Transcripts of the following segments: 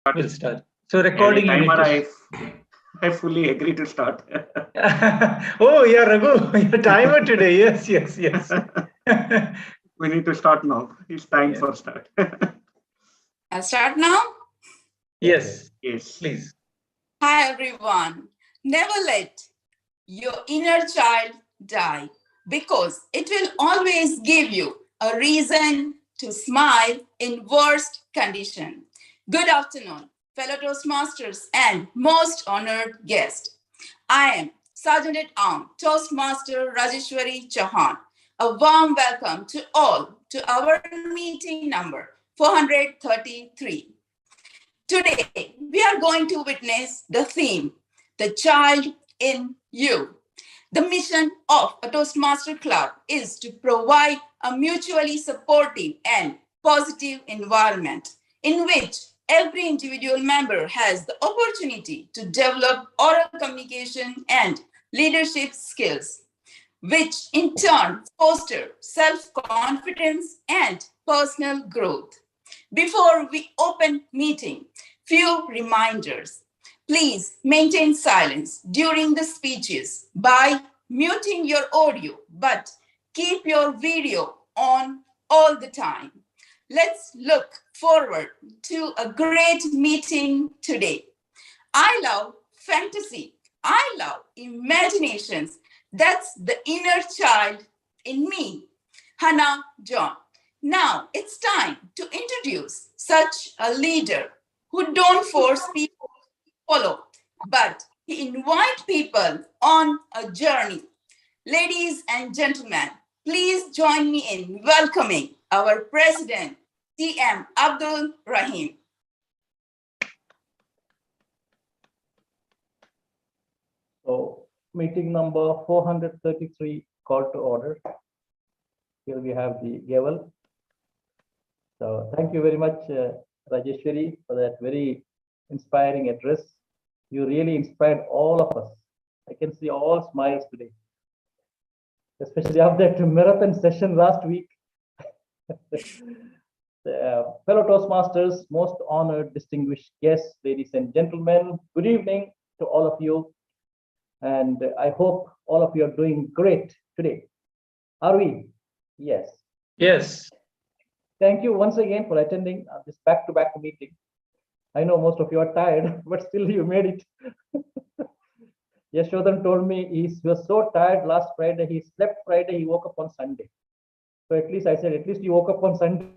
We'll start. So Yeah, recording the timer, unit. I fully agree to start. Oh, yeah, Raghu, your timer today. Yes, yes, yes. We need to start now. It's time Yeah. for start. I'll start now. Yes, Yes. please. Hi, everyone. Never let your inner child die because it will always give you a reason to smile in worst condition. Good afternoon, fellow Toastmasters and most honored guest. I am Sergeant at Arms Toastmaster Rajeshwari Chauhan. A warm welcome to all to our meeting number 433. Today, we are going to witness the theme, the child in you. The mission of a Toastmaster Club is to provide a mutually supportive and positive environment in which every individual member has the opportunity to develop oral communication and leadership skills, which in turn foster self-confidence and personal growth. Before we open meeting, few reminders. Please maintain silence during the speeches by muting your audio, but keep your video on all the time. Let's look forward to a great meeting today. I love fantasy. I love imaginations. That's the inner child in me. Hannah John. Now it's time to introduce such a leader who don't force people to follow, but he invites people on a journey. Ladies and gentlemen, please join me in welcoming our president, T.M. Abdul Rahim. So, meeting number 433, call to order. Here we have the gavel. So, thank you very much, Rajeshwari, for that very inspiring address. You really inspired all of us. I can see all smiles today, especially after that marathon session last week. Fellow Toastmasters, most honored, distinguished guests, ladies and gentlemen, good evening to all of you. And I hope all of you are doing great today. Are we? Yes. Yes. Thank you once again for attending this back-to-back meeting. I know most of you are tired, but still you made it. Yashodhan told me he was so tired last Friday, he slept Friday, he woke up on Sunday. So at least I said, at least you woke up on Sunday.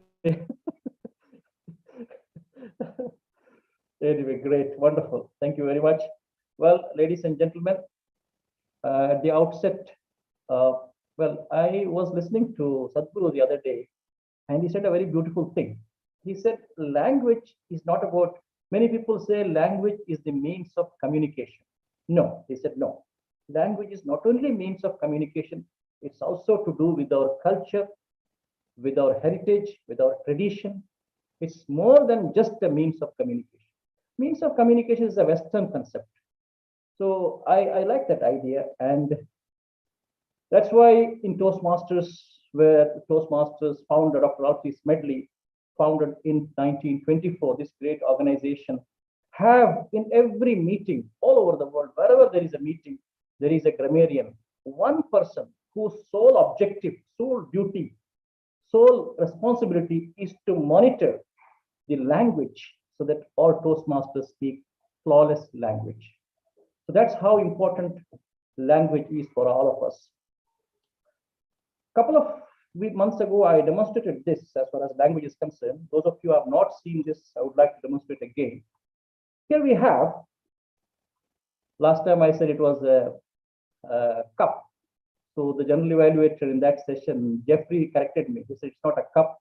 Anyway, great, wonderful. Thank you very much. Well, ladies and gentlemen, at the outset, well, I was listening to Sadhguru the other day, and he said a very beautiful thing. He said, language is not about, many people say language is the means of communication. No, he said, no. Language is not only means of communication, it's also to do with our culture, with our heritage, with our tradition. It's more than just a means of communication. Means of communication is a Western concept. So I like that idea, and that's why in Toastmasters, where Toastmasters founder Dr. Alfie Smedley, founded in 1924, this great organization, have in every meeting all over the world, wherever there is a meeting, there is a grammarian, one person whose sole objective, sole duty, sole responsibility is to monitor the language so that all Toastmasters speak flawless language. So that's how important language is for all of us. A couple of months ago, I demonstrated this as far as language is concerned. Those of you who have not seen this, I would like to demonstrate again. Here we have, last time I said it was a cup. So the general evaluator in that session, Jeffrey, corrected me. He said it's not a cup,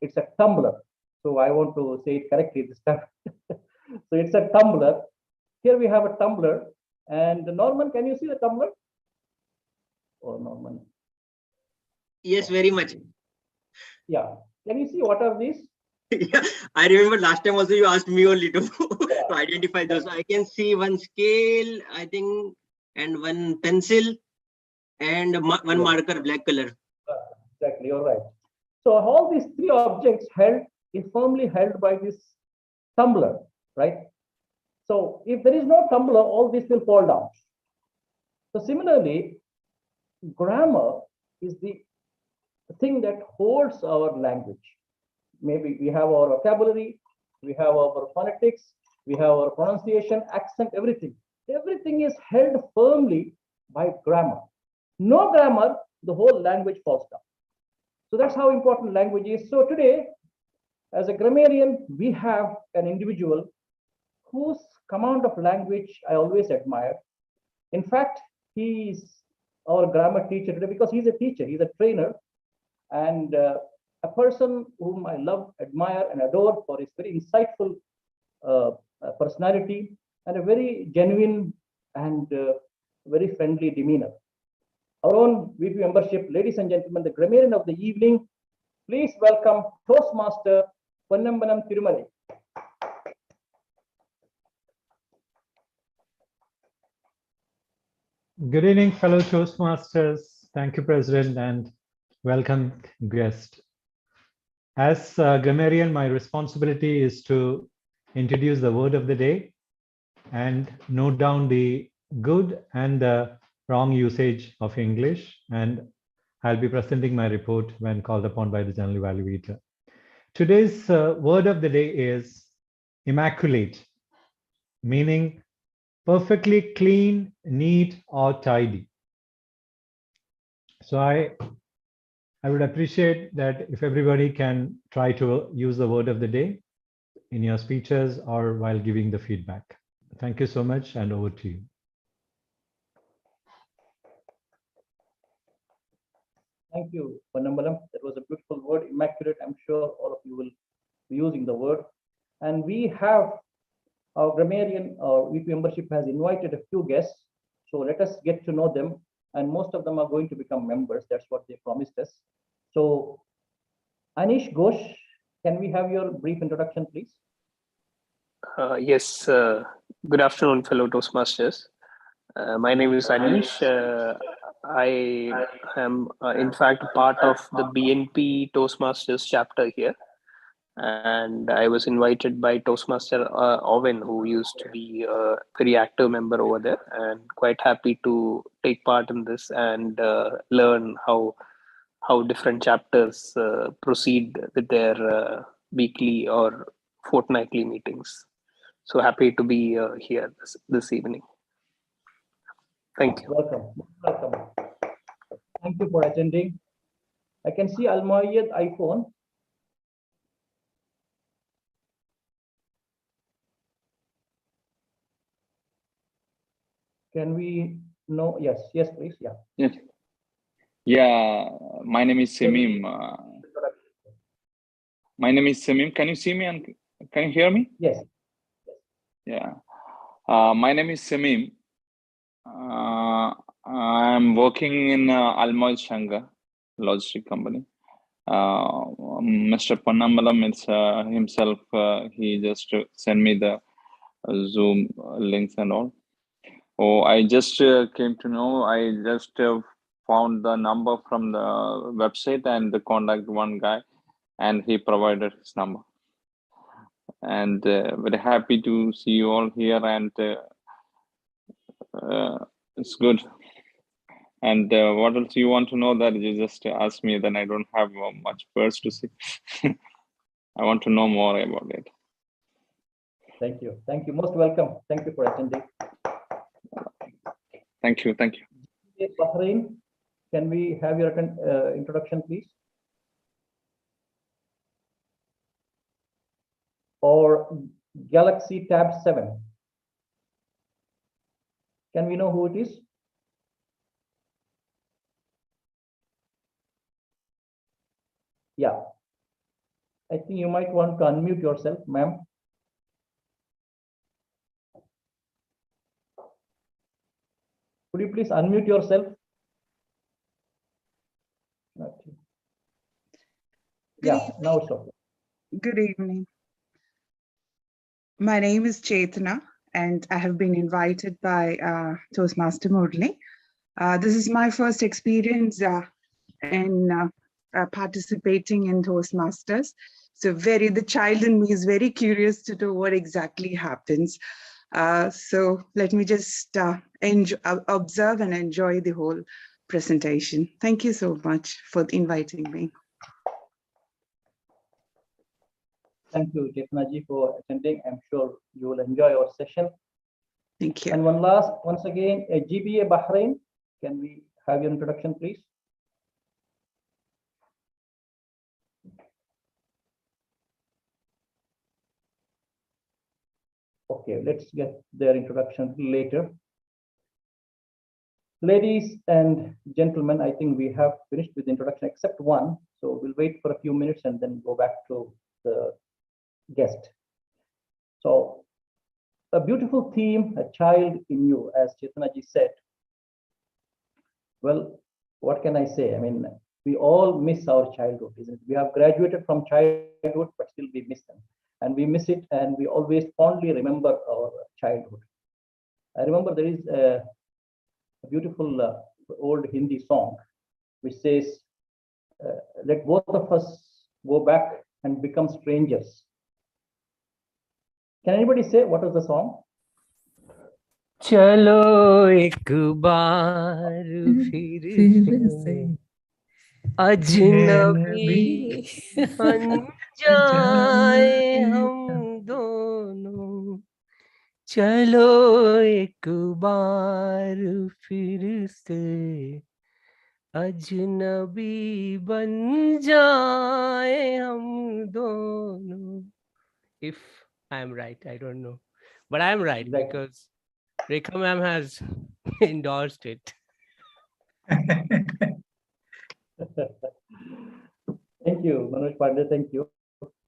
it's a tumbler. So I want to say it correctly this time. So it's a tumbler. Here we have a tumbler. And Norman, can you see the tumbler? Oh, Norman. Yes, very much. Yeah. Can you see what are these? Yeah, I remember last time also you asked me only to, to identify those. I can see one scale, I think, and one pencil, and one marker, black color. Exactly, you're right. So all these three objects is firmly held by this tumbler. right? So if there is no tumbler, all this will fall down. So similarly, grammar is the thing that holds our language. Maybe we have our vocabulary, we have our phonetics, we have our pronunciation, accent, everything. Everything is held firmly by grammar. No grammar, the whole language falls down. So that's how important language is. So today, as a grammarian, we have an individual whose command of language I always admire. In fact, he is our grammar teacher today because he's a teacher, he's a trainer, and a person whom I love, admire, and adore for his very insightful personality and a very genuine and very friendly demeanor. Our own VP membership, ladies and gentlemen, the grammarian of the evening, please welcome Toastmaster Ponnambalam Thirumalai. Good evening, fellow Toastmasters. Thank you, President, and welcome guest. As a grammarian, my responsibility is to introduce the word of the day and note down the good and the wrong usage of English, and I'll be presenting my report when called upon by the general evaluator. Today's word of the day is immaculate, meaning perfectly clean, neat, or tidy. So I would appreciate that if everybody can try to use the word of the day in your speeches or while giving the feedback. Thank you so much, and over to you. Thank you, Ponnambalam. That was a beautiful word, immaculate. I'm sure all of you will be using the word. And we have our grammarian, our VP membership has invited a few guests. So let us get to know them. And most of them are going to become members. That's what they promised us. So Anish Ghosh, can we have your brief introduction, please? Yes. Good afternoon, fellow Toastmasters. My name is Anish. I am, in fact, part of the BNP Toastmasters chapter here. And I was invited by Toastmaster Owen, who used to be a very active member over there, and quite happy to take part in this and learn how different chapters proceed with their weekly or fortnightly meetings. So happy to be here this evening. Thank you. Welcome. Welcome. Thank you for attending. I can see Almoyed iPhone. Can we know? Yes, yes, please. Yeah. Yes. Yeah, my name is Semim. My name is Semim. Can you see me and can you hear me? Yes. Yeah. My name is Semim. I'm working in Almoy Shanga logistic company. Mr. Ponnambalam himself, he just sent me the Zoom links and all. Oh, I just came to know. I just found the number from the website and contact one guy, and he provided his number. And very happy to see you all here, and it's good. And what else you want to know that you just ask me? Then I don't have much words to say. I want to know more about it. Thank you. Thank you. Most welcome. Thank you for attending. Thank you. Thank you. Bahrain, can we have your introduction, please? Or Galaxy Tab 7. Can we know who it is? Yeah. I think you might want to unmute yourself, ma'am. Could you please unmute yourself? Okay. Yeah, now it's okay. Good evening. My name is Chetana, and I have been invited by Toastmaster Murli. This is my first experience in participating in Toastmasters. So the child in me is very curious to know what exactly happens. So let me just observe and enjoy the whole presentation. Thank you so much for inviting me. Thank you, Chetnaji, for attending. I'm sure you will enjoy our session. Thank you. And once again, GBA Bahrain, can we have your introduction, please? Okay, let's get their introduction later. Ladies and gentlemen, I think we have finished with the introduction except one. So we'll wait for a few minutes and then go back to the guest. So a beautiful theme, a child in you, as Chetnaji said. Well, what can I say? I mean, we all miss our childhood, isn't it? We have graduated from childhood, but still we miss them. And we miss it, and we always fondly remember our childhood. I remember there is a beautiful old Hindi song which says, let both of us go back and become strangers. Can anybody say what was the song? चलो एक बार फिर से अजनबी बन जाए हम दोनों चलो एक बार फिर से अजनबी बन जाए हम दोनों. If I'm right, I don't know, but I'm right because Rekha ma'am has endorsed it. Thank you, Manoj Pandey. Thank you.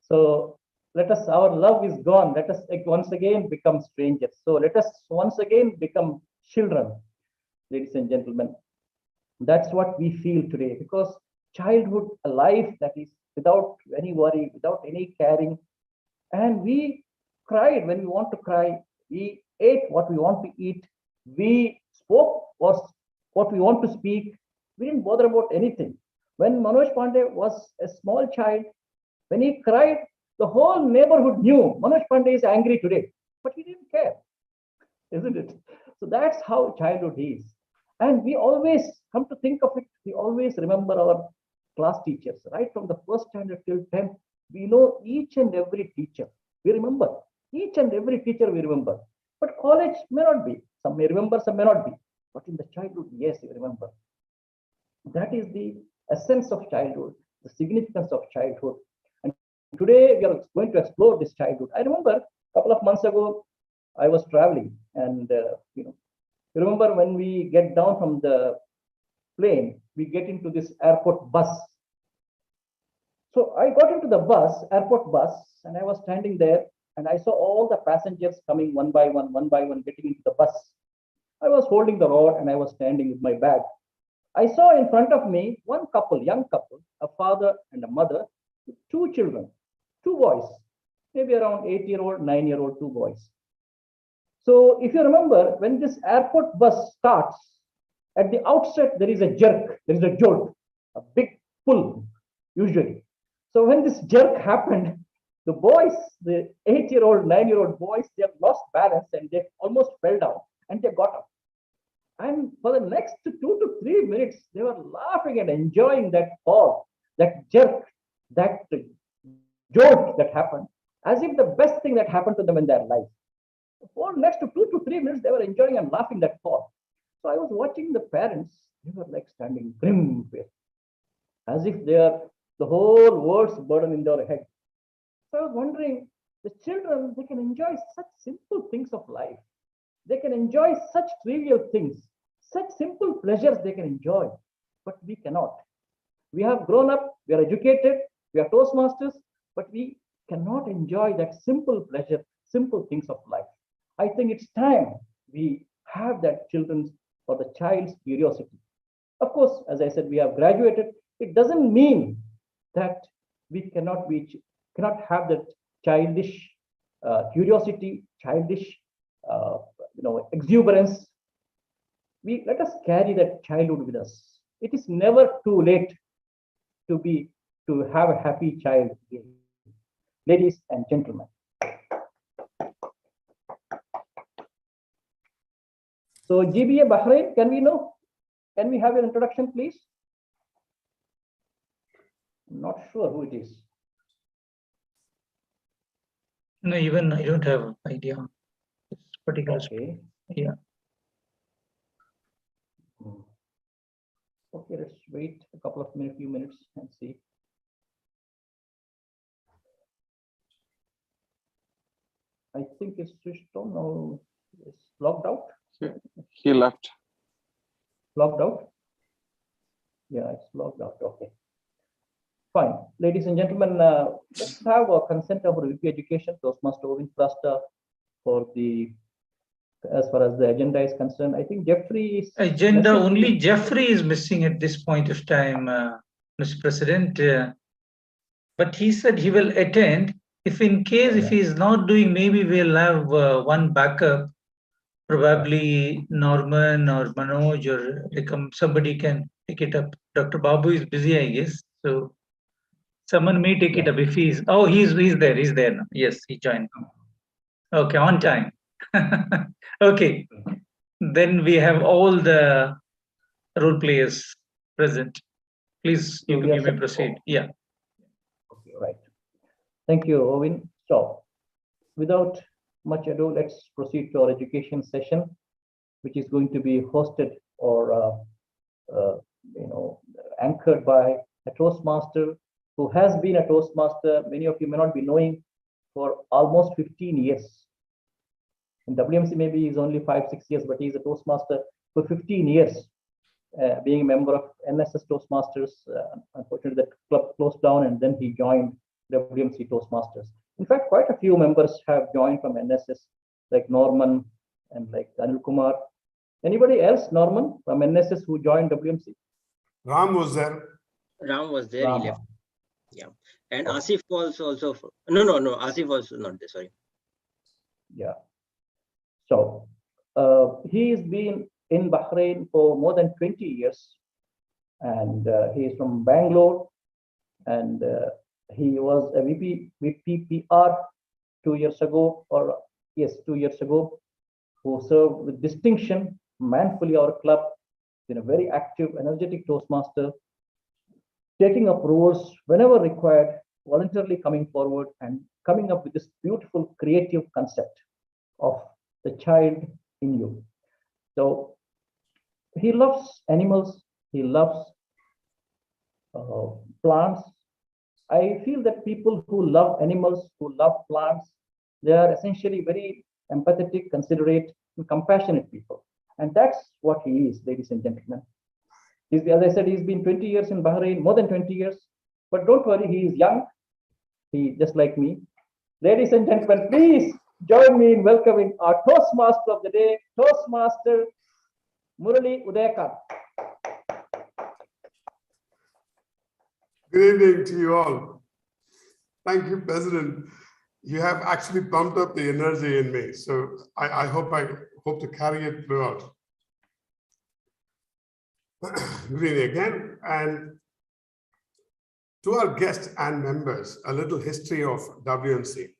So let us, our love is gone. Let us once again become strangers. So let us once again become children, ladies and gentlemen. That's what we feel today, because childhood, a life that is without any worry, without any caring. And we cried when we want to cry. We ate what we want to eat. We spoke what we want to speak. We didn't bother about anything. When Manoj Pandey was a small child, when he cried, the whole neighborhood knew Manoj Pandey is angry today, but he didn't care, isn't it? So that's how childhood is. And we always come to think of it, we always remember our class teachers, right from the first standard till 10th. We know each and every teacher. We remember each and every teacher we remember. But college may not be. Some may remember, some may not be. But in the childhood, yes, you remember. That is the essence of childhood, the significance of childhood. And today we are going to explore this childhood. I remember a couple of months ago, I was traveling, and you remember when we get down from the plane, we get into this airport bus. So I got into the bus, airport bus, and I was standing there, and I saw all the passengers coming one by one, getting into the bus. I was holding the rod and I was standing with my bag. I saw in front of me one couple, young couple, a father and a mother, with two children, two boys, maybe around 8-year-old, 9-year-old, two boys. So if you remember, when this airport bus starts, at the outset, there is a jerk, there is a jolt, a big pull, usually. So when this jerk happened, the boys, the 8-year-old, 9-year-old boys, they have lost balance and they almost fell down and they got up. And for the next 2 to 3 minutes, they were laughing and enjoying that fall, that jerk, that jolt that happened, as if the best thing that happened to them in their life. For the next 2 to 3 minutes, they were enjoying and laughing that fall. So I was watching the parents, they were like standing grim face, as if they are the whole world's burden in their head. So I was wondering, the children, they can enjoy such simple things of life. They can enjoy such trivial things, such simple pleasures they can enjoy, but we cannot. We have grown up, we are educated, we are Toastmasters, but we cannot enjoy that simple pleasure, simple things of life. I think it's time we have that children's or the child's curiosity. Of course, as I said, we have graduated. It doesn't mean that we cannot have that childish curiosity, childish exuberance. Let us carry that childhood with us. It is never too late to have a happy child again. ladies and gentlemen. So GBA Bahrain, can we have your introduction, please? I'm not sure who it is. No, even I don't have idea. This particular. Okay. Yeah. Okay, let's wait a couple of few minutes and see. I think it's switched on. No, it's logged out. He left. Logged out? Yeah, it's logged out. Okay. Fine. Ladies and gentlemen, let's have a consent of VP Education, Toastmaster Ovin Prasta, for the, as far as the agenda is concerned. I think Jeffrey is Agenda, missing. only Jeffrey is missing at this point of time, Mr. President. But he said he will attend. If in case, if he is not doing, maybe we'll have one backup. Probably Norman or Manoj or somebody can pick it up. Dr. Babu is busy, I guess. So someone may take it up if he's. Oh, he's there. He's there now. Yes, he joined. Okay, on time. Okay. Then we have all the role players present. Please, you may proceed. Yeah. Okay, right. Thank you, Ovin. So, without much ado, let's proceed to our education session, which is going to be hosted or anchored by a Toastmaster who has been a Toastmaster. Many of you may not be knowing, for almost 15 years. In WMC, maybe he's only 5-6 years, but he's a Toastmaster for 15 years, being a member of NSS Toastmasters. Unfortunately, that club closed down, and then he joined WMC Toastmasters. In fact, quite a few members have joined from NSS, like Norman and like Anil Kumar. Anybody else, Norman, from NSS who joined WMC? Ram was there. Ram was there, Ram. he left. Yeah. And Asif was also, no, Asif was not there, sorry. Yeah. So he's been in Bahrain for more than 20 years. And he is from Bangalore. And he was a VP PR 2 years ago, or yes, 2 years ago, who served with distinction manfully our club, been a very active, energetic Toastmaster, taking up roles whenever required, voluntarily coming forward and coming up with this beautiful creative concept of the child in you. So he loves animals, he loves plants. I feel that people who love animals, who love plants, they are essentially very empathetic, considerate, and compassionate people. And that's what he is, ladies and gentlemen. As I said, he's been 20 years in Bahrain, more than 20 years. But don't worry, he is young. He just like me. Ladies and gentlemen, please join me in welcoming our Toastmaster of the day, Toastmaster Murali Udayakar. Good evening to you all. Thank you, President. You have actually pumped up the energy in me. So I hope to carry it throughout. Good evening again. And to our guests and members, a little history of WMC.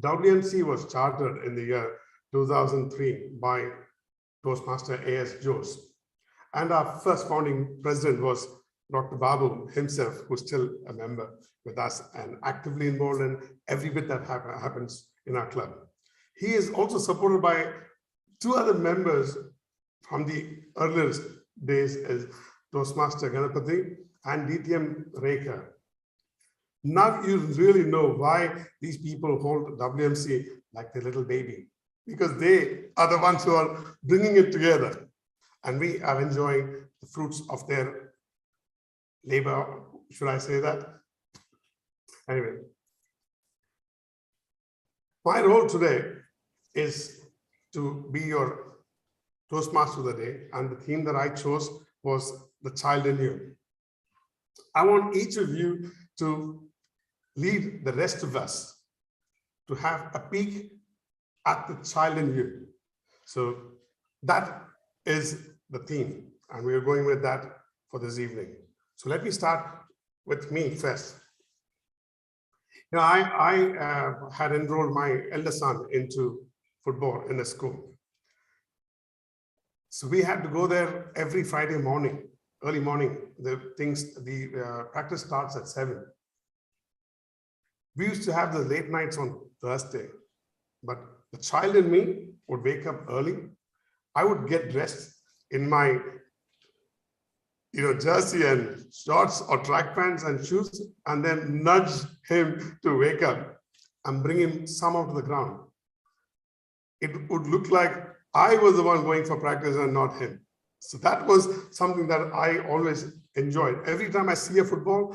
WMC was chartered in the year 2003 by Toastmaster A.S. Jose. And our first founding president was Dr. Babu himself, who's still a member with us and actively involved in every bit that happens in our club. He is also supported by two other members from the earliest days as Toastmaster Ganapati and DTM Rekha. Now you really know why these people hold WMC like their little baby, because they are the ones who are bringing it together. And we are enjoying the fruits of their labor, should I say that? Anyway, my role today is to be your Toastmaster of the day, and the theme that I chose was the child in you. I want each of you to lead the rest of us to have a peek at the child in you. So that is the theme, and we are going with that for this evening. So let me start with me first. You know, I had enrolled my eldest son into football in a school. So we had to go there every Friday morning, early morning. The practice starts at 7. We used to have the late nights on Thursday, but the child in me would wake up early. I would get dressed in my jersey and shorts or track pants and shoes, and then nudge him to wake up and bring him some out to the ground. It would look like I was the one going for practice and not him. So that was something that I always enjoyed. Every time I see a football,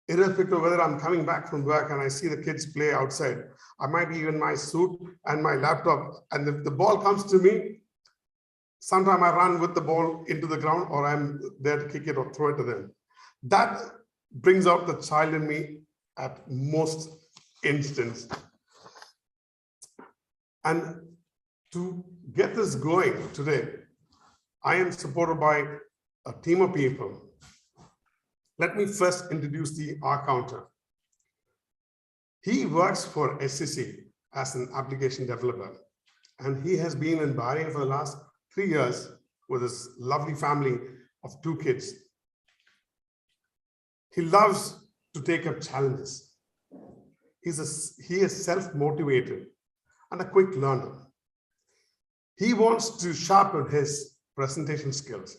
irrespective of whether I'm coming back from work and I see the kids play outside, I might be in my suit and my laptop, and if the ball comes to me, sometimes I run with the ball into the ground, or I'm there to kick it or throw it to them. That brings out the child in me at most instances. And to get this going today, I am supported by a team of people. Let me first introduce the R counter. He works for SCC as an application developer, and he has been in Bahrain for the last 3 years with his lovely family of 2 kids. He loves to take up challenges. He is self-motivated and a quick learner. He wants to sharpen his presentation skills.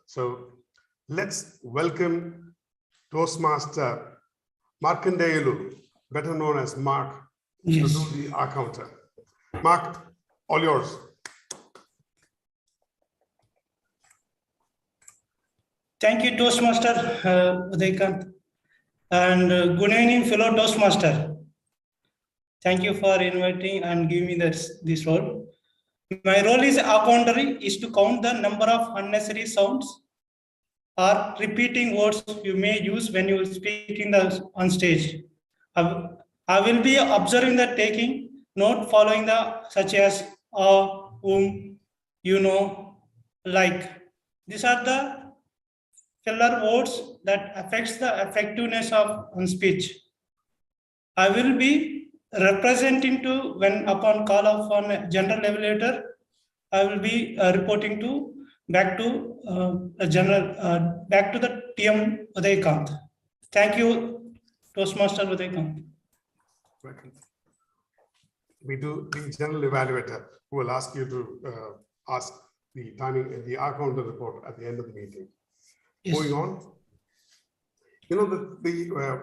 So let's welcome Toastmaster Markandeyalu, better known as Mark, to do the R counter. Mark, all yours. Thank you, Toastmaster Udaykant. And good evening, fellow Toastmaster. Thank you for inviting and giving me this role. My role is accountary, is to count the number of unnecessary sounds or repeating words you may use when you speak on stage. I will be observing the taking note, following the such as like. These are the filler words that affects the effectiveness of speech. I will be representing to when upon call of on general evaluator, I will be reporting to back to back to the TM Udaykant. Thank you, Toastmaster Udaykant. We do the general evaluator who will ask you to ask the timing, the R counter report at the end of the meeting. Yes. Moving on. You know,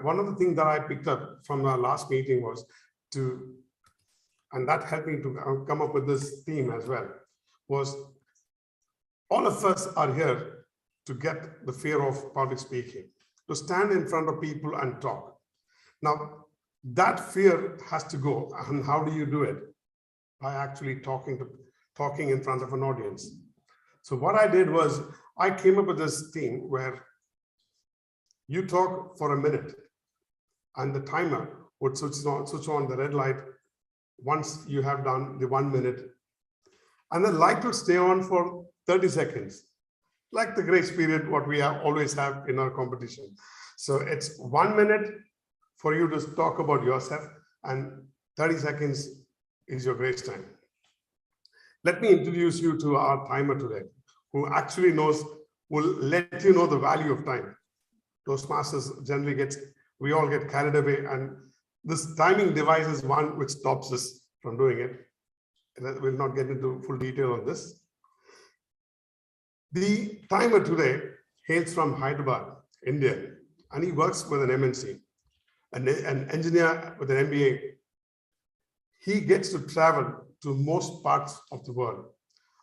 one of the things that I picked up from our last meeting was and that helped me to come up with this theme as well, was all of us are here to get the fear of public speaking, to stand in front of people and talk. Now, that fear has to go. And how do you do it? By actually talking in front of an audience. So what I did was I came up with this theme where you talk for a minute and the timer would switch on the red light once you have done the 1 minute. And the light will stay on for 30 seconds, like the grace period, what we always have in our competition. So it's 1 minute for you to talk about yourself, and 30 seconds is your grace time. Let me introduce you to our timer today, who actually will let you know the value of time. Toastmasters generally we all get carried away, and this timing device is one which stops us from doing it. We'll not get into full detail on this. The timer today hails from Hyderabad, India, and he works with an MNC, an engineer with an MBA. He gets to travel to most parts of the world.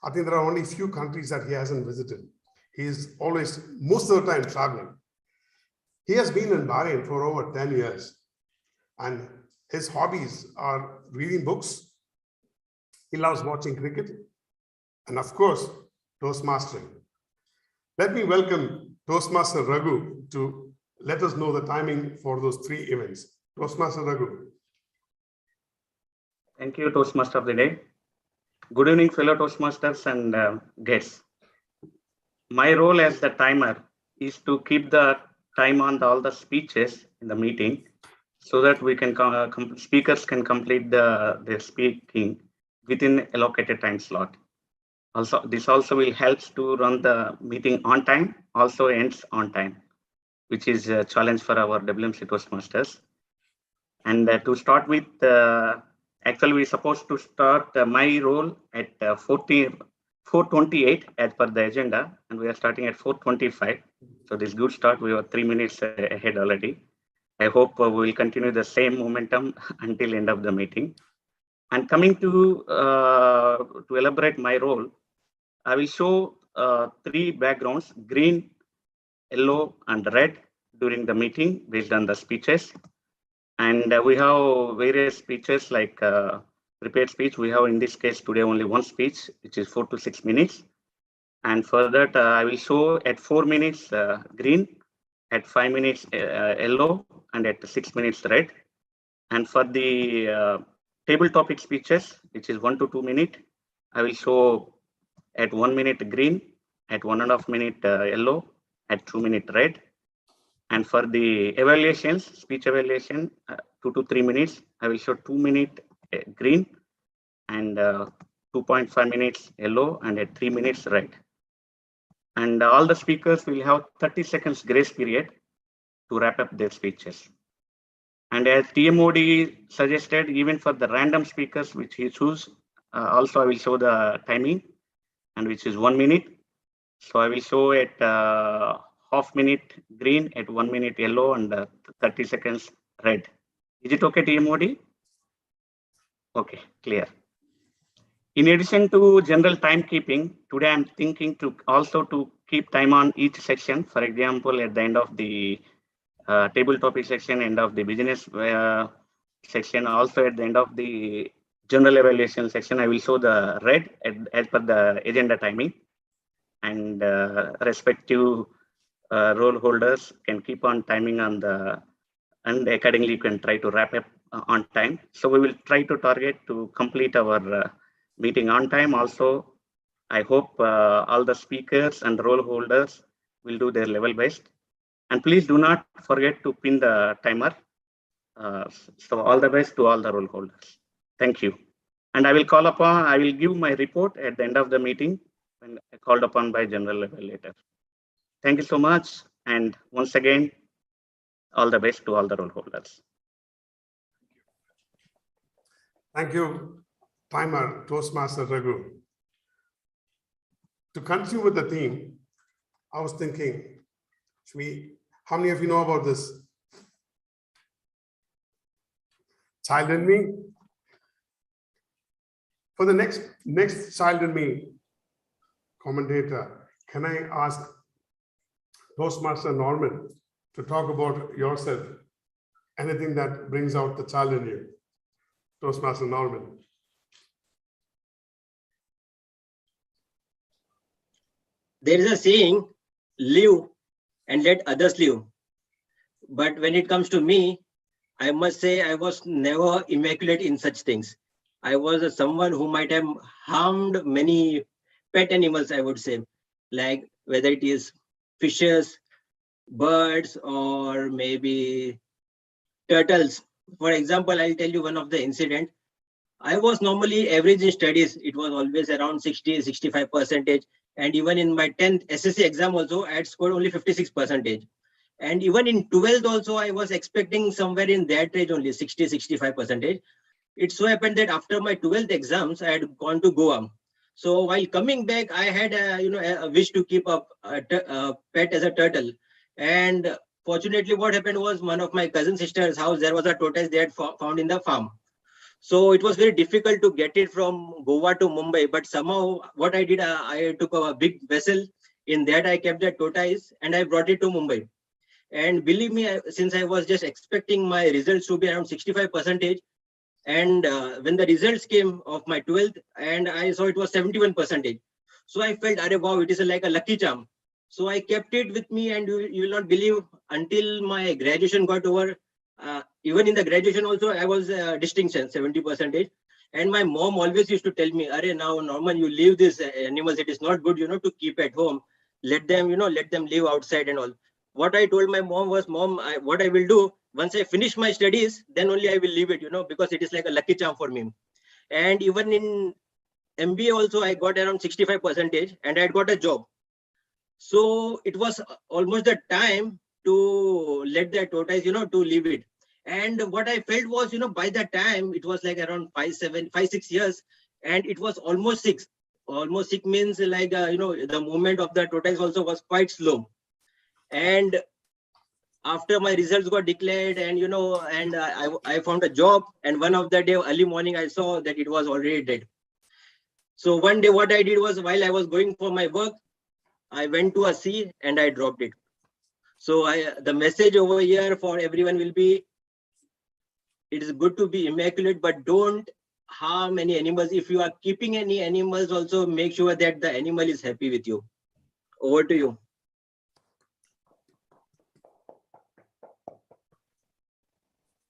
I think there are only a few countries that he hasn't visited. He is always, most of the time, traveling. He has been in Bahrain for over 10 years, and his hobbies are reading books. He loves watching cricket, and of course, Toastmastering. Let me welcome Toastmaster Raghu to let us know the timing for those 3 events. Toastmaster Raghu. Thank you, Toastmaster of the day. Good evening, fellow Toastmasters and guests. My role as the timer is to keep the time on all the speeches in the meeting so that we can speakers can complete their speaking within allocated time slot. Also, this also will help to run the meeting on time, also ends on time, which is a challenge for our WMC Toastmasters. And to start with, actually we're supposed to start my role at 4:28 as per the agenda, and we are starting at 4:25. So this good start. We were 3 minutes ahead already. I hope we will continue the same momentum until end of the meeting. And coming to elaborate my role, I will show 3 backgrounds: green, yellow, and red during the meeting based on the speeches. And we have various speeches like prepared speech. We have in this case today only one speech, which is 4 to 6 minutes. And for that, I will show at 4 minutes green, at 5 minutes yellow, and at 6 minutes red. And for the table topic speeches, which is 1 to 2 minutes, I will show at 1 minute green, at 1.5 minute yellow, at 2 minute red. And for the evaluations, speech evaluation, 2 to 3 minutes, I will show 2 minute green and 2.5 minutes yellow and at 3 minutes red. And all the speakers will have 30 seconds grace period to wrap up their speeches. And as TMOD suggested, even for the random speakers which he choose, also I will show the timing, and which is 1 minute. So I will show at half minute green, at 1 minute yellow, and 30 seconds red. Is it okay, TMOD? Okay, clear. In addition to general timekeeping, today I'm thinking to also to keep time on each section. For example, at the end of the table topic section, end of the business section, also at the end of the general evaluation section, I will show the red as per the agenda timing. And respective role holders can keep on timing on the, and accordingly you can try to wrap up on time. So we will try to target to complete our meeting on time. Also, I hope all the speakers and role holders will do their level best. And please do not forget to pin the timer. So all the best to all the role holders. Thank you. And I will give my report at the end of the meeting when called upon by general evaluator. Thank you so much. And once again, all the best to all the role holders. Thank you, timer, Toastmaster Raghu. To continue with the theme, I was thinking, how many of you know about this? Child in me? For the next child in me commentator, can I ask Toastmaster Norman to talk about yourself? Anything that brings out the child in you? Toastmaster Norman. There is a saying, live and let others live. But when it comes to me, I must say I was never immaculate in such things. I was someone who might have harmed many pet animals, I would say, like whether it is fishes, birds, or maybe turtles. For example, I'll tell you one of the incident. I was normally average in studies. It was always around 60-65%. And even in my 10th SSC exam also, I had scored only 56%. And even in 12th also, I was expecting somewhere in that range only 60-65%. It so happened that after my 12th exams, I had gone to Goa. So while coming back, I had a wish to keep a pet as a turtle. And fortunately, what happened was one of my cousin sister's house, there was a tortoise they had found in the farm. So it was very difficult to get it from Goa to Mumbai. But somehow what I did, I took a big vessel. In that, I kept the tortoise and I brought it to Mumbai. And believe me, since I was just expecting my results to be around 65%, and when the results came of my 12th, and I saw it was 71%. So I felt, wow, it is like a lucky charm. So I kept it with me, and you will not believe, until my graduation got over. Even in the graduation also, I was distinction, 70%. And my mom always used to tell me, now, Norman, you leave these animals. It is not good, to keep at home. Let them, let them live outside and all. What I told my mom was, Mom, what I will do, once I finish my studies, then only I will leave it, because it is like a lucky charm for me. And even in MBA also, I got around 65% and I had got a job. So it was almost the time to let that tortoise, to leave it. And what I felt was, by that time, it was like around 5-6 years, and it was almost 6. Almost 6 means like, the movement of the tortoise also was quite slow. And after my results got declared, and, and I found a job, and one of the day, early morning, I saw that it was already dead. So one day what I did was, while I was going for my work, I went to a sea and I dropped it. So the message over here for everyone will be, it is good to be immaculate, but don't harm any animals. If you are keeping any animals, also make sure that the animal is happy with you. Over to you.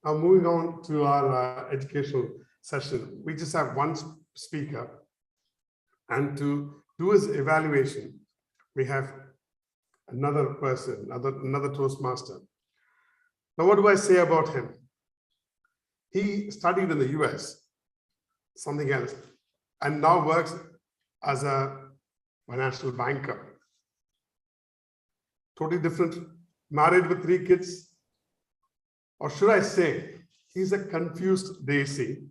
Now moving on to our educational session, we just have one speaker, and to do his evaluation, we have another person, another Toastmaster. Now, what do I say about him? He studied in the US, something else, and now works as a financial banker. Totally different, married with 3 kids. Or should I say, he's a confused Daisy,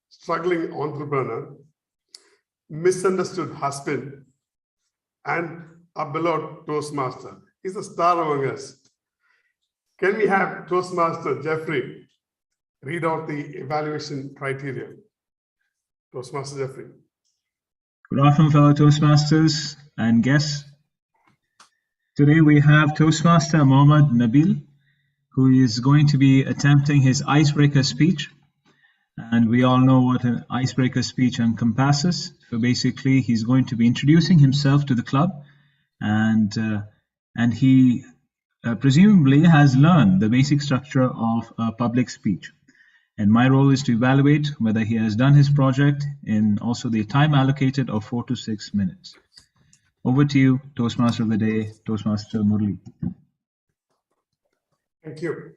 struggling entrepreneur, misunderstood husband, and a beloved Toastmaster. He's a star among us. Can we have Toastmaster Jeffrey read out the evaluation criteria? Toastmaster Jeffrey. Good afternoon, fellow Toastmasters and guests. Today we have Toastmaster Mohammad Nabil, who is going to be attempting his icebreaker speech. And we all know what an icebreaker speech encompasses. So basically, he's going to be introducing himself to the club, and he presumably has learned the basic structure of a public speech. And my role is to evaluate whether he has done his project in also the time allocated of 4 to 6 minutes. Over to you, Toastmaster of the Day, Toastmaster Murli. Thank you.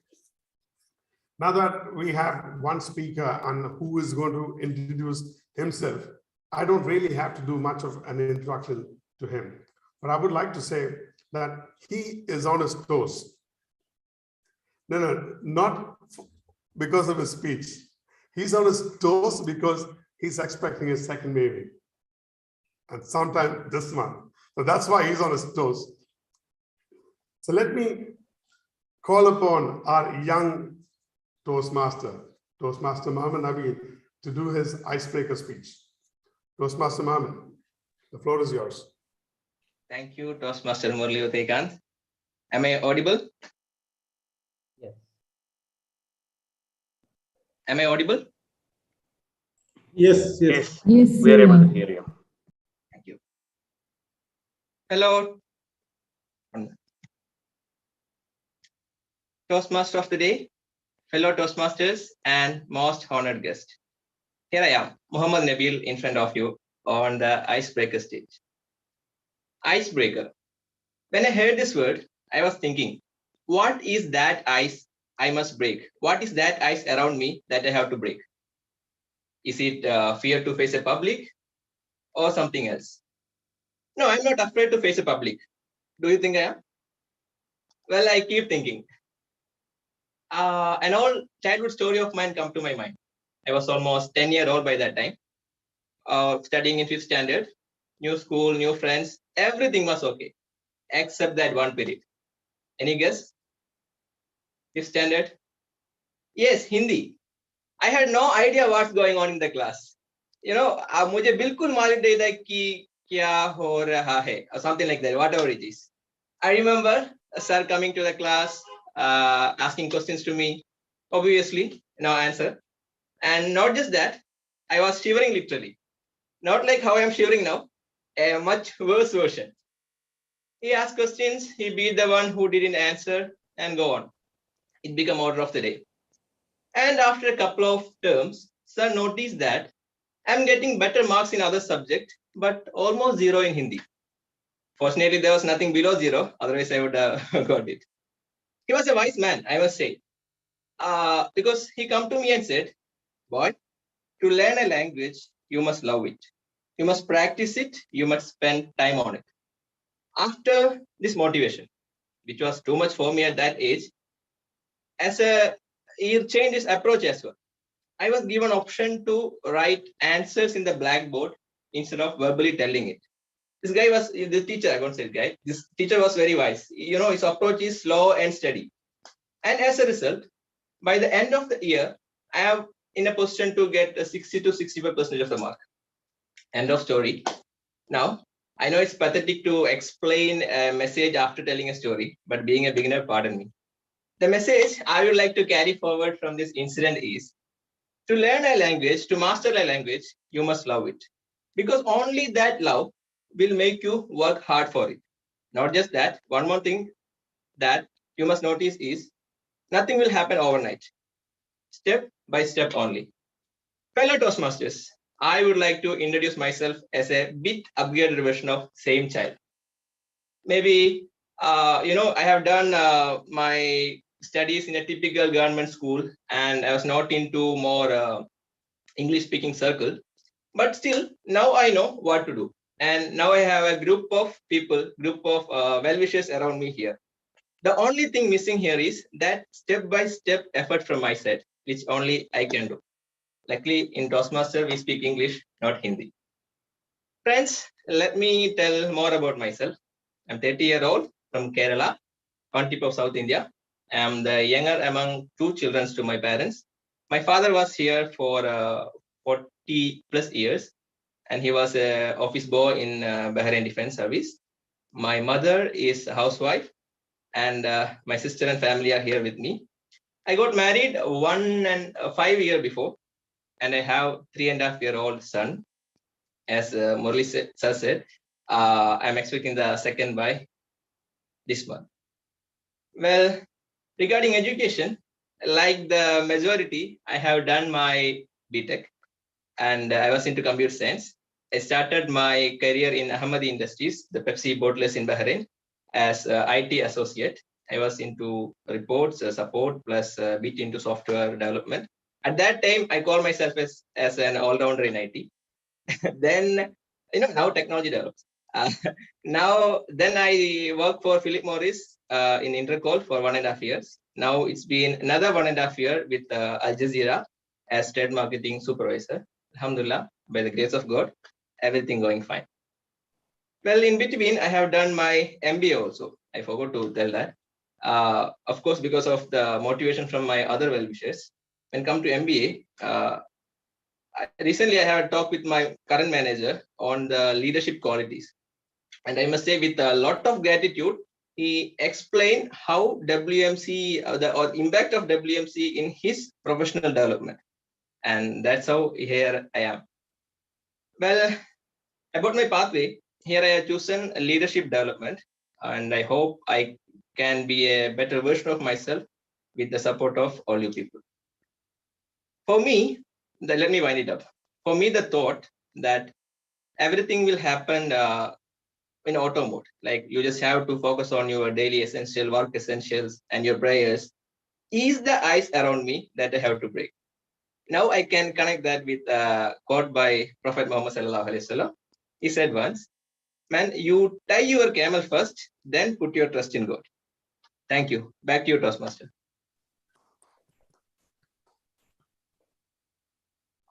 Now that we have one speaker and who is going to introduce himself, I don't really have to do much of an introduction to him. But I would like to say that he is on his toes. No, not because of his speech. He's on his toes because he's expecting his second baby. And sometime this month. So that's why he's on his toes. So let me call upon our young Toastmaster Mohammad Nabil, to do his icebreaker speech. Toastmaster Mohammad, the floor is yours. Thank you, Toastmaster Murli Uthekant. Am I audible? Yes. Am I audible? Yes. We are able to hear you. Thank you. Hello. Toastmaster of the Day, fellow Toastmasters, and most honored guest. Here I am, Mohammad Nabil, in front of you on the icebreaker stage. Icebreaker. When I heard this word, I was thinking, what is that ice I must break? What is that ice around me that I have to break? Is it fear to face a public or something else? No, I'm not afraid to face a public. Do you think I am? Well, I keep thinking. An old childhood story of mine come to my mind. I was almost 10-year-old by that time, studying in 5th standard, new school, new friends, everything was okay, except that one period. Any guess? 5th standard? Yes, Hindi. I had no idea what's going on in the class. मुझे बिल्कुल मालूम नहीं था कि क्या हो रहा है, or something like that, whatever it is. I remember a sir coming to the class, asking questions to me, obviously, no answer. And not just that, I was shivering literally. Not like how I am shivering now, a much worse version. He asked questions, he beat the one who didn't answer, and go on. It became order of the day. And after a couple of terms, sir noticed that I'm getting better marks in other subjects, but almost 0 in Hindi. Fortunately, there was nothing below 0, otherwise I would have got it. He was a wise man, I must say, because he come to me and said, boy, to learn a language, you must love it. You must practice it. You must spend time on it. After this motivation, which was too much for me at that age, he changed his approach as well. I was given option to write answers in the blackboard instead of verbally telling it. This guy was the teacher. I won't say guy. This teacher was very wise. His approach is slow and steady. And as a result, by the end of the year, I am in a position to get a 60 to 65% of the mark. End of story. Now, I know it's pathetic to explain a message after telling a story, but being a beginner, pardon me. The message I would like to carry forward from this incident is, to learn a language, to master a language, you must love it. Because only that love will make you work hard for it. Not just that, one more thing that you must notice is, nothing will happen overnight. Step by step only. Fellow Toastmasters, I would like to introduce myself as a bit upgraded version of same child. Maybe, I have done my studies in a typical government school, and I was not into more English speaking circle, but still now I know what to do. And now I have a group of people, well-wishers around me here. The only thing missing here is that step-by-step effort from my side, which only I can do. Luckily, in Toastmaster, we speak English, not Hindi. Friends, let me tell more about myself. I'm 30-year-old from Kerala, on tip of South India. I'm the younger among two children to my parents. My father was here for 40 plus years, and he was an office boy in Bahrain Defense Service. My mother is a housewife, and my sister and family are here with me. I got married 5 years before, and I have 3.5-year-old son. As Murli sir said, I'm expecting the second by this month. Well, regarding education, like the majority, I have done my BTech, and I was into computer science. I started my career in Ahmadi Industries, the Pepsi bottlers in Bahrain, as IT associate. I was into reports, support, plus a bit into software development. At that time, I call myself as an all-rounder in IT. Then, now technology develops. Then I worked for Philip Morris in Intercol for 1.5 years. Now it's been another 1.5 years with Al Jazeera as trade marketing supervisor. Alhamdulillah, by the grace of God, everything going fine. Well, in between, I have done my MBA also. I forgot to tell that. Of course, because of the motivation from my other well-wishers. When come to MBA, recently I have a talk with my current manager on the leadership qualities. And I must say, with a lot of gratitude, he explained how WMC, or impact of WMC in his professional development. And that's how here I am. Well, about my pathway, here I have chosen leadership development, and I hope I can be a better version of myself with the support of all you people. For me, let me wind it up. For me, the thought that everything will happen in auto mode, like you just have to focus on your daily essential work essentials and your prayers, is the ice around me that I have to break. Now I can connect that with a quote by Prophet Muhammad sallallahu alaihi wasallam. He said once, man, you tie your camel first, then put your trust in God. Thank you. Back to you, Toastmaster.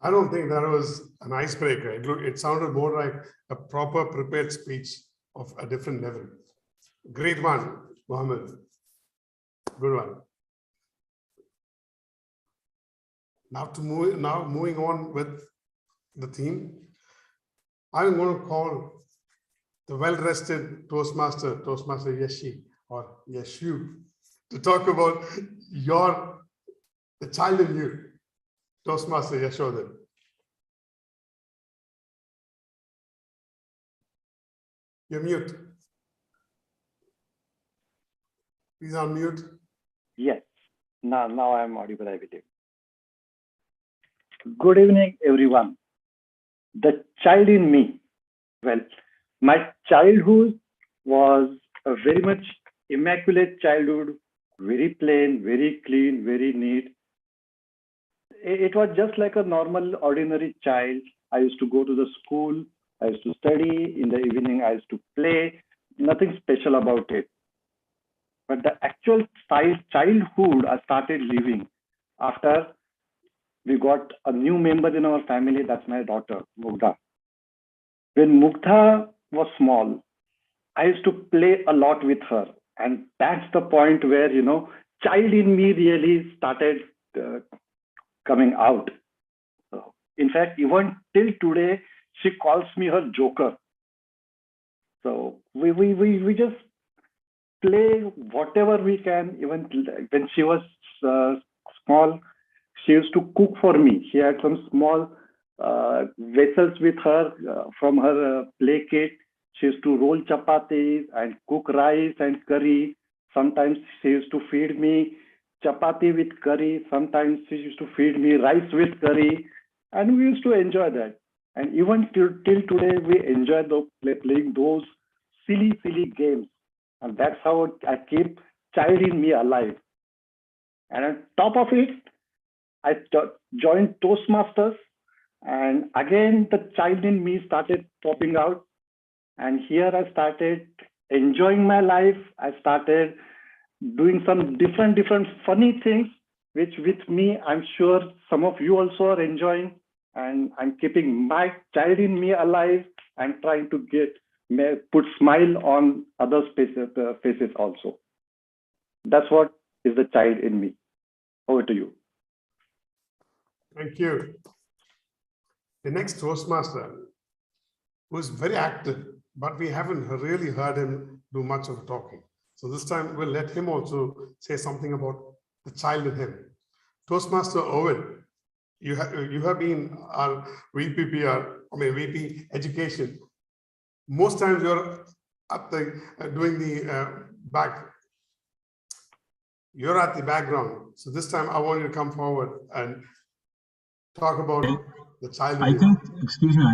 I don't think that was an icebreaker. It sounded more like a proper prepared speech of a different level. Great one, Mohammed. Good one. Now moving on with the theme, I'm going to call the well-rested Toastmaster Yeshi or Yeshu, to talk about the child in you, Toastmaster Yashodhan. You're mute. Please unmute. Yes. Now I'm audible, I believe. Good evening, everyone. The child in me. Well, my childhood was a very much immaculate childhood, very plain, very clean, very neat. It was just like a normal, ordinary child. I used to go to the school. I used to study. In the evening, I used to play. Nothing special about it. But the actual childhood I started living after we got a new member in our family. That's my daughter, Mugdha. When Mugdha was small, I used to play a lot with her. And that's the point where, child in me really started coming out. So, in fact, even till today, she calls me her joker. So we just play whatever we can. Even when she was small, she used to cook for me. She had some small vessels with her from her play kit. She used to roll chapatis and cook rice and curry. Sometimes she used to feed me chapati with curry. Sometimes she used to feed me rice with curry. And we used to enjoy that. And even till today, we enjoy playing those silly games. And that's how I keep child in me alive. And on top of it, I joined Toastmasters. And again, the child in me started popping out. And here I started enjoying my life. I started doing some different funny things, which with me, I'm sure some of you also are enjoying. And I'm keeping my child in me alive and trying to put smile on others' faces also. That's what is the child in me. Over to you. Thank you. The next Toastmaster was very active, but we haven't really heard him do much of talking. So this time we'll let him also say something about the child in him. Toastmaster Owen, you have been our VP Education. Most times you're at the doing the back. You're at the background. So this time I want you to come forward and talk about the child. I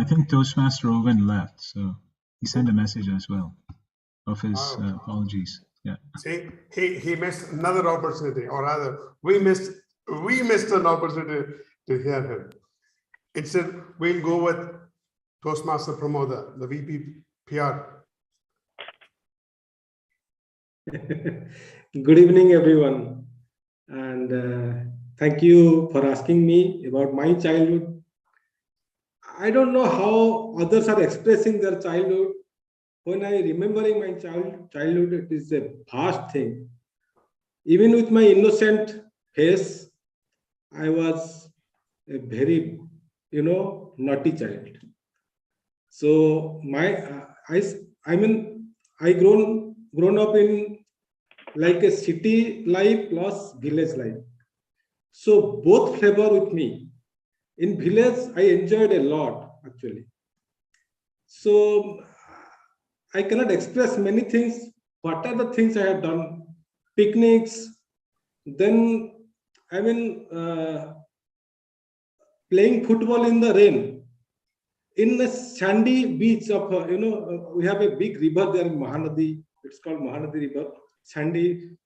think Toastmaster Owen left, so he sent a message as well of his apologies. Yeah. See, he missed another opportunity, or rather, we missed an opportunity to hear him. Instead, we'll go with Toastmaster Pramoda, the VP PR. Good evening, everyone. And thank you for asking me about my childhood. I don't know how others are expressing their childhood. When I remembering my childhood, it is a vast thing. Even with my innocent face, I was a very, naughty child. So I grown up in like a city life plus village life. So both flavor with me. In village, I enjoyed a lot actually. So I cannot express many things. What are the things I have done? Picnics. Then playing football in the rain. In the sandy beach of, we have a big river there in Mahanadi. It's called Mahanadi River, sandy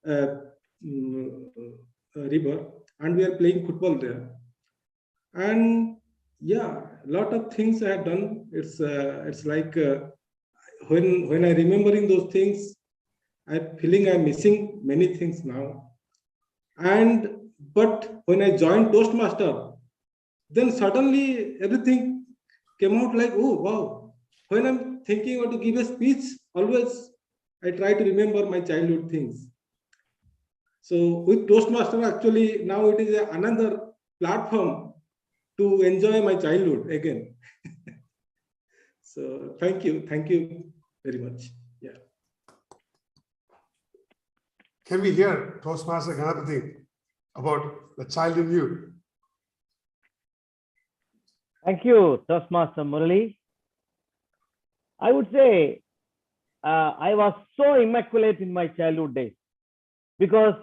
river. And we are playing football there. And yeah, a lot of things I have done. It's like when I remembering those things, I'm feeling I'm missing many things now. But when I joined Toastmaster, then suddenly everything came out like, oh, wow. When I'm thinking about to give a speech, always I try to remember my childhood things. So with Toastmaster, actually, now it is another platform to enjoy my childhood again. So thank you very much. Yeah. Can we hear Toastmaster Ganapati about the child in you? Thank you, Toastmaster Murali. I would say I was so immaculate in my childhood days because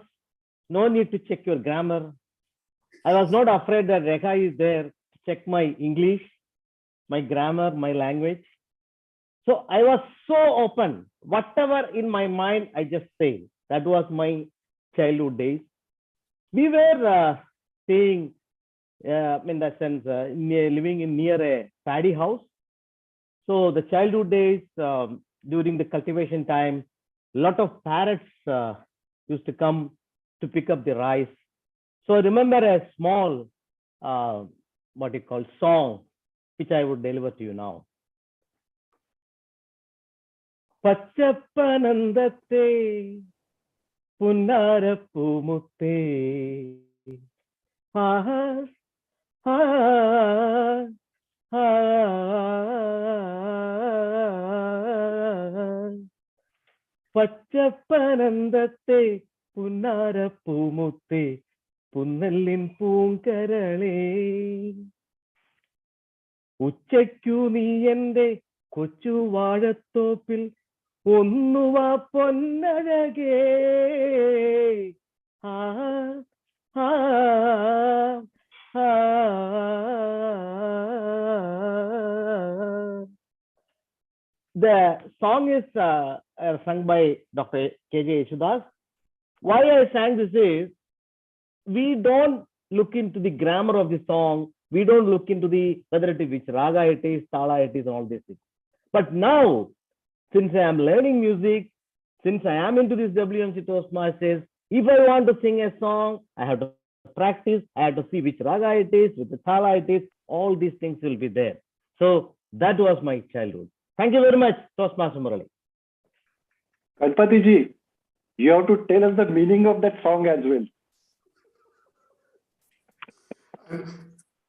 no need to check your grammar. I was not afraid that Rekha is there to check my English, my grammar, my language. So I was so open. Whatever in my mind, I just say. That was my childhood days. We were staying, in that sense, living in near a paddy house. So the childhood days, during the cultivation time, a lot of parrots used to come to pick up the rice. So I remember a small, what you call song, which I would deliver to you now. Pachappanandatte Punnarapumutte ah ah ah Pachappanandatte Punnarapumutte Punnallin Poonkarale Uchchakku nee ende കൊച്ചു വാഴത്തോപ്പിൽ ഒന്നുവാ പൊന്നഴകേ ആ ആ ആ The song is sung by Dr. K.J. Yesudas. Why I sang this is, we don't look into the grammar of the song. We don't look into the whether it is which raga it is, tala it is, all these things. But now, since I am learning music, since I am into this WMC Toastmasters, if I want to sing a song, I have to practice, I have to see which raga it is, which thala it is, all these things will be there. So that was my childhood. Thank you very much, Toastmaster Murali. Ganpati ji, you have to tell us the meaning of that song as well.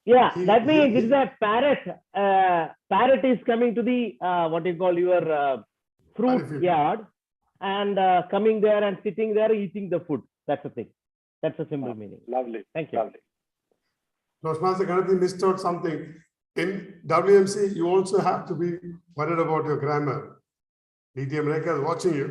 Yeah, that means it is a parrot. Parrot is coming to the what you call your fruit yard and coming there and sitting there eating the food. That's the thing. That's a simple meaning. Lovely. Thank you. Lovely. Toastmaster Ganapati missed out something. In WMC, you also have to be worried about your grammar. DTM Rekha is watching you.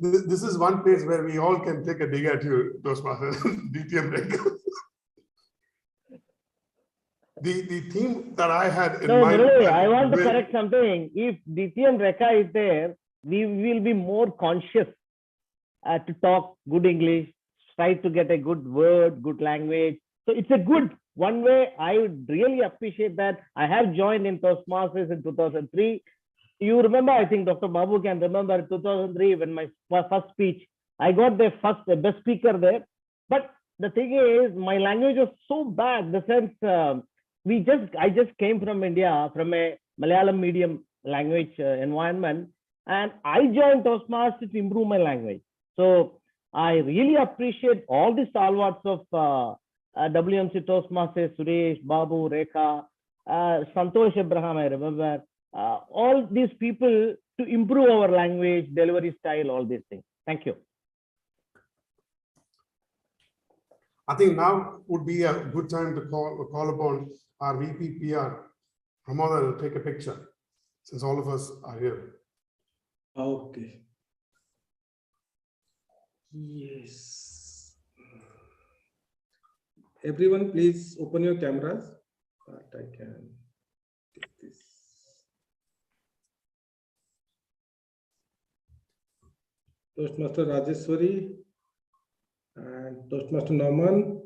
This is one place where we all can take a dig at you, Toastmaster. DTM Rekha. The theme that I had in mind. No, I want to correct something. If DTM Rekha is there, we will be more conscious to talk good English, try to get a good word, good language. So it's a good one way. I would really appreciate that. I have joined in Toastmasters in 2003. You remember, I think Dr. Babu can remember 2003 when my first speech, I got the best speaker there. But the thing is, my language was so bad. The sense I just came from India, from a Malayalam medium language environment, and I joined Toastmasters to improve my language. So I really appreciate all the stalwarts of WMC Toastmasters, Suresh, Babu, Rekha, Santosh Abraham, I remember. All these people to improve our language, delivery style, all these things. Thank you. I think now would be a good time to call upon our VP PR, Ramona, to take a picture, since all of us are here. Okay. Yes. Everyone, please open your cameras. That I can take this. Toastmaster Rajeshwari and Toastmaster Norman.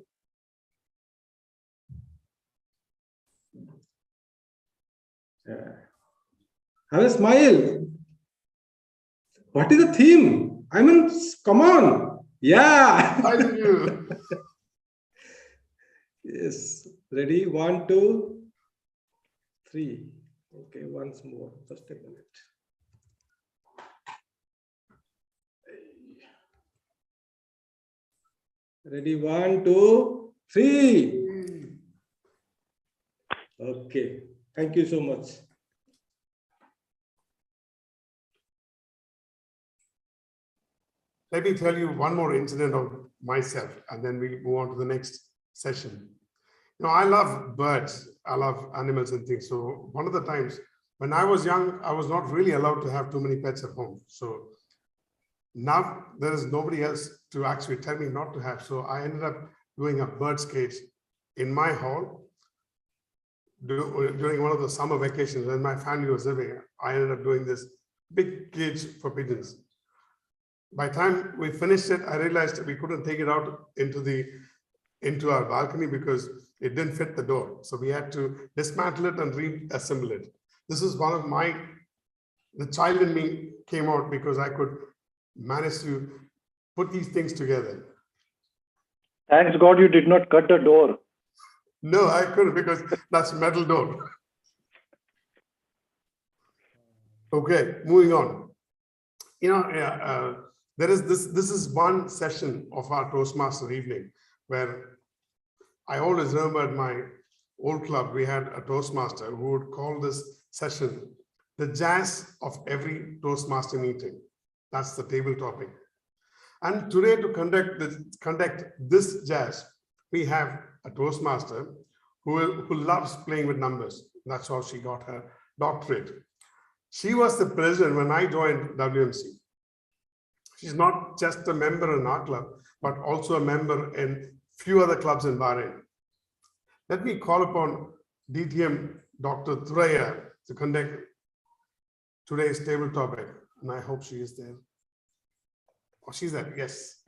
Have a smile. What is the theme? I mean, come on. Yeah. I do you. Yes. Ready? 1, 2, 3. Okay, once more. Just a minute. Ready? 1, 2, 3. Okay. Thank you so much. Let me tell you one more incident of myself, and then we move on to the next session. You know, I love birds. I love animals and things. So one of the times when I was young, I was not really allowed to have too many pets at home. So now there is nobody else to actually tell me not to have. So I ended up doing a bird's cage in my hall during one of the summer vacations when my family was living. I ended up doing this big cage for pigeons. By the time we finished it, I realized we couldn't take it out into our balcony because it didn't fit the door. So we had to dismantle it and reassemble it. This is one of the child in me came out because I could manage to put these things together. Thanks God you did not cut the door. No, I couldn't because that's metal door. Okay, moving on. There is this is one session of our Toastmaster evening where I always remember at my old club, we had a Toastmaster who would call this session the jazz of every Toastmaster meeting. That's the table topic. And today to conduct this jazz, we have a Toastmaster who loves playing with numbers. That's how she got her doctorate. She was the president when I joined WMC. She's not just a member in our club, but also a member in few other clubs in Bahrain. Let me call upon DTM Dr. Thuraya to conduct today's table topic, and I hope she is there. Oh, she's there, yes.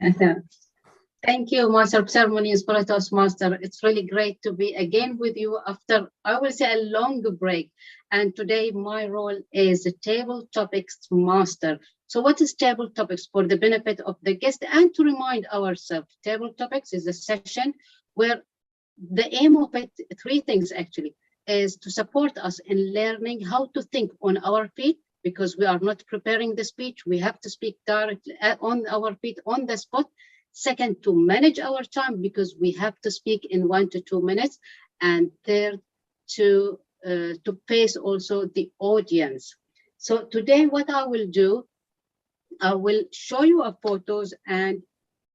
Thank you, Master of Ceremonies, Toastmaster. It's really great to be again with you after, I will say, a long break. And today my role is a Table Topics Master. So what is Table Topics? For the benefit of the guest and to remind ourselves, Table Topics is a session where the aim of it, three things actually, is to support us in learning how to think on our feet, because we are not preparing the speech. We have to speak directly on our feet on the spot. Second, to manage our time because we have to speak in 1 to 2 minutes. And third, to pace also the audience. So today what I will do, I will show you a photos and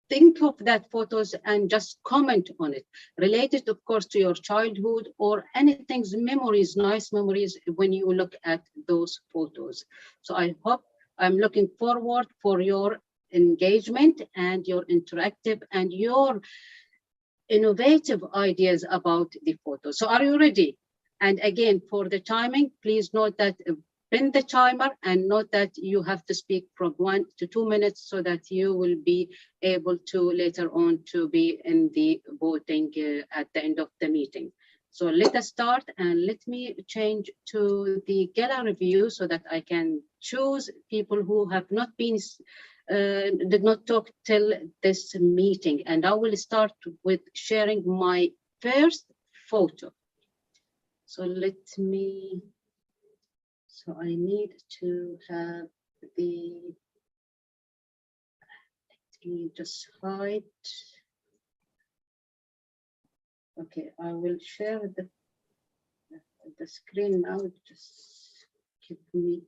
think of that photos and just comment on it, related of course to your childhood or anything, memories, nice memories when you look at those photos. So I hope, I'm looking forward for your engagement and your interactive and your innovative ideas about the photo. So are you ready? And again, for the timing, please note that pin the timer and note that you have to speak from 1 to 2 minutes so that you will be able to later on to be in the voting at the end of the meeting. So let us start, and let me change to the gallery view so that I can choose people who have not been did not talk till this meeting. And I will start with sharing my first photo. So let me, so I need to have the, let me just hide. Okay, I will share the screen now. Just give me,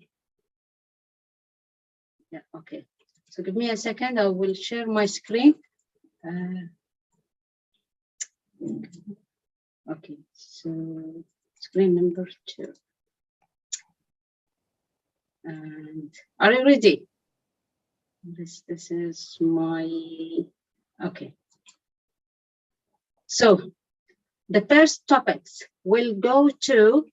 yeah, okay. So give me a second, I will share my screen. Okay, so screen number 2. And are you ready? This is my, okay. So the first topics will go to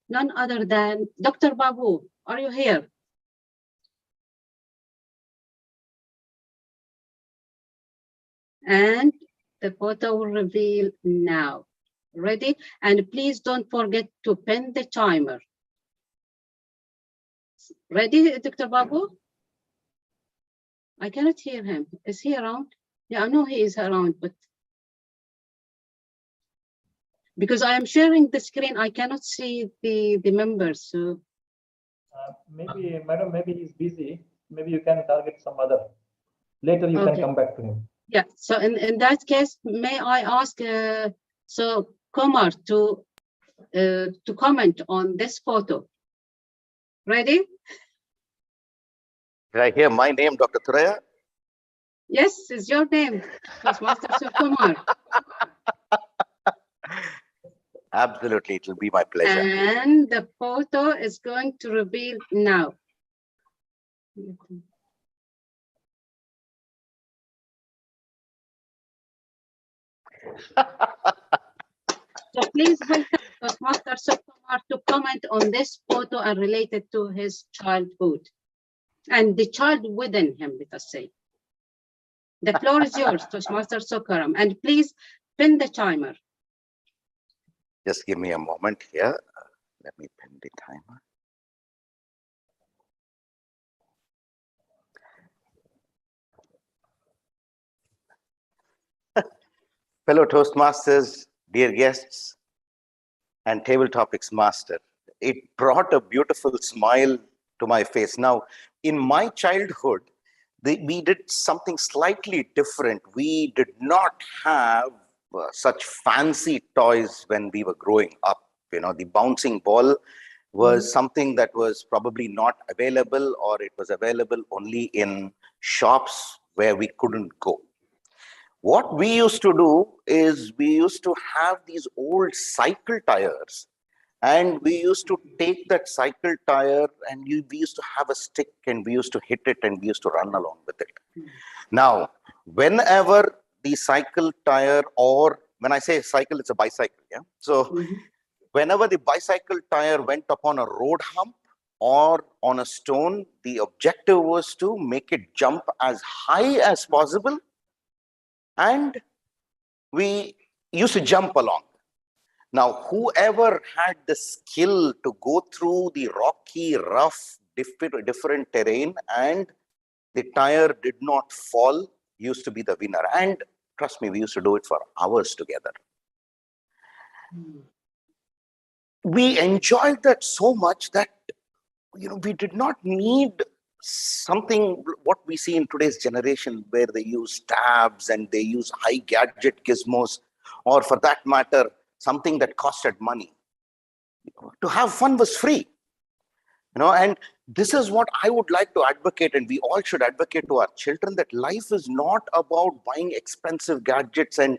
none other than Dr. Babu. Are you here? And the photo will reveal now. Ready? And please don't forget to pin the timer. Ready, Dr. Babu? I cannot hear him. Is he around? Yeah, I know he is around, but because I am sharing the screen, I cannot see the members. So Maybe, madam, maybe he's busy. Maybe you can target some other. Later, you can come back to him. Yeah. So in that case, may I ask so Kumar to comment on this photo? Ready? Did I hear my name, Dr. Thuraya? Yes, it's your name, Toastmaster Kumar. Absolutely, it will be my pleasure. And the photo is going to reveal now. So please welcome Toastmaster Kumar to comment on this photo and relate it to his childhood and the child within him, let us say. The floor is yours, Toastmaster Sokaram, and please pin the timer. Just give me a moment here. Let me pin the timer. Fellow Toastmasters, dear guests, and Table Topics Master, it brought a beautiful smile to my face. Now, in my childhood, we did something slightly different. We did not have such fancy toys when we were growing up. You know, the bouncing ball was something that was probably not available, or it was available only in shops where we couldn't go. What we used to do is we used to have these old cycle tires, and we used to take that cycle tire and we used to have a stick and we used to hit it and we used to run along with it. Now, whenever the cycle tire, or when I say cycle, it's a bicycle. Yeah. So whenever the bicycle tire went upon a road hump or on a stone, the objective was to make it jump as high as possible. And we used to jump along. Now, whoever had the skill to go through the rocky, rough, different terrain and the tire did not fall used to be the winner. And trust me, we used to do it for hours together. We enjoyed that so much that, you know, we did not need something what we see in today's generation, where they use tabs and they use high gadget gizmos, or for that matter, something that costed money. To have fun was free, you know, and this is what I would like to advocate, and we all should advocate to our children, that life is not about buying expensive gadgets and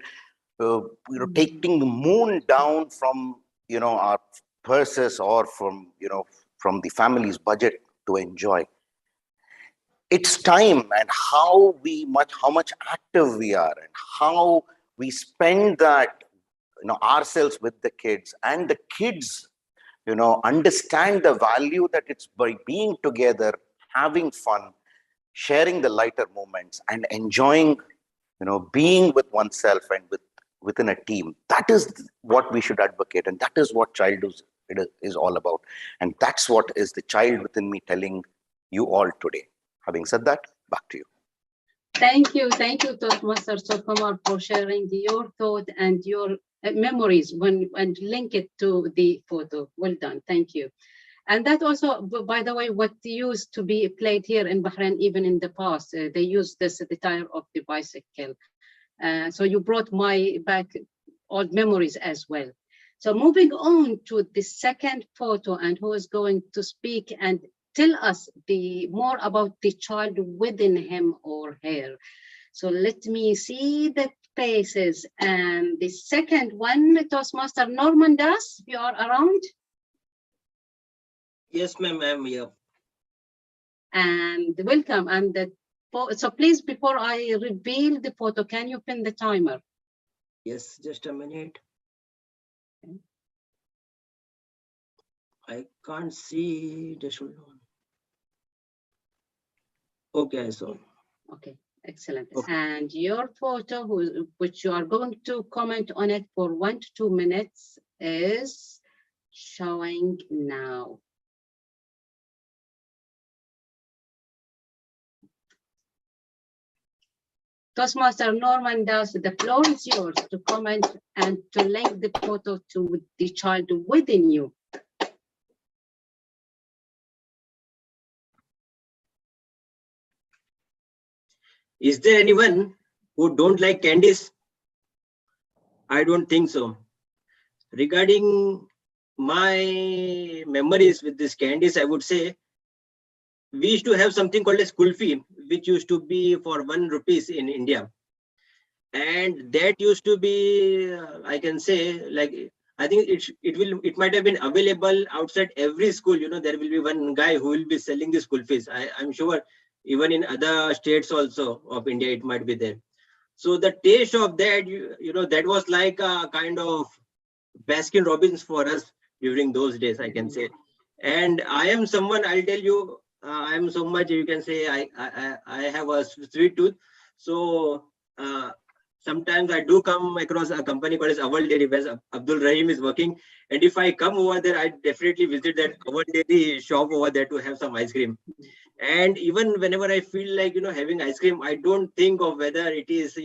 you know, taking the moon down from, you know, our purses or from, you know, from the family's budget to enjoy. It's time and how much active we are and how we spend that, you know, ourselves with the kids, and the kids, you know, understand the value that it's by being together, having fun, sharing the lighter moments, and enjoying, you know, being with oneself and within a team. That is what we should advocate, and that is what childhood is all about. And that's what is the child within me telling you all today. Having said that, back to you. Thank you, Toastmaster Sokumar, for sharing your thought and your memories and link it to the photo. Well done, thank you. And that also, by the way, what used to be played here in Bahrain, even in the past, they used this at the tire of the bicycle. So you brought back old memories as well. So moving on to the second photo, and who is going to speak and tell us more about the child within him or her. So let me see the faces. And the second one, Toastmaster Norman Das, you are around? Yes, ma'am, I'm here. And welcome. And so please, before I reveal the photo, can you pin the timer? Yes, just a minute. Okay. I can't see the shoulder. Okay, I saw. Okay, excellent. Okay. And your photo, which you are going to comment on it for 1 to 2 minutes, is showing now. Toastmaster Norman Das, the floor is yours to comment and to link the photo to the child within you. Is there anyone who don't like candies? I don't think so. Regarding my memories with these candies, I would say we used to have something called a school fee, which used to be for 1 rupees in India. And that used to be, I can say, like, I think it might have been available outside every school. You know, there will be one guy who will be selling the school fees. I'm sure even in other states also of India, it might be there. So the taste of that, you know, that was like a kind of Baskin Robbins for us during those days, I can say. And I am someone, I'll tell you, I am so much, you can say, I have a sweet tooth. So sometimes I do come across a company called as Awal Dairy, where Abdul Rahim is working. And if I come over there, I definitely visit that Awal Dairy shop over there to have some ice cream. And even whenever I feel like, having ice cream, I don't think of whether it is,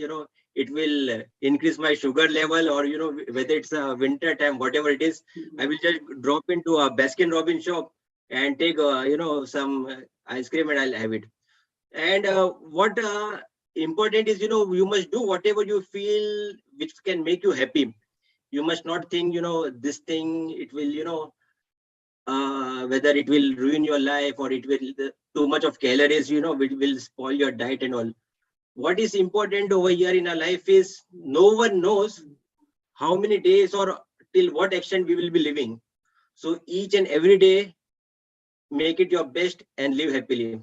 it will increase my sugar level, or, whether it's a winter time, whatever it is. I will just drop into a Baskin Robbins shop and take, some ice cream, and I'll have it. And what important is, you must do whatever you feel which can make you happy. You must not think, this thing, it will, whether it will ruin your life, or it will, too much of calories, will spoil your diet and all. What is important over here in our life is no one knows how many days or till what extent we will be living. So each and every day, make it your best and live happily.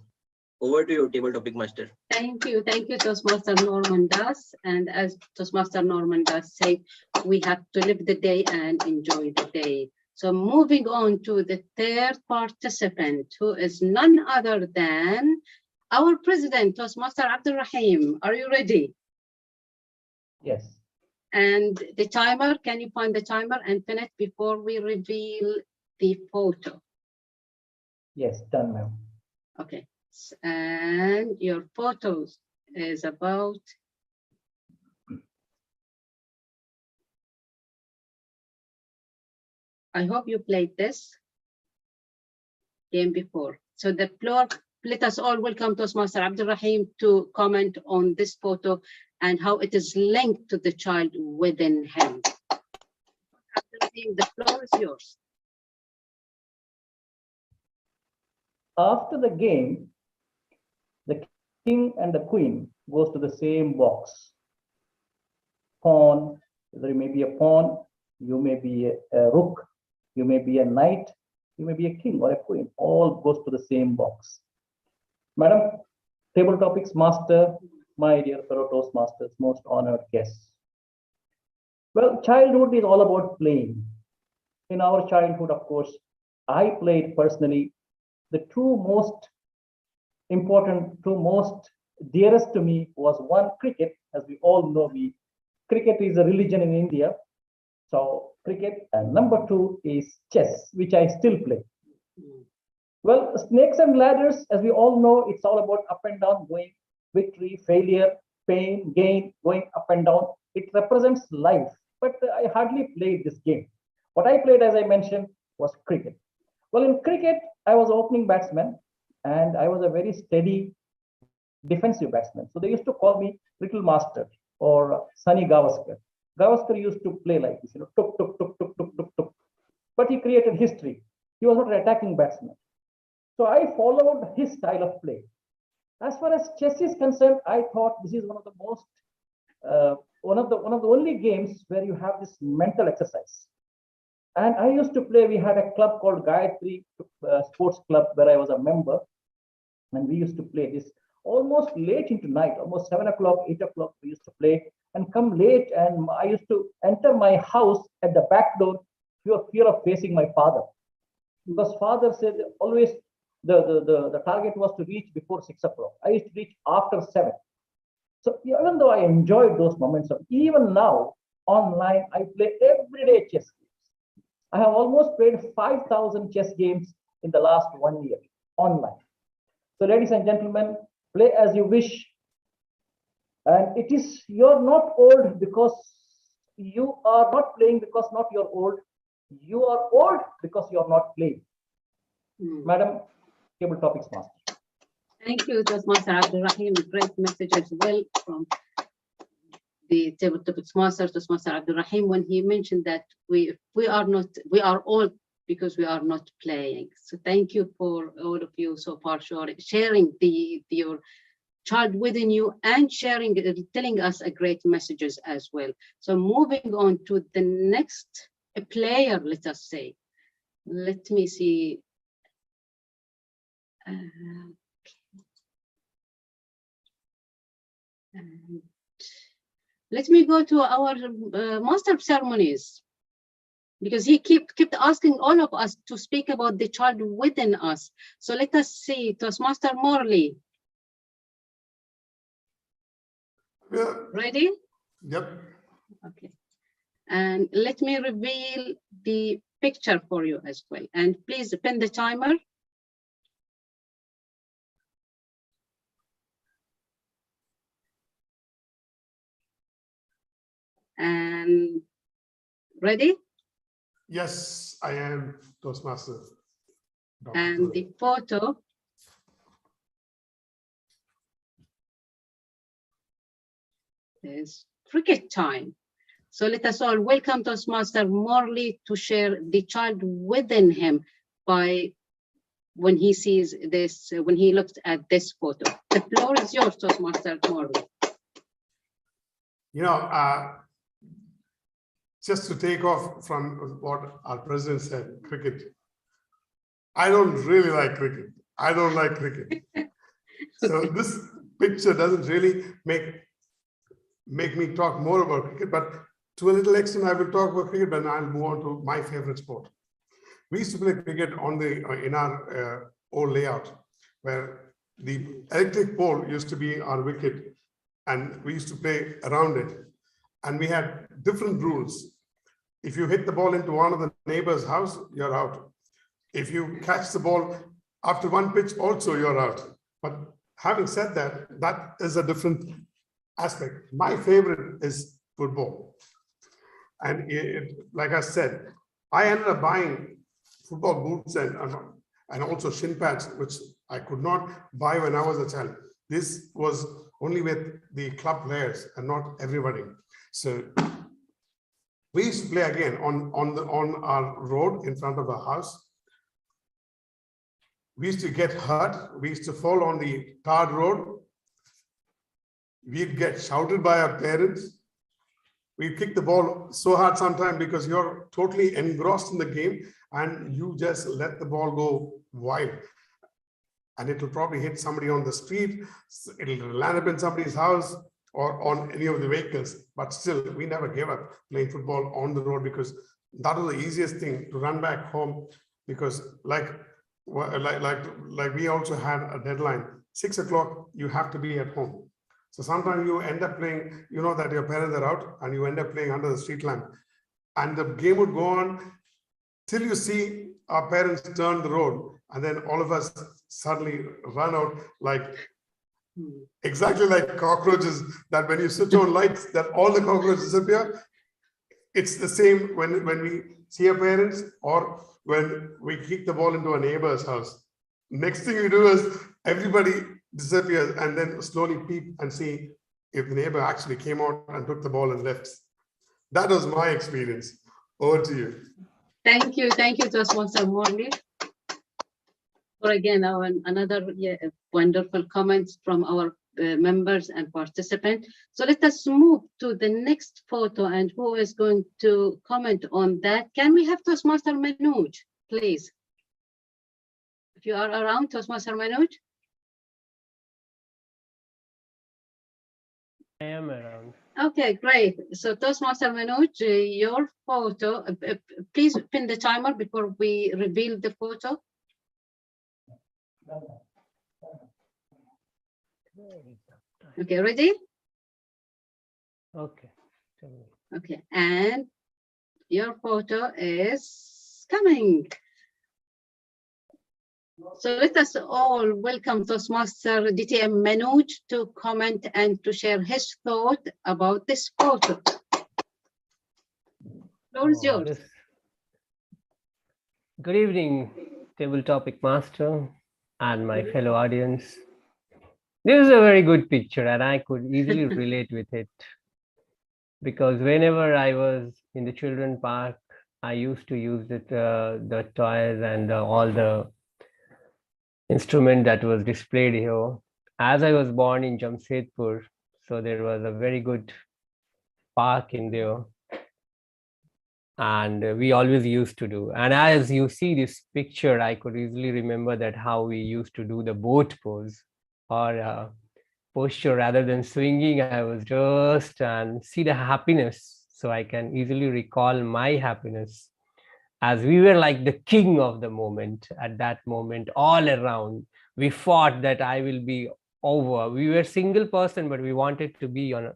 Over to you, Table Topic Master. Thank you, Toastmaster Norman Das. And as Toastmaster Norman Das said, we have to live the day and enjoy the day. So moving on to the third participant, who is none other than our president, Toastmaster Abdul Rahim. Are you ready? Yes. And the timer, can you find the timer and pin it before we reveal the photo? Yes, done, ma'am. Okay. And your photos is about I hope you played this game before. So the floor, let us all welcome Toastmaster Abdul Rahim to comment on this photo and how it is linked to the child within him. Abdul Rahim, the floor is yours. After the game, the king and the queen goes to the same box. Pawn, there may be a pawn, you may be a rook, you may be a knight, you may be a king or a queen, all goes to the same box. Madam, Table Topics Master, my dear fellow Toastmasters, most honored guests. Well, childhood is all about playing. In our childhood, of course, I played personally. The two most important, two most dearest to me was one, cricket. As we all know, cricket is a religion in India. So cricket, and number two is chess, which I still play. Well, snakes and ladders, as we all know, it's all about up and down, going victory, failure, pain, gain, going up and down. It represents life, but I hardly played this game. What I played, as I mentioned, was cricket. Well, in cricket, I was opening batsman, and I was a very steady defensive batsman. So they used to call me Little Master or Sunny Gavaskar. Gavaskar used to play like this, tuk, tuk, tuk, tuk, tuk, tuk, tuk. But he created history. He was not an attacking batsman. So I followed his style of play. As far as chess is concerned, I thought this is one of the most, one of the only games where you have this mental exercise. And I used to play, we had a club called Gayatri Sports Club where I was a member. And we used to play this almost late into night, almost 7 o'clock, 8 o'clock, we used to play and come late. And I used to enter my house at the back door, fear of facing my father. Because father said always the target was to reach before 6 o'clock. I used to reach after 7. So even though I enjoyed those moments, even now online, I play everyday chess games. I have almost played 5,000 chess games in the last 1 year online. So ladies and gentlemen, play as you wish. And it is, you're not old because you are not playing because not you're old. You are old because you're not playing. Madam, Table Topics Master. Thank you, Toastmaster Abdul Rahim. Great message as well from the Table Topics Master, Toastmaster Abdul Rahim, when he mentioned that we are old because we are not playing. So thank you for all of you so far sharing your child within you and sharing, telling us a great messages as well. So moving on to the next player, let us say. Let me see. Let me go to our Master of Ceremonies. because he kept asking all of us to speak about the child within us. So let us see, Toastmaster Morley. Yeah. Ready? Yep. Okay. And let me reveal the picture for you as well. And please pin the timer. And ready? Yes, I am Toastmaster. And the photo is cricket time. So let us all welcome Toastmaster Morley to share the child within him by when he sees this, when he looks at this photo. The floor is yours, Toastmaster Morley. You know, just to take off from what our president said, cricket. I don't really like cricket. I don't like cricket. So this picture doesn't really make me talk more about cricket, but to a little extent, I will talk about cricket, but I'll move on to my favorite sport. We used to play cricket on the in our old layout, where the electric pole used to be our wicket, and we used to play around it. And we had different rules. If you hit the ball into one of the neighbor's house, you're out. If you catch the ball after one pitch, also you're out. But having said that, that is a different aspect. My favorite is football. And like I said, I ended up buying football boots and also shin pads, which I could not buy when I was a child. This was only with the club players and not everybody. So we used to play again on our road in front of our house. We used to get hurt. We used to fall on the tarred road. We'd get shouted by our parents. We'd kick the ball so hard sometimes because you're totally engrossed in the game and you just let the ball go wild. And it'll probably hit somebody on the street. It'll land up in somebody's house or on any of the vehicles. But still, we never gave up playing football on the road because that was the easiest thing to run back home. Because like we also had a deadline, 6 o'clock, you have to be at home. So sometimes you end up playing, you know that your parents are out and you end up playing under the street lamp. And the game would go on till you see our parents turn the road. And then all of us suddenly run out like, exactly like cockroaches, that when you switch on lights, that all the cockroaches disappear. It's the same when we see our parents or when we kick the ball into a neighbor's house. Next thing you do is everybody disappears and then slowly peep and see if the neighbor actually came out and took the ball and left. That was my experience. Over to you. Thank you, Toastmaster Morley. For again, another wonderful comments from our members and participants. So let us move to the next photo, and who is going to comment on that? Can we have Toastmaster Manoj, please? If you are around, Toastmaster Manoj. I am around. Okay, great. So Toastmaster Manoj, your photo, please pin the timer before we reveal the photo. Okay, ready? Okay. Okay, and your photo is coming. So let us all welcome Toastmaster DTM Manoj to comment and to share his thought about this photo. Floor is yours. Good evening, Table Topic Master and my fellow audience. This is a very good picture and I could easily relate with it because whenever I was in the children park, I used to use the toys and all the instrument that was displayed here. As I was born in Jamshedpur, so there was a very good park in there. And we always used to do. And as you see this picture, I could easily remember that how we used to do the boat pose or posture rather than swinging. I was just and see the happiness. So I can easily recall my happiness as we were like the king of the moment at that moment. All around, we fought that I will be over. We were single person, but we wanted to be on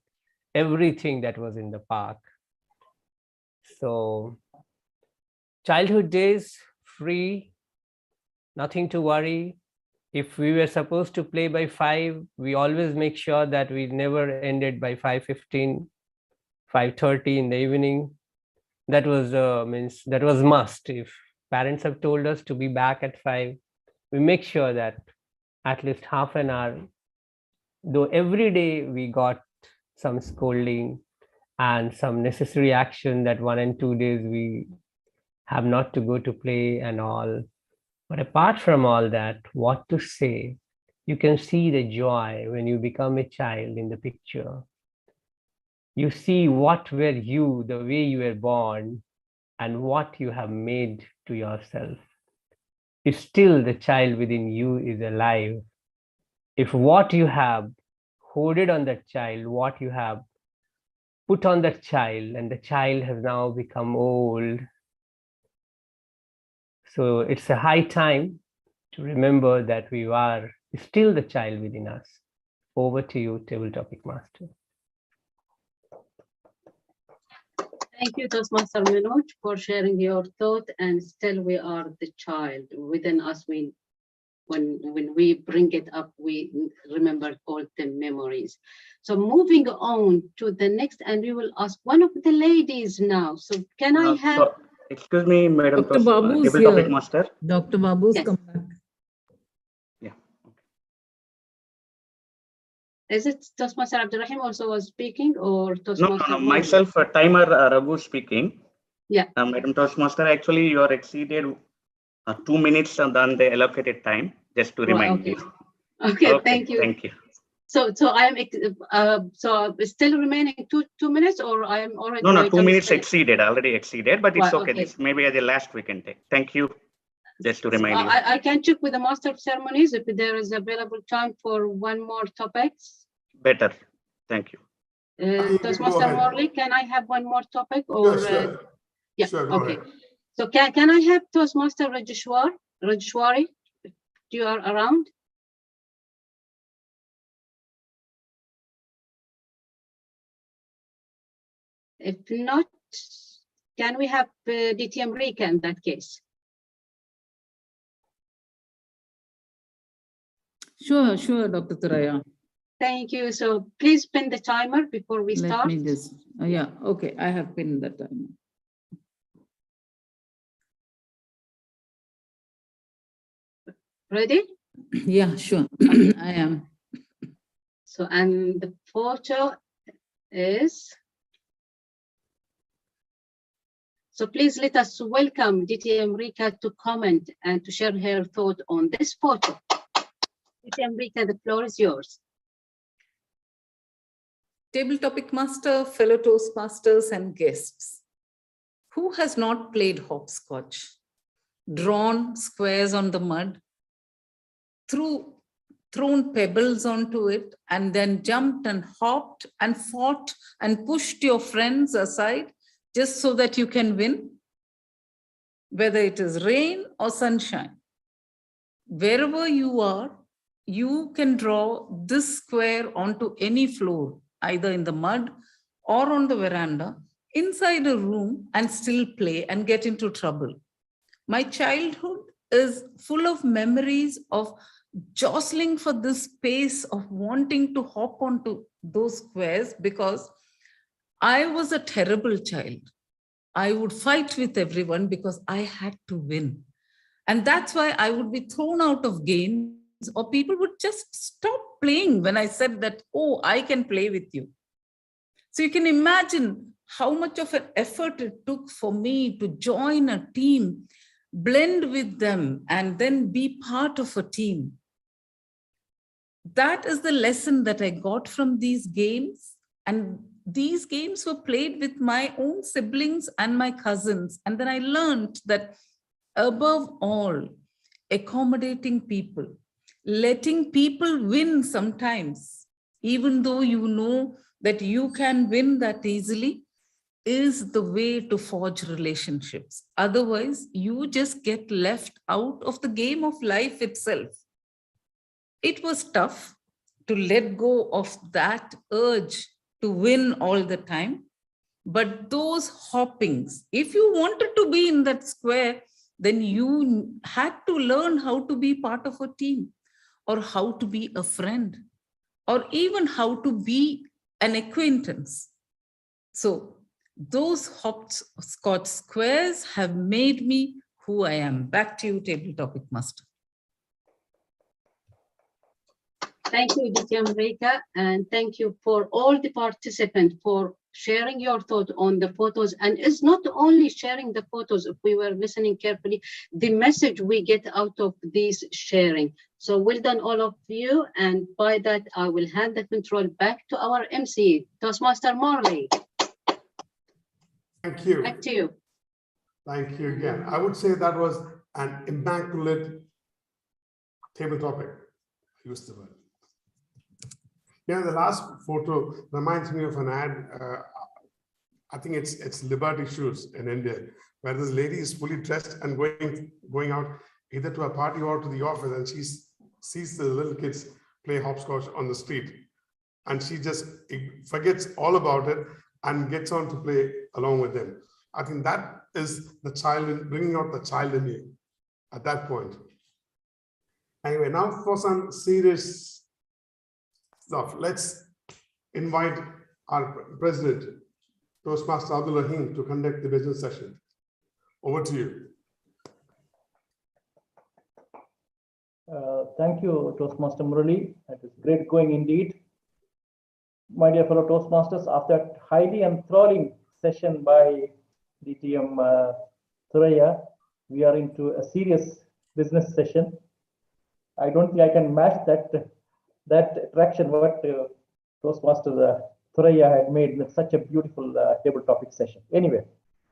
everything that was in the park. So childhood days, free, nothing to worry. If we were supposed to play by 5, we always make sure that we never ended by 5:15, 5:30 in the evening. That was that was must. If parents have told us to be back at 5, we make sure that at least half an hour, though every day we got some scolding and some necessary action that 1 and 2 days we have not to go to play and all. But apart from all that, what to say? You can see the joy when you become a child in the picture. You see what were you, the way you were born, and what you have made to yourself. If still the child within you is alive, if what you have hoarded on that child, what you have put on that child, and the child has now become old. So it's a high time to remember that we are still the child within us. Over to you, Table Topic Master. Thank you, Toastmaster Manoj, for sharing your thought. And still, we are the child within us. When we bring it up, we remember all the memories. So moving on to the next, and we will ask one of the ladies now. So can I have? Excuse me, Madam Dr. Babu's Table Topic here. Master. Dr. Babu's Yes. come back. Is it Toastmaster Abdurrahim also was speaking, or Toastmaster? No. Myself, Timer Raghu speaking. Yeah. Madam Toastmaster, actually, you are exceeded 2 minutes on the allocated time. Just to remind okay. you. Okay. Thank you. Thank you. So I am so still remaining two minutes, or I am already. No, 2 minutes already exceeded, but it's Right, okay. okay. This maybe at the last we can take. Thank you. Just to remind you. I can check with the Master of Ceremonies if there is available time for one more topic. Better. Thank you. Toastmaster Morley, can I have one more topic? Or sure. Yeah. Sure, go Okay. ahead. So can I have Toastmaster Rajeshwari, if you are around? If not, can we have DTM Rika in that case? Sure, Dr. Thuraya. Thank you. So please pin the timer before we start. Let me just, yeah, okay, I have pinned the timer. Ready? Yeah, sure, I am. So, and the photo is, so please let us welcome DTM Rika to comment and to share her thought on this photo. DTM Rika, the floor is yours. Table Topic Master, fellow Toastmasters and guests. Who has not played hopscotch? Drawn squares on the mud, thrown pebbles onto it, and then jumped and hopped and fought and pushed your friends aside just so that you can win? Whether it is rain or sunshine, wherever you are, you can draw this square onto any floor, either in the mud or on the veranda, inside a room, and still play and get into trouble. My childhood is full of memories of jostling for this space, of wanting to hop onto those squares, because I was a terrible child. I would fight with everyone because I had to win. And that's why I would be thrown out of games, or people would just stop playing when I said that, oh, I can play with you. So you can imagine how much of an effort it took for me to join a team, blend with them, and then be part of a team. That is the lesson that I got from these games. And these games were played with my own siblings and my cousins. And then I learned that above all, accommodating people, letting people win sometimes, even though you know that you can win that easily, is the way to forge relationships. Otherwise, you just get left out of the game of life itself. It was tough to let go of that urge to win all the time. But those hoppings, if you wanted to be in that square, then you had to learn how to be part of a team, or how to be a friend, or even how to be an acquaintance. So those hopscotch squares have made me who I am. Back to you, Table Topic Master. Thank you, Rika, and thank you for all the participants for sharing your thought on the photos. And it's not only sharing the photos, if we were listening carefully, the message we get out of this sharing. So well done, all of you. And by that, I will hand the control back to our MC, Toastmaster Morley. Thank you. Back to you. Thank you again. I would say that was an immaculate table topic. Use the word. Yeah, the last photo reminds me of an ad. I think it's Liberty Shoes in India, where this lady is fully dressed and going out either to a party or to the office, and she sees the little kids play hopscotch on the street, and she just forgets all about it and gets on to play along with them. I think that is the child, bringing out the child in you at that point. Anyway, now for some serious stuff. Let's invite our president, Toastmaster Abdul Rahim, to conduct the business session. Over to you. Thank you, Toastmaster Murali. That is great going indeed. My dear fellow Toastmasters, after a highly enthralling session by DTM Thuraiya, we are into a serious business session. I don't think I can match that attraction what Toastmaster Thuraiya had made in such a beautiful table topic session. Anyway,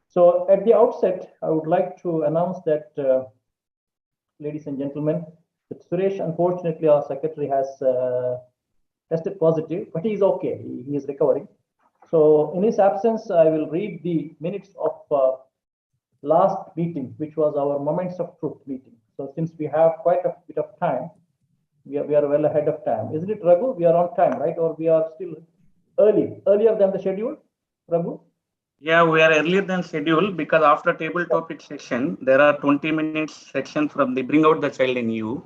so at the outset, I would like to announce that, ladies and gentlemen, that Suresh, unfortunately, our secretary, has tested positive, but he is okay. He is recovering. So in his absence, I will read the minutes of last meeting, which was our Moments of Truth meeting. So since we have quite a bit of time, we are well ahead of time. Isn't it, Raghu? We are on time, right? Or we are still earlier than the schedule, Raghu? Yeah, we are earlier than scheduled because after table topic section, there are 20 minutes section from the Bring Out the Child in You.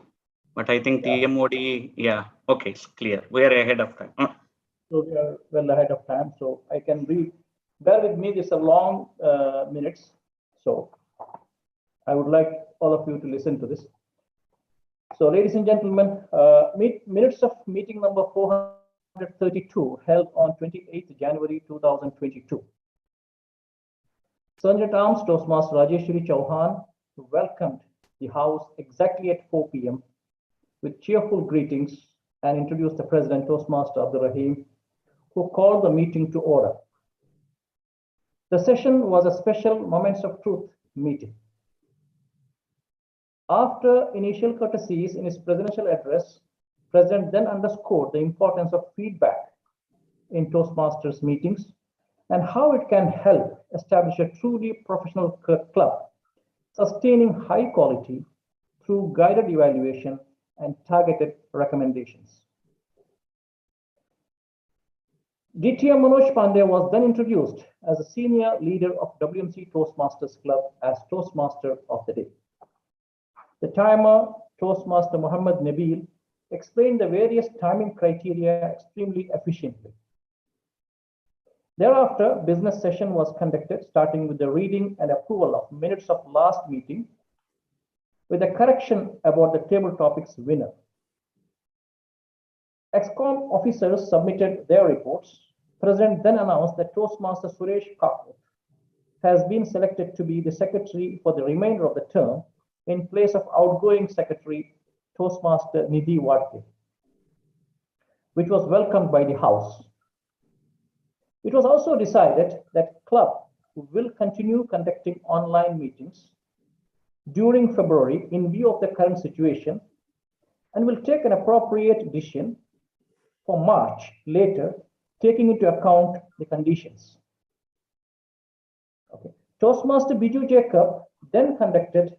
But I think TMOD, yeah, okay, it's clear. We are ahead of time. So we are well ahead of time. So I can read. Bear with me, this is a long minutes. So I would like all of you to listen to this. So, ladies and gentlemen, minutes of meeting number 432 held on 28th January 2022. Sergeant at Arms Toastmaster Rajeshwari Chauhan welcomed the House exactly at 4 p.m. with cheerful greetings and introduced the President Toastmaster Abdul Rahim, who called the meeting to order. The session was a special Moments of Truth meeting. After initial courtesies in his presidential address, President then underscored the importance of feedback in Toastmasters meetings and how it can help establish a truly professional club, sustaining high quality through guided evaluation and targeted recommendations. DTM Manoj Pandey was then introduced as a senior leader of WMC Toastmasters Club as Toastmaster of the Day. The timer, Toastmaster Muhammad Nabil, explained the various timing criteria extremely efficiently. Thereafter, business session was conducted, starting with the reading and approval of minutes of last meeting, with a correction about the table topic's winner. ExCom officers submitted their reports. President then announced that Toastmaster Suresh Kakut has been selected to be the secretary for the remainder of the term in place of outgoing secretary Toastmaster Nidhi Wadke, which was welcomed by the House. It was also decided that club will continue conducting online meetings during February in view of the current situation and will take an appropriate decision for March later, taking into account the conditions. Toastmaster Biju Jacob then conducted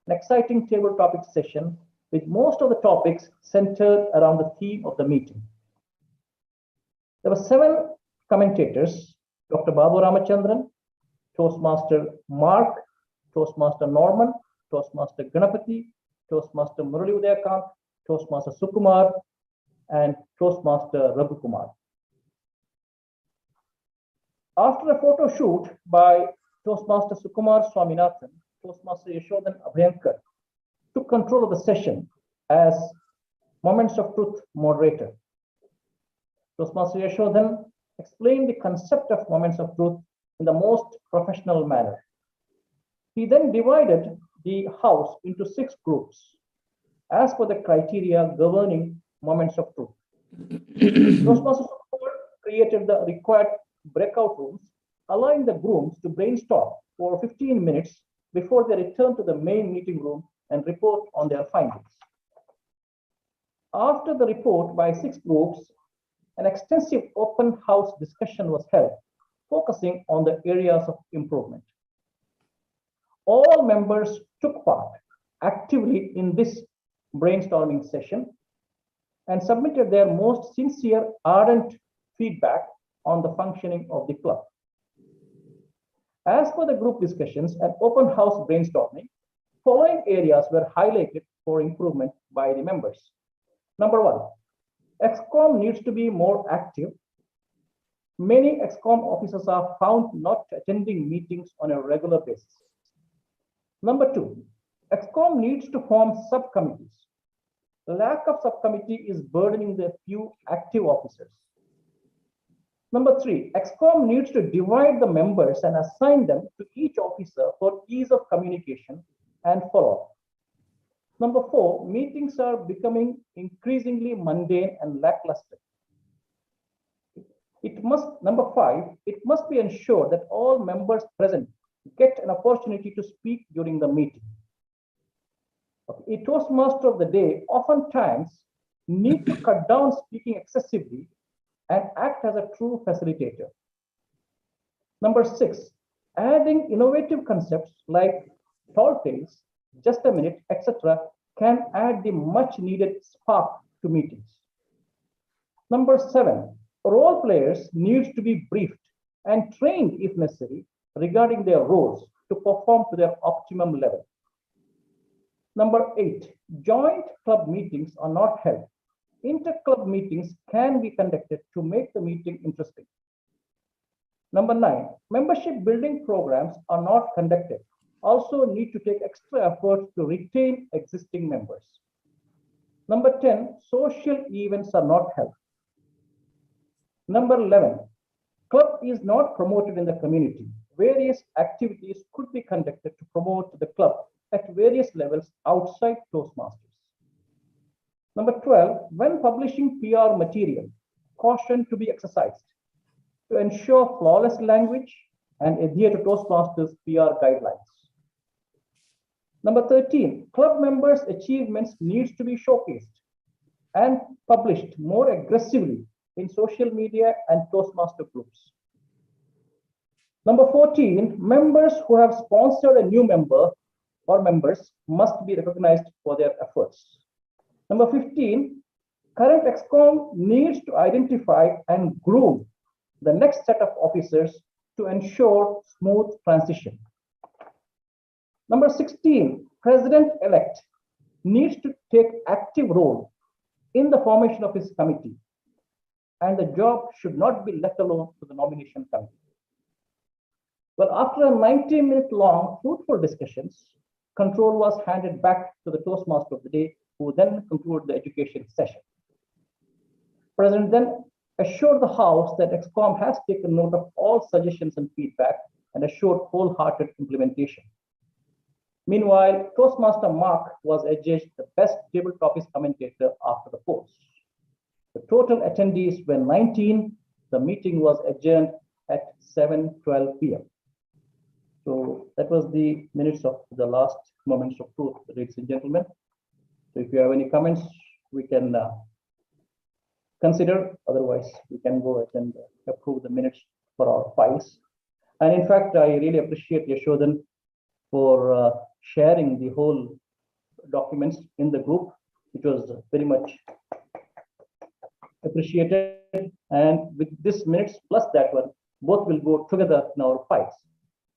an exciting table topic session with most of the topics centered around the theme of the meeting. There were 7 commentators: Dr. Babu Ramachandran, Toastmaster Mark, Toastmaster Norman, Toastmaster Ganapati, Toastmaster Murali Udayakant, Toastmaster Sukumar, and Toastmaster Raghu Kumar. After a photo shoot by Toastmaster Sukumar Swaminathan, Toastmaster Yashodhan Abhyankar took control of the session as Moments of Truth moderator. Toastmaster Yashodhan explained the concept of Moments of Truth in the most professional manner. He then divided the house into 6 groups as per the criteria governing Moments of Truth. Toastmaster Sukumar created the required breakout rooms, allowing the grooms to brainstorm for 15 minutes before they return to the main meeting room and report on their findings. After the report by 6 groups, an extensive open house discussion was held, focusing on the areas of improvement. All members took part actively in this brainstorming session and submitted their most sincere, ardent feedback on the functioning of the club. As per the group discussions and open house brainstorming, following areas were highlighted for improvement by the members. Number 1, ExCom needs to be more active. Many ExCom officers are found not attending meetings on a regular basis. Number 2, ExCom needs to form subcommittees. The lack of subcommittee is burdening the few active officers. Number 3, ExCom needs to divide the members and assign them to each officer for ease of communication and follow-up. Number 4, meetings are becoming increasingly mundane and lackluster. Number 5, it must be ensured that all members present get an opportunity to speak during the meeting. A Toastmaster of the day oftentimes need to cut down speaking excessively and act as a true facilitator. Number 6, adding innovative concepts like tall tales, just a minute, etc. can add the much needed spark to meetings. Number 7, role players need to be briefed and trained if necessary regarding their roles to perform to their optimum level. Number 8, joint club meetings are not held. Inter-club meetings can be conducted to make the meeting interesting. Number 9, membership building programs are not conducted. Also need to take extra effort to retain existing members. Number 10, social events are not held. Number 11, club is not promoted in the community. Various activities could be conducted to promote the club at various levels outside Toastmasters. Number 12, when publishing PR material, caution to be exercised to ensure flawless language and adhere to Toastmasters PR guidelines. Number 13, club members' achievements needs to be showcased and published more aggressively in social media and Toastmaster groups. Number 14, members who have sponsored a new member or members must be recognized for their efforts. Number 15, current ExCom needs to identify and groom the next set of officers to ensure smooth transition. Number 16, President-elect needs to take active role in the formation of his committee, and the job should not be left alone to the nomination committee. Well, after a 90-minute long fruitful discussions, control was handed back to the Toastmaster of the day, who then concluded the education session. President then assured the House that ExCom has taken note of all suggestions and feedback and assured wholehearted implementation. Meanwhile, Toastmaster Mark was adjudged the best table topics commentator after the polls. The total attendees were 19. The meeting was adjourned at 7:12 p.m. So that was the minutes of the last Moments of Truth, ladies and gentlemen. So if you have any comments, we can consider. Otherwise, we can go ahead and approve the minutes for our files. And in fact, I really appreciate Yashodan for sharing the whole documents in the group, which was very much appreciated. And with this minutes plus that one, both will go together in our files.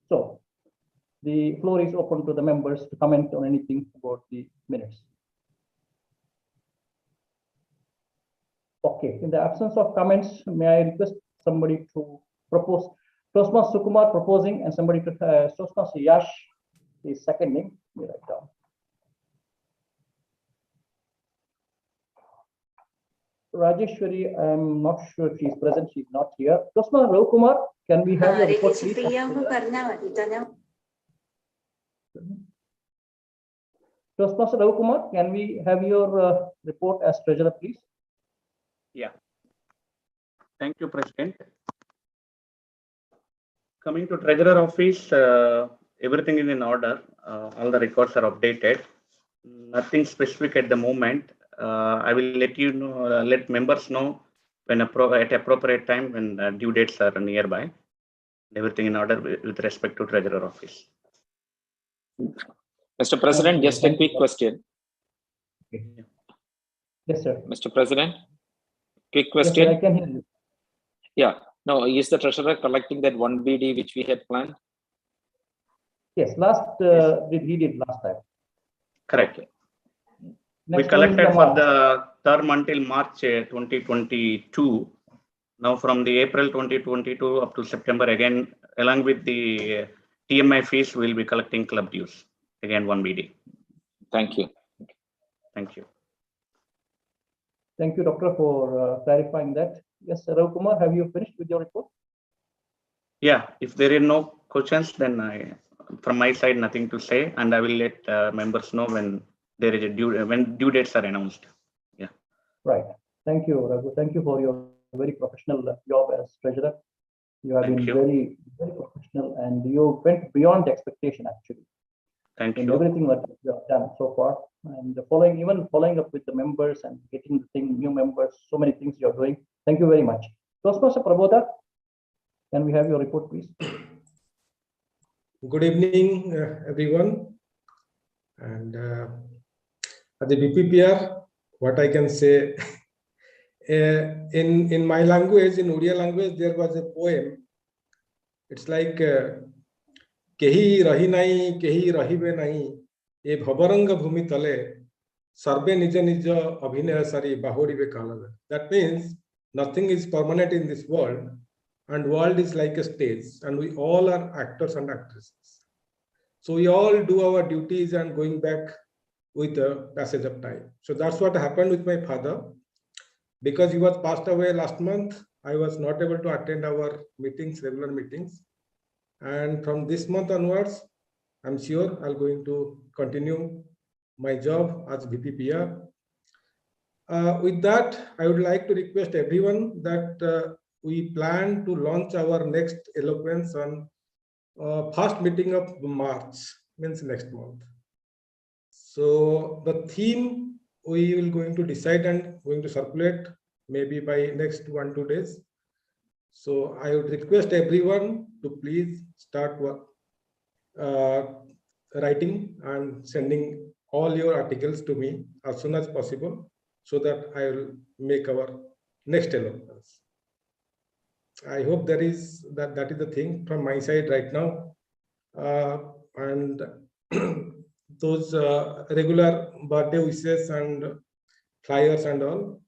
So the floor is open to the members to comment on anything about the minutes. Okay, in the absence of comments, may I request somebody to propose? Toastmaster Sukumar proposing, and somebody to Toastmaster Yash is seconding. Let me write down. Rajeshwari, I'm not sure if she's present. She's not here. Toastmaster Rav Kumar, can we have your report, please? Toastmaster Rav Kumar, can we have your report as treasurer, please? Yeah. Thank you, President. Coming to Treasurer Office, everything is in order. All the records are updated. Nothing specific at the moment. I will let you know, let members know when at appropriate time when due dates are nearby. Everything in order with respect to Treasurer Office. Mr. President, just a quick question. Yes, sir. Mr. President, quick question. Yes, sir, I can hear you. Yeah. No, is the treasurer collecting that 1 BD which we had planned? Yes, he did last time. Correct. We collected for the term until March 2022. Now from the April 2022 up to September again, along with the TMI fees, we'll be collecting club dues. Again, 1 BD. Thank you. Thank you. Thank you, Doctor, for clarifying that. Yes, Rav Kumar, have you finished with your report? Yeah, if there are no questions, then from my side, nothing to say, and I will let members know when there is a when due dates are announced. Yeah. Right. Thank you, Raghu. Thank you for your very professional job as treasurer. You have been very, very professional, and you went beyond expectation actually. Thank in you. Everything that you have done so far, and following up with the members and getting the new members, so many things you are doing. Thank you very much. Toastmaster Prabodha, can we have your report, please? Good evening, everyone. And at the BPPR, what I can say, in my language, in Odia language, there was a poem. It's like, Kehi rahi nahi, kehi rahibe nahi, e bhabaranga bhumi tale, sarbe nija nija abhinaya sari bahodibe kalave. That means nothing is permanent in this world, and world is like a stage, and we all are actors and actresses. So we all do our duties and going back with the passage of time. So that's what happened with my father. Because he was passed away last month, I was not able to attend our meetings, regular meetings. And from this month onwards, I'm sure I'm going to continue my job as VPPR. With that, I would like to request everyone that we plan to launch our next eloquence on first meeting of March, means next month. So the theme we will going to decide and going to circulate maybe by next 1-2 days. So I would request everyone to please start writing and sending all your articles to me as soon as possible, so that I will make our next eloquence. I hope that is the thing from my side right now. And those regular birthday wishes and flyers and all,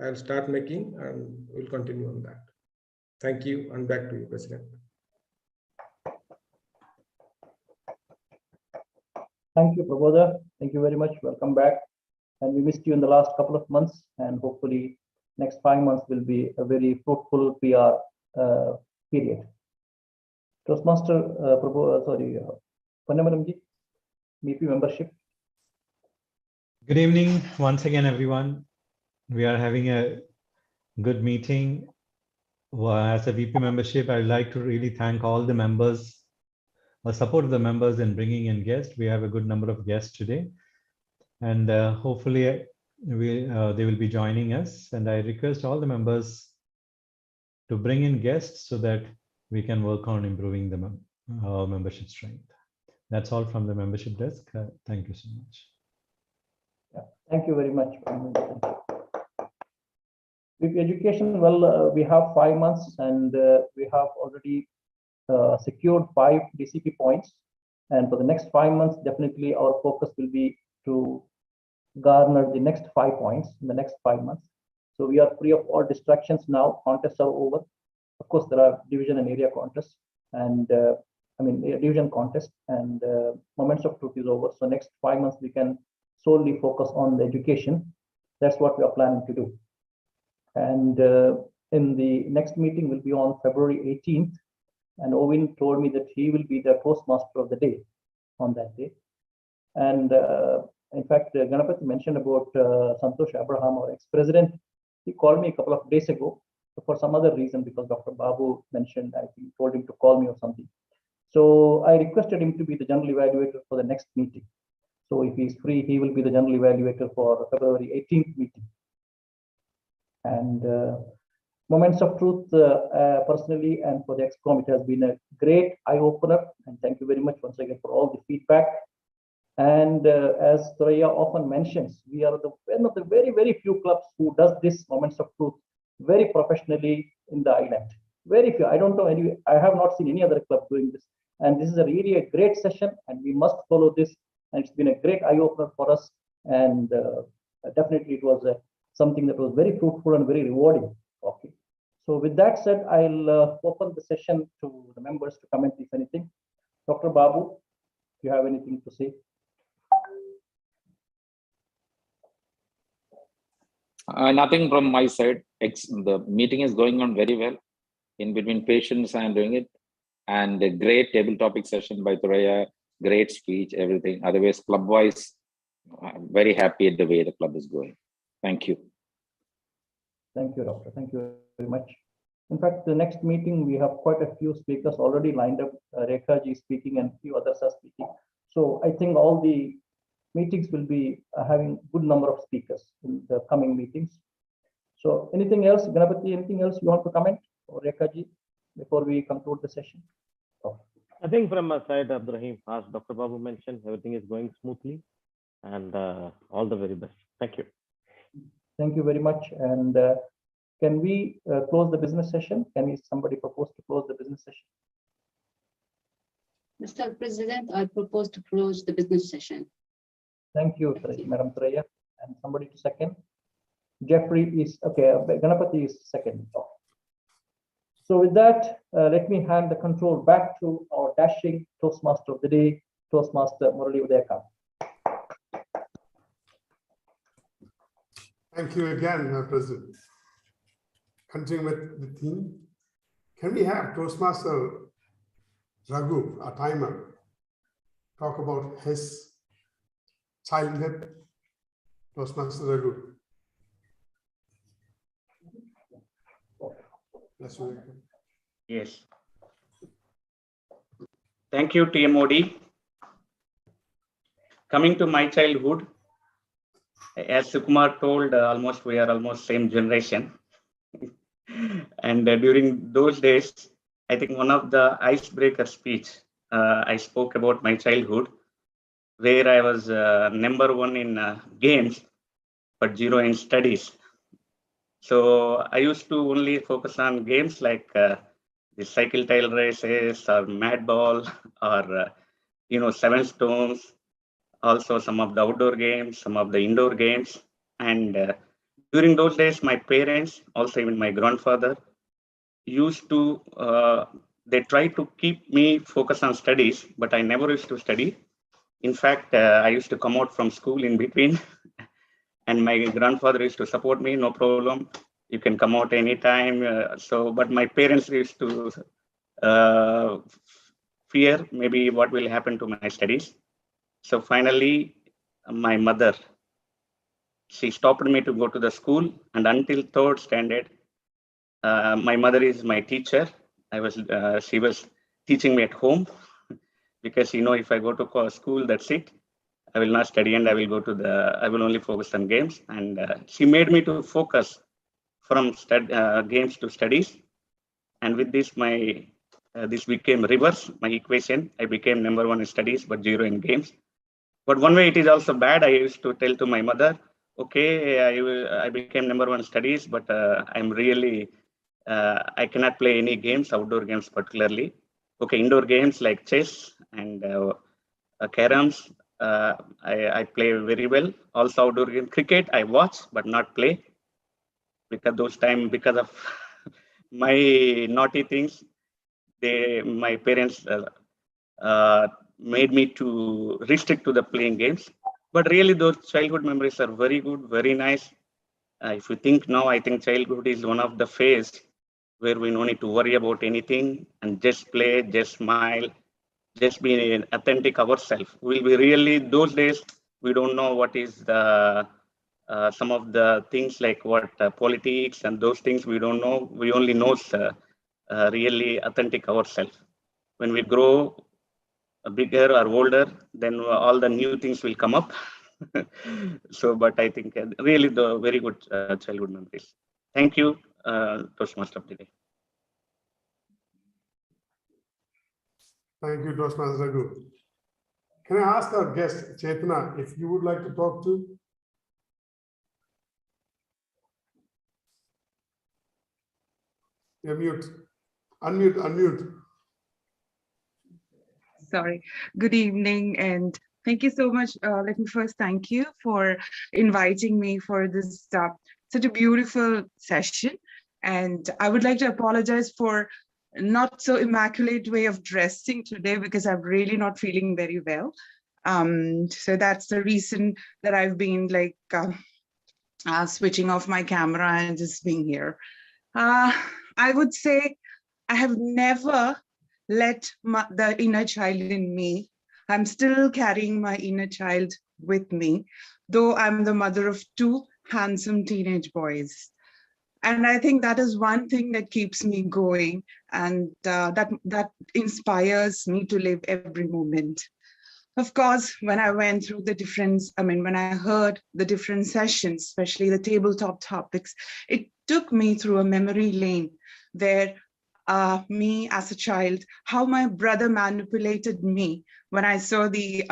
I'll start making, and we'll continue on that. Thank you, and back to you, President. Thank you, Prabodha. Thank you very much. Welcome back. And we missed you in the last couple of months, and hopefully next 5 months will be a very fruitful PR period. Toastmaster Pannamaramji, BP membership. Good evening once again, everyone. We are having a good meeting. As a VP membership, I would like to really thank all the members, or support the members in bringing in guests. We have a good number of guests today, and hopefully they will be joining us. And I request all the members to bring in guests so that we can work on improving the membership strength. That's all from the membership desk. Thank you so much. Yeah, thank you very much. With education, well, we have 5 months and we have already secured 5 DCP points. And for the next 5 months, definitely our focus will be to garner the next 5 points in the next 5 months. So we are free of all distractions now. Contests are over. Of course, there are division and area contests, and division contest, and moments of truth is over. So next 5 months we can solely focus on the education. That's what we are planning to do. And in the next meeting will be on February 18th. And Owen told me that he will be the Toastmaster of the day on that day. And in fact, Ganapati mentioned about Santosh Abraham, our ex-president. He called me a couple of days ago for some other reason, because Dr. Babu mentioned, I think, told him to call me or something. So I requested him to be the general evaluator for the next meeting. So if he's free, he will be the general evaluator for February 18th meeting. And Moments of Truth, personally and for the ExCom, it has been a great eye-opener. And thank you very much once again for all the feedback. And as Thoraiya often mentions, we are one of the very, very few clubs who does this Moments of Truth very professionally in the island. Very few. I don't know any. I have not seen any other club doing this. And this is really a great session, and we must follow this. And it's been a great eye-opener for us. And definitely, it was something that was very fruitful and very rewarding. Okay. So with that said, I'll open the session to the members to comment if anything. Dr. Babu, do you have anything to say? Nothing from my side. The meeting is going on very well. In between patients, I am doing it. And a great table topic session by Thoraiya, great speech, everything. Otherwise, club-wise, I'm very happy at the way the club is going. Thank you. Thank you, Doctor. Thank you very much. In fact, the next meeting, we have quite a few speakers already lined up. Rekha ji speaking and a few others are speaking. So I think all the meetings will be having good number of speakers in the coming meetings. So anything else, Ganapati, anything else you want to comment, or Rekha ji, before we conclude the session? Oh. I think from my side, Abdurrahim, as Dr. Babu mentioned, everything is going smoothly, and all the very best. Thank you. Thank you very much. And can we close the business session? Can somebody propose to close the business session? Mr. President, I propose to close the business session. Thank you, Madam Thoraiya. And somebody to second? Jeffrey is, okay, Ganapati is second. So with that, let me hand the control back to our dashing Toastmaster of the day, Toastmaster Murali Udayakant. Thank you again, President. Continuing with the theme, can we have Toastmaster Raghu, a timer, talk about his childhood? Toastmaster Raghu. Yes. Thank you, TMOD. Coming to my childhood, as Sukumar told, we are almost same generation. And during those days, I think one of the icebreaker speech, I spoke about my childhood, where I was #1 in games, but 0 in studies. So I used to only focus on games like the cycle tile races or mad ball or, 7 stones, also some of the outdoor games, some of the indoor games. And during those days, my parents, also even my grandfather, used to, they tried to keep me focused on studies, but I never used to study. In fact, I used to come out from school in between. And my grandfather used to support me, no problem. You can come out anytime. But my parents used to fear maybe what will happen to my studies. So finally, my mother, she stopped me to go to the school. And until 3rd standard, my mother is my teacher. She was teaching me at home because, if I go to school, that's it. I will not study and I will only focus on games. And she made me to focus from games to studies. And with this, my this became reverse, my equation. I became number one in studies, but zero in games. But one way it is also bad. I used to tell to my mother, okay, I became number one in studies, but I'm really, I cannot play any games, outdoor games particularly. Okay, indoor games like chess and caroms, I play very well. Also outdoor game, cricket, I watch, but not play. Because those time, because of my naughty things, my parents made me to restrict to the playing games. But really, those childhood memories are very good, very nice. If you think now, I think childhood is one of the phase where we no need to worry about anything and just play, just smile, just be authentic ourselves. We'll be really, those days, we don't know what is the some of the things like what politics and those things we don't know. We only know really authentic ourselves. When we grow bigger or older, then all the new things will come up. So, but I think really the very good childhood memories. Thank you, Toastmaster of the day. Thank you, Toastmaster Raghu. Can I ask our guest, Chetna, if you would like to talk to? You're mute. Unmute, unmute. Sorry. Good evening, and thank you so much. Let me first thank you for inviting me for this such a beautiful session. And I would like to apologize for not so immaculate way of dressing today because I'm really not feeling very well. So that's the reason that I've been like switching off my camera and just being here. I would say I have never let the inner child in me. I'm still carrying my inner child with me, though I'm the mother of two handsome teenage boys. And I think that is one thing that keeps me going, and that inspires me to live every moment. Of course, when I went through the when I heard the different sessions, especially the tabletop topics, it took me through a memory lane where me as a child, how my brother manipulated me when I saw the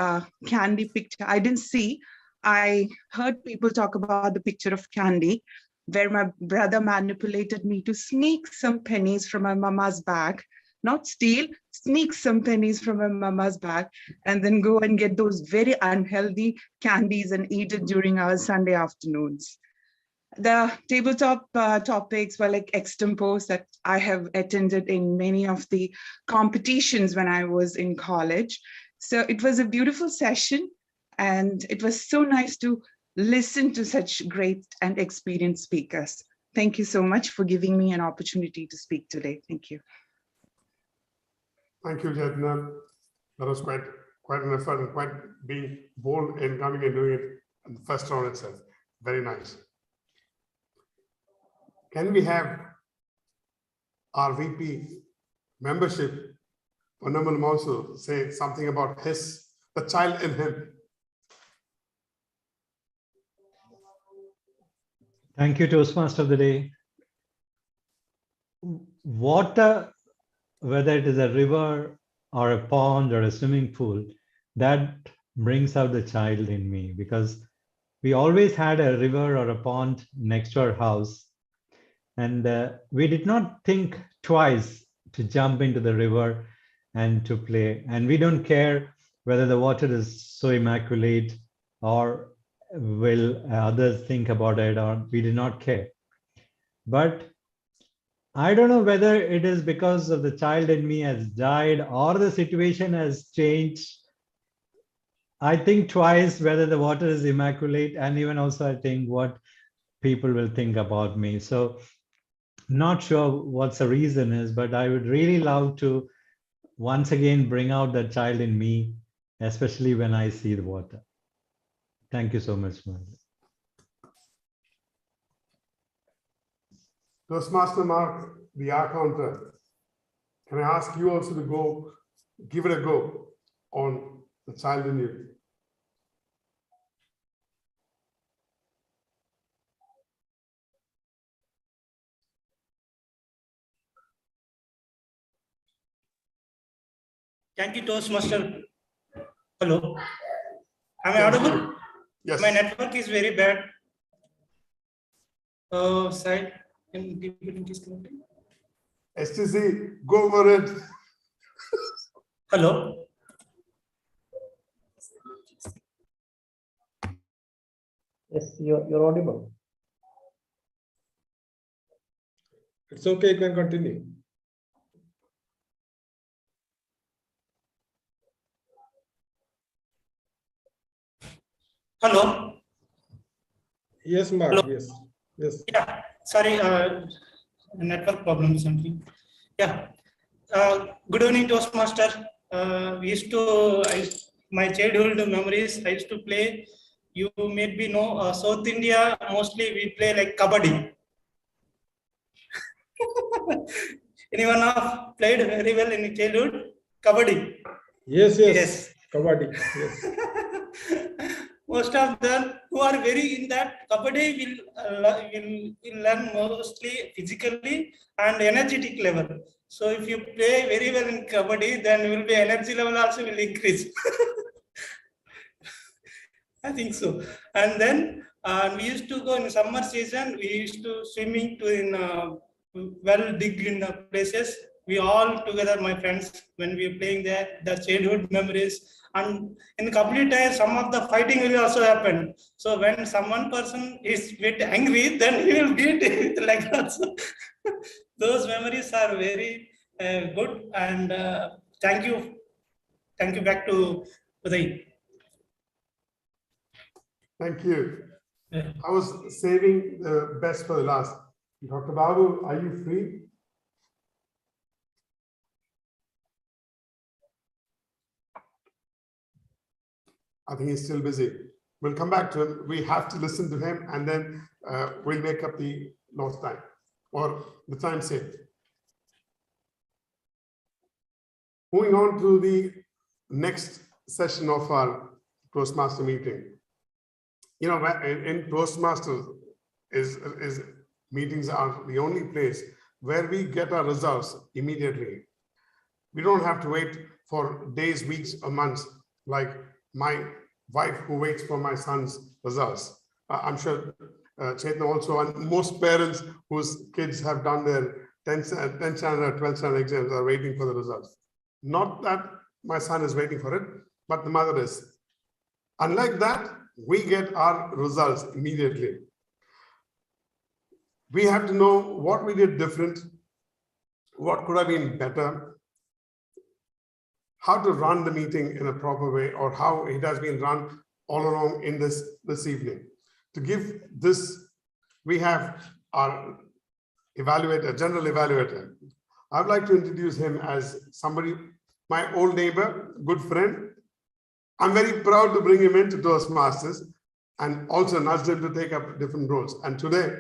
candy picture. I didn't see, I heard people talk about the picture of candy, where my brother manipulated me to sneak some pennies from my mama's bag, not steal, sneak some pennies from my mama's bag, and then go and get those very unhealthy candies and eat it during our Sunday afternoons. The tabletop topics were like extempos that I have attended in many of the competitions when I was in college. So it was a beautiful session, and it was so nice to listen to such great and experienced speakers. Thank you so much for giving me an opportunity to speak today. Thank you. Thank you, Chetna. That was quite an effort and quite being bold in coming and doing it in the first round itself. Very nice. Can we have our VP membership, Ponnamal Mausu, say something about the child in him? Thank you, Toastmaster of the day. Water, whether it is a river or a pond or a swimming pool, that brings out the child in me, because we always had a river or a pond next to our house. And we did not think twice to jump into the river and to play. And we don't care whether the water is so immaculate or will others think about it, or we do not care. But I don't know whether it is because of the child in me has died or the situation has changed. I think twice whether the water is immaculate, and even also I think what people will think about me. So not sure what's the reason is, but I would really love to once again bring out that child in me, especially when I see the water. Thank you so much, Margaret. Toastmaster Mark, the counter. Can I ask you also to give it a go on the child in you? Thank you, Toastmaster. Hello. Am I audible? Yes. My network is very bad. Side. Can give it in disconnecting? STC, go for it. Hello. Yes, you're audible. It's okay, you can continue. Hello. Yes, Mark. Hello. Yes. Yes. Yeah. Sorry. Network problem something. Yeah. Good evening, Toastmaster. We used to, my childhood memories, I used to play. You maybe know South India, mostly we play like kabaddi. Anyone of played very well in childhood? Kabaddi. Yes, yes. Kabaddi. Yes. Most of them who are very in that kabaddi will learn mostly physically and energetic level. So if you play very well in kabaddi, then will be energy level also will increase. I think so. And then we used to go in summer season. We used to swimming to in well dig in places. We all together, my friends, when we were playing there, the childhood memories. And in complete time, some of the fighting will also happen. So when someone person is bit angry, then he will beat it like that. So those memories are very good. And thank you. Thank you back to Uday. Thank you. I was saving the best for the last. Dr. Babu, are you free? I think he's still busy. We'll come back to him. We have to listen to him, and then we'll make up the lost time or the time saved. Moving on to the next session of our Toastmaster meeting. You know, in Toastmasters meetings are the only place where we get our results immediately. We don't have to wait for days, weeks, or months like my wife who waits for my son's results. I'm sure Chetna also, and most parents whose kids have done their 10th standard or 12th standard exams are waiting for the results. Not that my son is waiting for it, but the mother is. Unlike that, we get our results immediately. We have to know what we did different, what could have been better, how to run the meeting in a proper way, or how it has been run all along in this evening. To give this, we have our evaluator, general evaluator. I'd like to introduce him as somebody, my old neighbor, good friend. I'm very proud to bring him into Toastmasters and also nudged him to take up different roles. And today,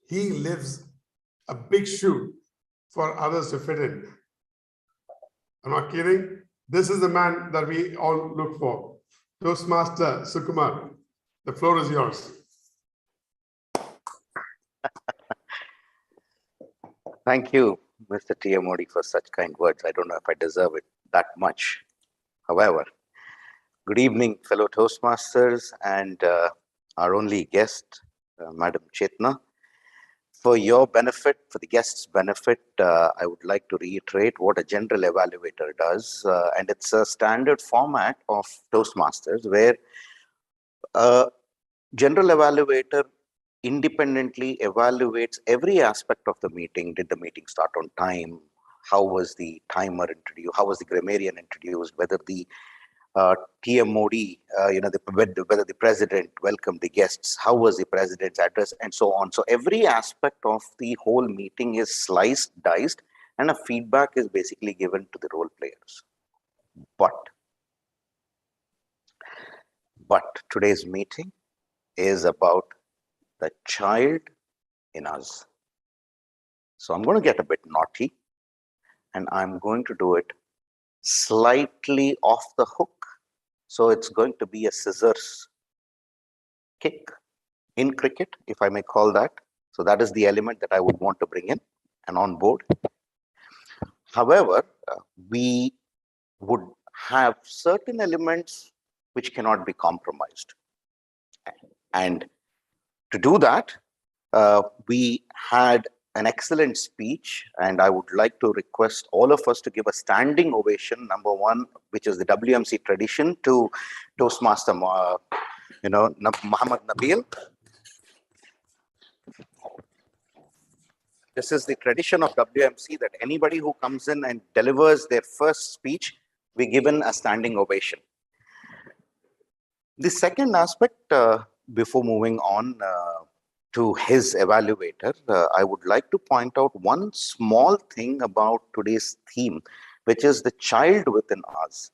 he lives a big shoe for others to fit in. I'm not kidding. This is the man that we all look for. Toastmaster Sukumar, the floor is yours. Thank you, Mr. T. Modi, for such kind words. I don't know if I deserve it that much. However, good evening, fellow Toastmasters and our only guest, Madam Chetna. For your benefit, for the guests' benefit, I would like to reiterate what a general evaluator does. And it's a standard format of Toastmasters where a general evaluator independently evaluates every aspect of the meeting. Did the meeting start on time? How was the timer introduced? How was the grammarian introduced? Whether the TMOD, whether the president welcomed the guests, how was the president's address, and so on. So every aspect of the whole meeting is sliced, diced, and a feedback is basically given to the role players. But today's meeting is about the child in us. So I'm going to get a bit naughty, and I'm going to do it slightly off the hook. So it's going to be a scissors kick in cricket, if I may call that. So that is the element that I would want to bring in and on board. However, we would have certain elements which cannot be compromised. And to do that, we had an excellent speech, and I would like to request all of us to give a standing ovation, number one, which is the WMC tradition, to Toastmaster, Muhammad Nabil. This is the tradition of WMC that anybody who comes in and delivers their first speech, we given a standing ovation. The second aspect, before moving on to his evaluator, I would like to point out one small thing about today's theme, which is the child within us.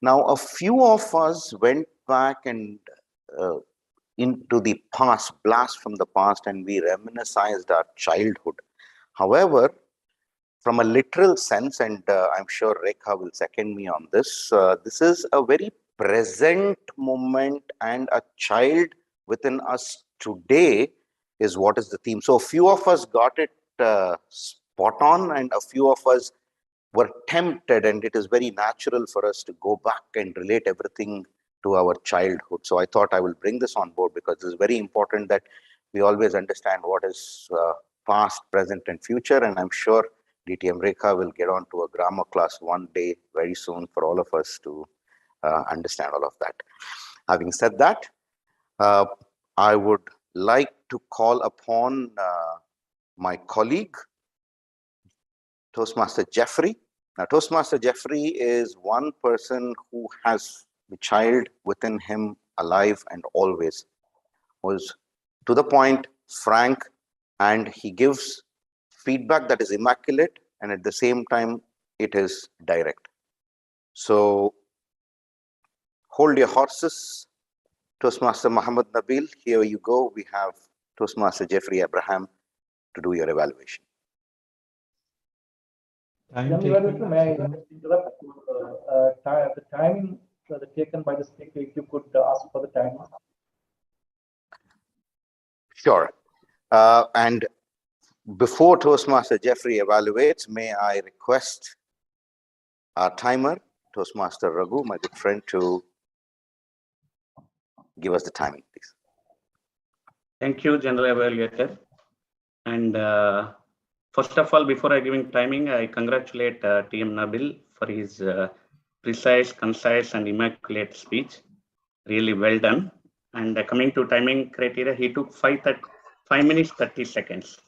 Now, a few of us went back and into the past, blast from the past, and we reminisced our childhood. However, from a literal sense, and I'm sure Rekha will second me on this, this is a very present moment, and a child within us today is what is the theme. So a few of us got it spot on, and a few of us were tempted, and it is very natural for us to go back and relate everything to our childhood. So I thought I will bring this on board because it's very important that we always understand what is past, present, and future. And I'm sure DTM Rekha will get on to a grammar class one day very soon for all of us to understand all of that. Having said that, I would like to call upon my colleague, Toastmaster Jeffrey. Now, Toastmaster Jeffrey is one person who has the child within him alive and always, was to the point, frank, and he gives feedback that is immaculate, and at the same time, it is direct. So hold your horses, Toastmaster Muhammad Nabil. Here you go. We have Toastmaster Jeffrey Abraham to do your evaluation. May I interrupt? The timing taken by the speaker, if you could ask for the timing. Sure. And before Toastmaster Jeffrey evaluates, may I request our timer, Toastmaster Raghu, my good friend, to give us the timing, please. Thank you, General Evaluator. And first of all, before I give him timing, I congratulate TM Nabil for his precise, concise, and immaculate speech. Really well done. And coming to timing criteria, he took 5 minutes 30 seconds.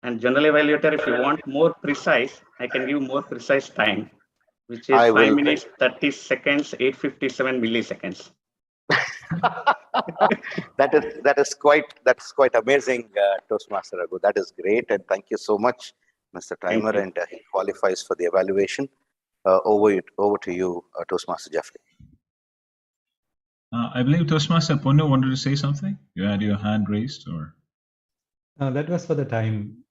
And General Evaluator, if you want more precise, I can give more precise time, which is 5 minutes 30 seconds 857 milliseconds. That's quite amazing, Toastmaster Raghu. That is great, and thank you so much, Mr. Timer, and he qualifies for the evaluation. Over to you, Toastmaster Jeffrey. I believe Toastmaster Ponno wanted to say something. You had your hand raised, or? That was for the time.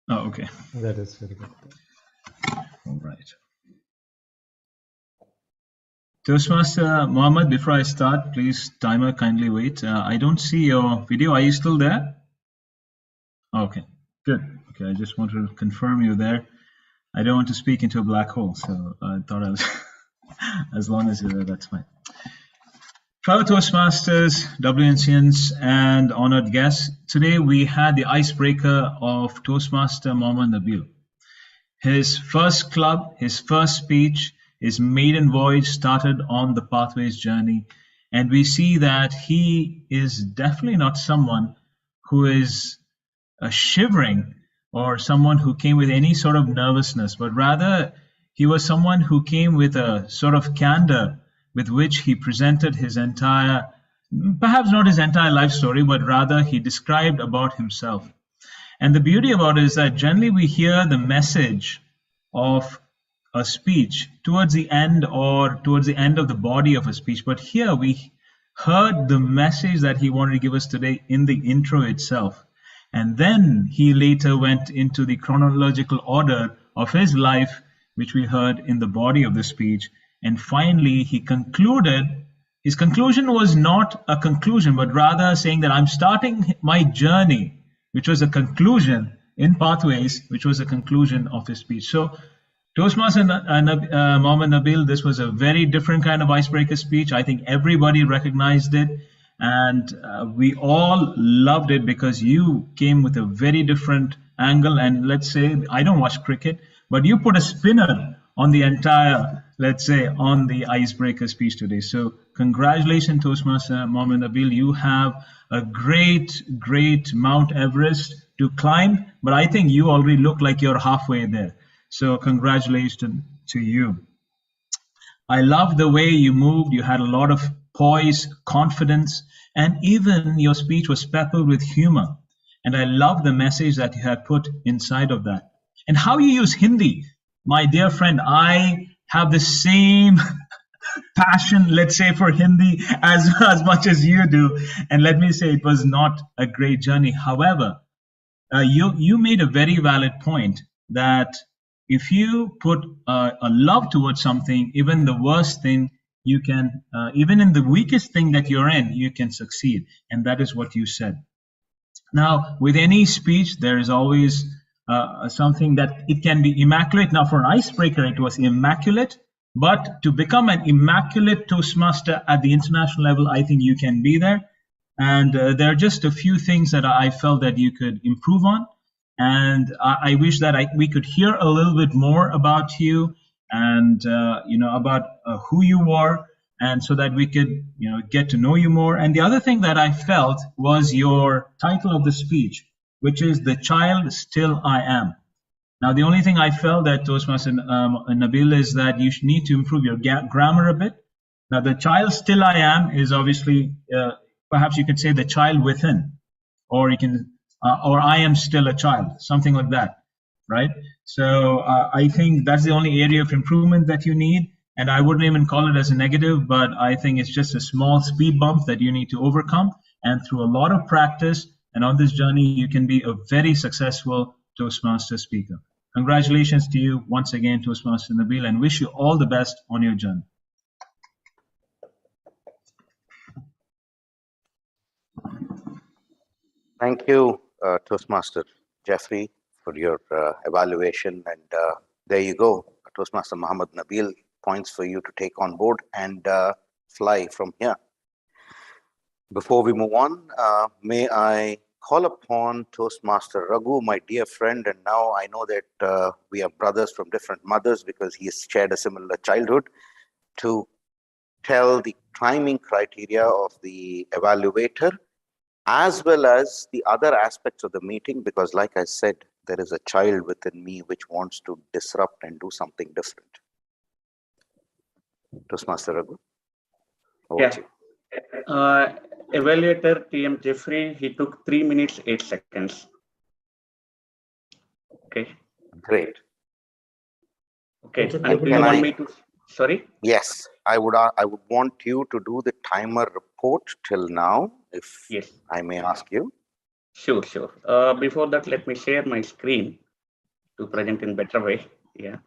Oh, okay. That is very good. All right. Toastmaster Mohammed, before I start, please, timer, kindly wait. I don't see your video. Are you still there? Okay, good. Okay, I just wanted to confirm you there. I don't want to speak into a black hole, so I thought I was, as long as you're there, that's fine. Fellow Toastmasters, WNCNs, and honored guests, today we had the icebreaker of Toastmaster Mohammed Nabil. His first club, his first speech, his maiden voyage started on the Pathways journey, and we see that he is definitely not someone who is shivering or someone who came with any sort of nervousness, but rather he was someone who came with a sort of candor with which he presented his entire, perhaps not his entire life story, but rather he described about himself. And the beauty about it is that generally we hear the message of a speech towards the end or towards the end of the body of a speech, but here we heard the message that he wanted to give us today in the intro itself. And then he later went into the chronological order of his life, which we heard in the body of the speech. And finally, he concluded, his conclusion was not a conclusion, but rather saying that I'm starting my journey, which was a conclusion in Pathways, which was a conclusion of his speech. So Toastmaster Mohammed Nabil, this was a very different kind of icebreaker speech. I think everybody recognized it, and we all loved it because you came with a very different angle. And let's say, I don't watch cricket, but you put a spinner on the entire, let's say, on the icebreaker speech today. So congratulations, Toastmaster Mohammed Nabil. You have a great, great Mount Everest to climb, but I think you already look like you're halfway there. So congratulations to you. I love the way you moved. You had a lot of poise, confidence, and even your speech was peppered with humor. And I love the message that you had put inside of that. And how you use Hindi. My dear friend, I have the same passion, let's say, for Hindi as much as you do. And let me say, it was not a great journey. However, you made a very valid point that if you put a love towards something, even the worst thing, you can, even in the weakest thing that you're in, you can succeed. And that is what you said. Now, with any speech, there is always something that it can be immaculate. Now, for an icebreaker, it was immaculate. But to become an immaculate Toastmaster at the international level, I think you can be there. And there are just a few things that I felt that you could improve on. And I wish that we could hear a little bit more about you and, about who you are, and so that we could, get to know you more. And the other thing that I felt was your title of the speech, which is "The Child Still I Am." Now, the only thing I felt that Toastmaster Nabil is that you need to improve your grammar a bit. Now, "the child still I am" is obviously, perhaps you could say "the child within," or you can, or "I am still a child," something like that, right? So I think that's the only area of improvement that you need. And I wouldn't even call it as a negative, but I think it's just a small speed bump that you need to overcome. And through a lot of practice and on this journey, you can be a very successful Toastmaster speaker. Congratulations to you once again, Toastmaster Nabil, and wish you all the best on your journey. Thank you, Toastmaster Jeffrey, for your evaluation. And there you go, Toastmaster Mohammed Nabil, points for you to take on board and fly from here. Before we move on, may I call upon Toastmaster Raghu, my dear friend, and now I know that we are brothers from different mothers because he has shared a similar childhood, to tell the timing criteria of the evaluator, as well as the other aspects of the meeting, because like I said, there is a child within me which wants to disrupt and do something different. Toastmaster Raghu. Yeah. Evaluator TM Jeffrey, he took 3 minutes, 8 seconds. Okay. Great. Okay. And do you want me to, sorry? Yes, I would want you to do the timer report till now, if I may ask you. Sure. Before that, let me share my screen to present in better way. Yeah.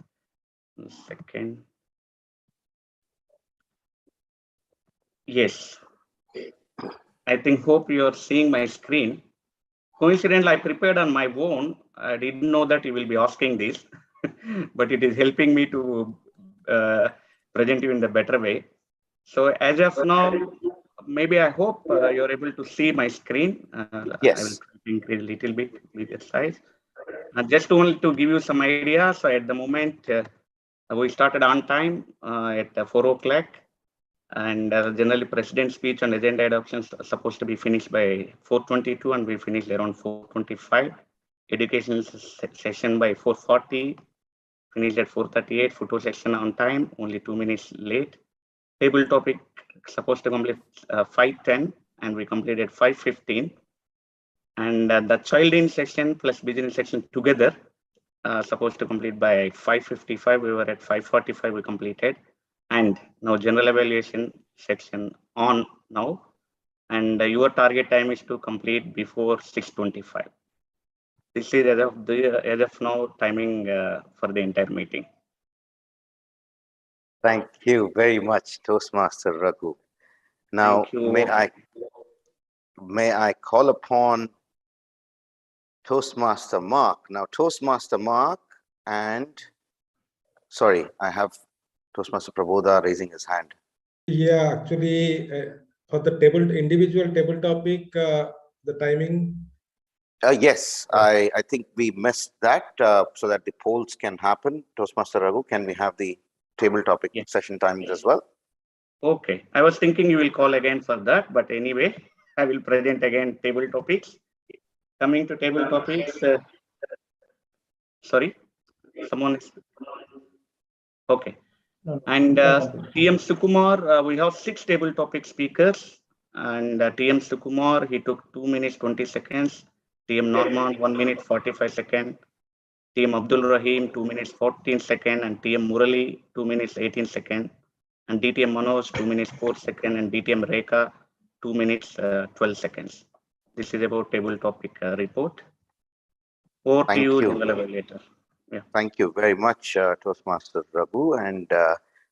1 second. Yes. I hope you are seeing my screen. Coincidentally, I prepared on my own. I didn't know that you will be asking this, but it is helping me to present you in the better way. So as of now, maybe I hope you're able to see my screen. Yes. I will increase a little bit with the size. And just only to give you some idea, so at the moment, we started on time at 4 o'clock. And generally, President's speech and agenda adoptions are supposed to be finished by 4:22, and we finished around 4:25. Education session by 4:40, finished at 4:38. Photo section on time, only 2 minutes late. Table topic supposed to complete 5:10, and we completed 5:15. And the child in section plus business section together supposed to complete by 5:55. We were at 5:45. We completed. And now general evaluation section on now, and your target time is to complete before 6:25. This is as of now timing for the entire meeting. Thank you very much, Toastmaster Raghu. Now, may I call upon Toastmaster Mark. Now, Toastmaster Mark and Sorry, I have Toastmaster Prabodha raising his hand. Yeah, actually, for the individual table topic, the timing. Yes, I think we missed that so that the polls can happen. Toastmaster Raghu, can we have the table topic session timings as well? Okay, I was thinking you will call again for that, but anyway, I will present again table topics. Coming to table topics, sorry, someone is, okay. And TM Sukumar, we have 6 table topic speakers, and TM Sukumar, he took 2 minutes 20 seconds. TM Norman, 1 minute 45 seconds. TM Abdul Rahim, 2 minutes 14 seconds, and TM Murali, 2 minutes 18 seconds. And DTM Manoj, 2 minutes 4 seconds, and DTM Rekha, 2 minutes 12 seconds. This is about table topic report. Over to you, General Evaluator. Yeah. Thank you very much, Toastmaster Raghu. And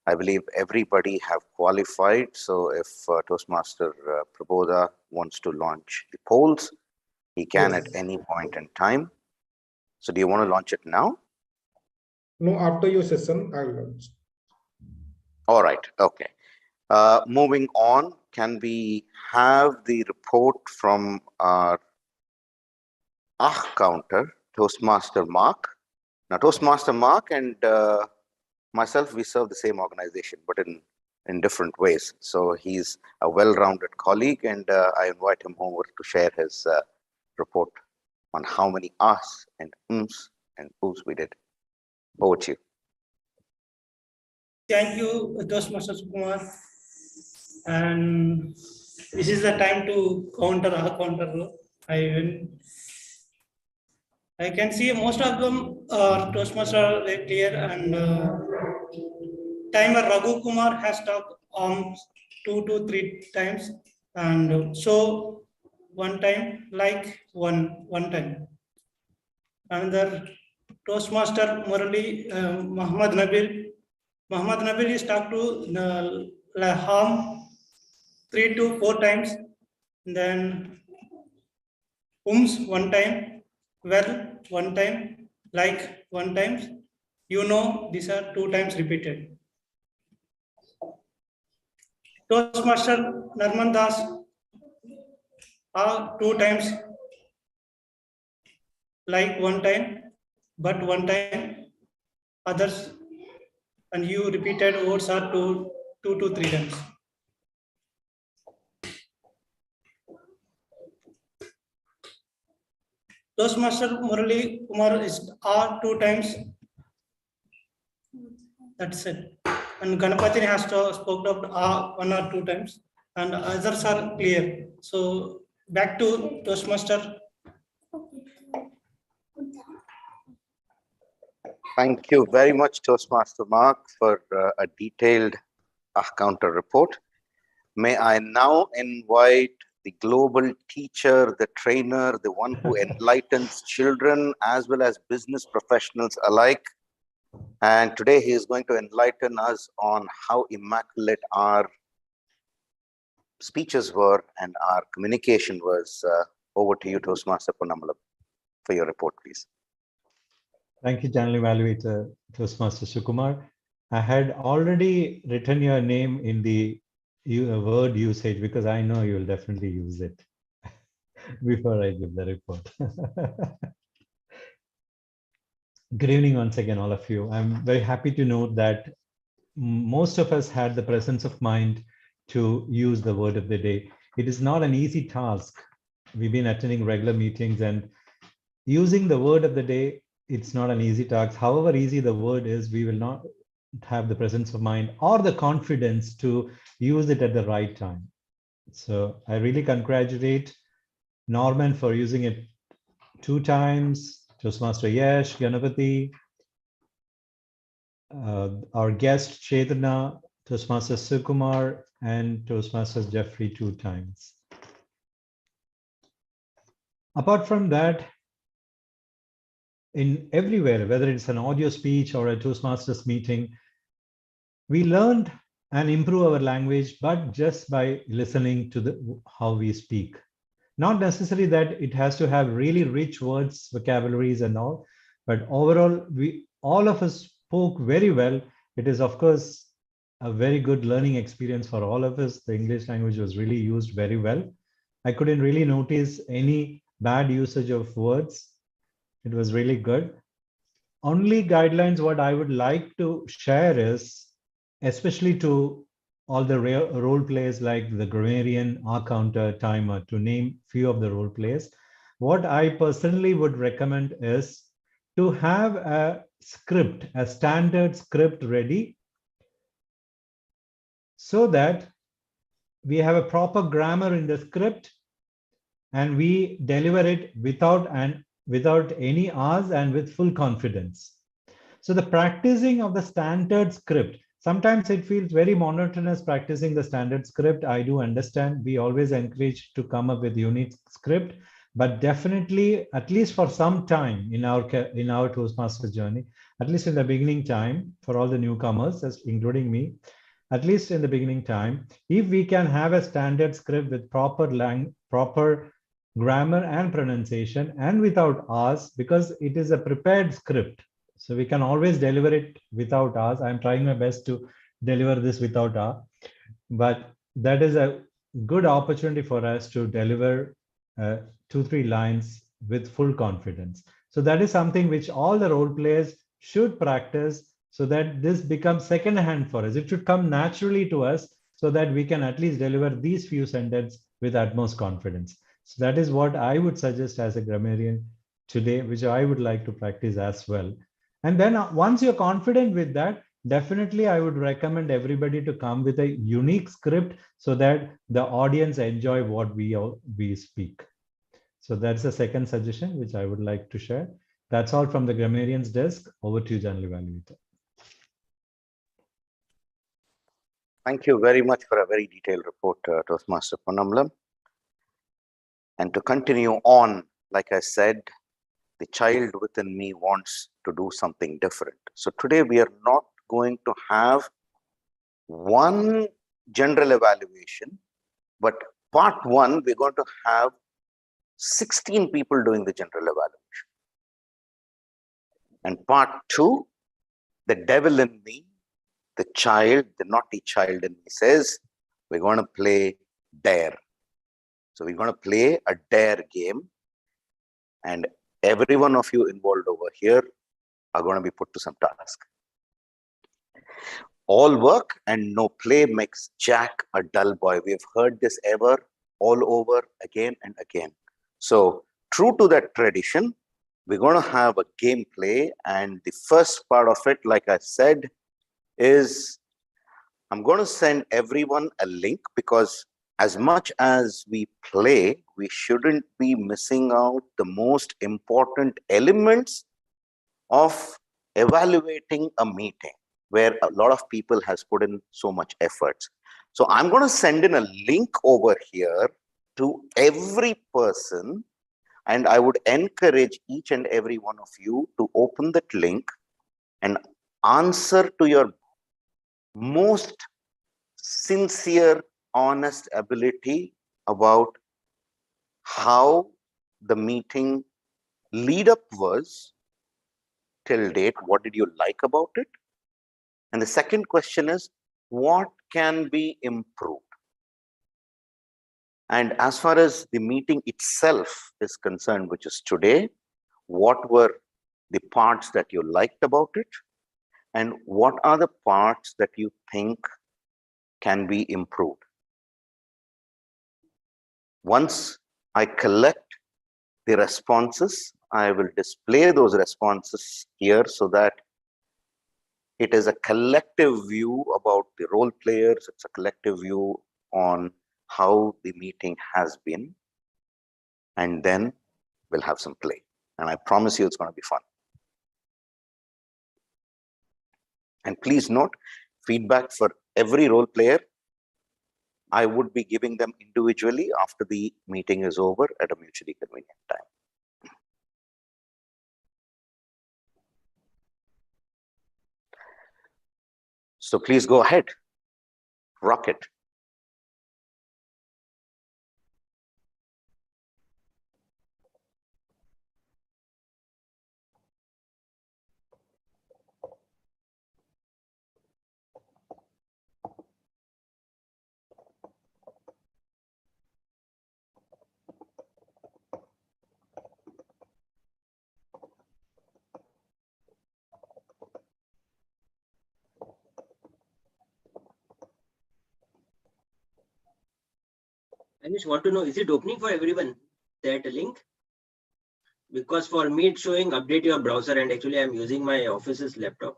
I believe everybody have qualified. So if Toastmaster Prabodha wants to launch the polls, he can at any point in time. So do you want to launch it now? No, after your session, I'll launch. All right. Okay. Moving on, can we have the report from our counter, Toastmaster Mark? Now, Toastmaster Mark and myself, we serve the same organization, but in different ways. So he's a well-rounded colleague, and I invite him over to share his report on how many ahs and ums and oohs we did. Over to you. Thank you, Toastmaster Kumar. And this is the time to counter. I can see most of them are Toastmaster are very clear, and timer Raghu Kumar has talked 2 to 3 times, and so one time, like one time. Another Toastmaster Murali Muhammad Nabil is talked to Laham 3 to 4 times, then one time, well one time, like one time. You know, these are 2 times repeated. Toastmaster Narman Das are 2 times, like one time, but one time. Others, and you repeated words are 2 to 3 times. Toastmaster Murali Kumar is 2 times. That's it. And Ganapati has to spoke up 1 or 2 times, and others are clear. So back to Toastmaster. Thank you very much, Toastmaster Mark, for a detailed counter report. May I now invite the global teacher, the trainer, the one who enlightens children as well as business professionals alike. And today he is going to enlighten us on how immaculate our speeches were and our communication was. Over to you, Toastmaster Ponnambalam, for your report, please. Thank you, General Evaluator Toastmaster Sukumar. I had already written your name in the word usage because I know you will definitely use it before I give the report. Good evening once again, all of you. I'm very happy to note that most of us had the presence of mind to use the word of the day. It is not an easy task. We've been attending regular meetings, and using the word of the day, it's not an easy task. However easy the word is, we will not have the presence of mind or the confidence to use it at the right time. So I really congratulate Norman for using it 2 times, Toastmaster Yash, Ganapati, our guest Chetana, Toastmaster Sukumar, and Toastmaster Jeffrey 2 times. Apart from that, in everywhere, whether it's an audio speech or a Toastmasters meeting, we learned and improve our language, but just by listening to how we speak. Not necessarily that it has to have really rich words, vocabularies and all, but overall, all of us spoke very well. It is, of course, a very good learning experience for all of us. The English language was really used very well. I couldn't really notice any bad usage of words. It was really good. Only guidelines what I would like to share is, especially to all the role plays like the grammarian, R-counter, timer, to name few of the role plays. What I personally would recommend is to have a script, a standard script ready, so that we have a proper grammar in the script and we deliver it without any R's and with full confidence. So the practicing of the standard script, sometimes it feels very monotonous practicing the standard script. I do understand. We always encourage to come up with unique script, but definitely, at least for some time in our Toastmaster journey, at least in the beginning time, for all the newcomers, including me, at least in the beginning time, if we can have a standard script with proper grammar and pronunciation and without R's, because it is a prepared script. So we can always deliver it without R's. I'm trying my best to deliver this without R, but that is a good opportunity for us to deliver 2-3 lines with full confidence. So that is something which all the role players should practice, so that this becomes second hand for us. It should come naturally to us so that we can at least deliver these few sentences with utmost confidence. So that is what I would suggest as a grammarian today, which I would like to practice as well. And then once you're confident with that, definitely I would recommend everybody to come with a unique script so that the audience enjoy what we speak. So that's the second suggestion which I would like to share. That's all from the grammarian's desk. Over to you, General Evaluator. Thank you very much for a very detailed report, Toastmaster Ponnambalam. And to continue on, like I said, the child within me wants to do something different. So today we are not going to have one general evaluation, but part one, we're going to have 16 people doing the general evaluation. And part two, the devil in me, the child, the naughty child in me says, we're going to play dare. So we're going to play a dare game, and every one of you involved over here are going to be put to some task. All work and no play makes Jack a dull boy. We've heard this all over again and again. So true to that tradition, we're going to have a gameplay, and the first part of it, like I said, is I'm going to send everyone a link, because as much as we play, we shouldn't be missing out the most important elements of evaluating a meeting, where a lot of people has put in so much efforts. So I'm going to send in a link over here to every person, and I would encourage each and every one of you to open that link and answer to your most sincere, honest ability about how the meeting lead up was till date. What did you like about it? And the second question is, what can be improved? And as far as the meeting itself is concerned, which is today, what were the parts that you liked about it? And what are the parts that you think can be improved? Once I collect the responses, I will display those responses here so that it is a collective view about the role players. It's a collective view on how the meeting has been. And then we'll have some play. And I promise you it's going to be fun. And please note, feedback for every role player, I would be giving them individually after the meeting is over at a mutually convenient time. So please go ahead, rock it. I just want to know, is it opening for everyone, that link? Because for me, it's showing update your browser, and actually I'm using my office's laptop.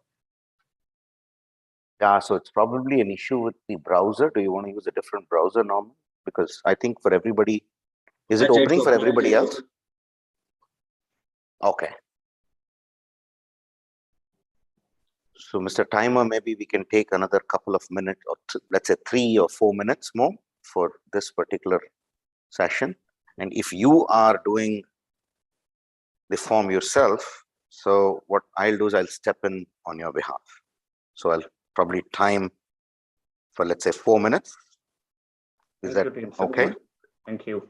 Yeah, so it's probably an issue with the browser. Do you want to use a different browser, Norman? Because I think for everybody, is it opening for everybody else? Okay. So, Mr. Timer, maybe we can take another couple of minutes, or let's say 3 or 4 minutes more for this particular session. And if you are doing the form yourself, so what I'll do is I'll step in on your behalf. So I'll probably time for, let's say, 4 minutes. Is that okay? Thank you.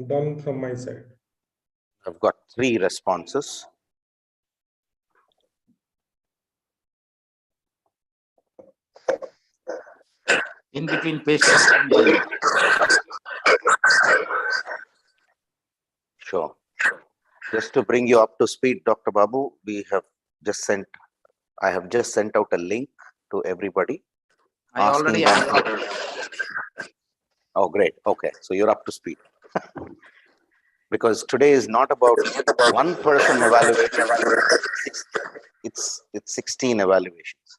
Done from my side. I've got 3 responses. In between patients. Sure. Just to bring you up to speed, Dr. Babu, I have just sent out a link to everybody. I already answered. Oh, great. Okay. So you're up to speed. Because today is not about one person evaluation. It's 16 evaluations.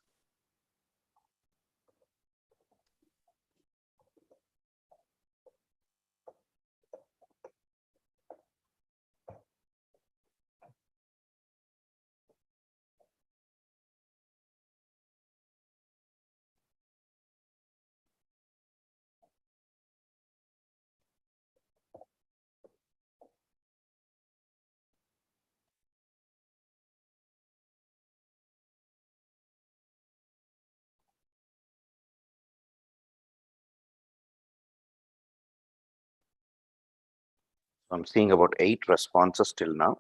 I'm seeing about 8 responses till now.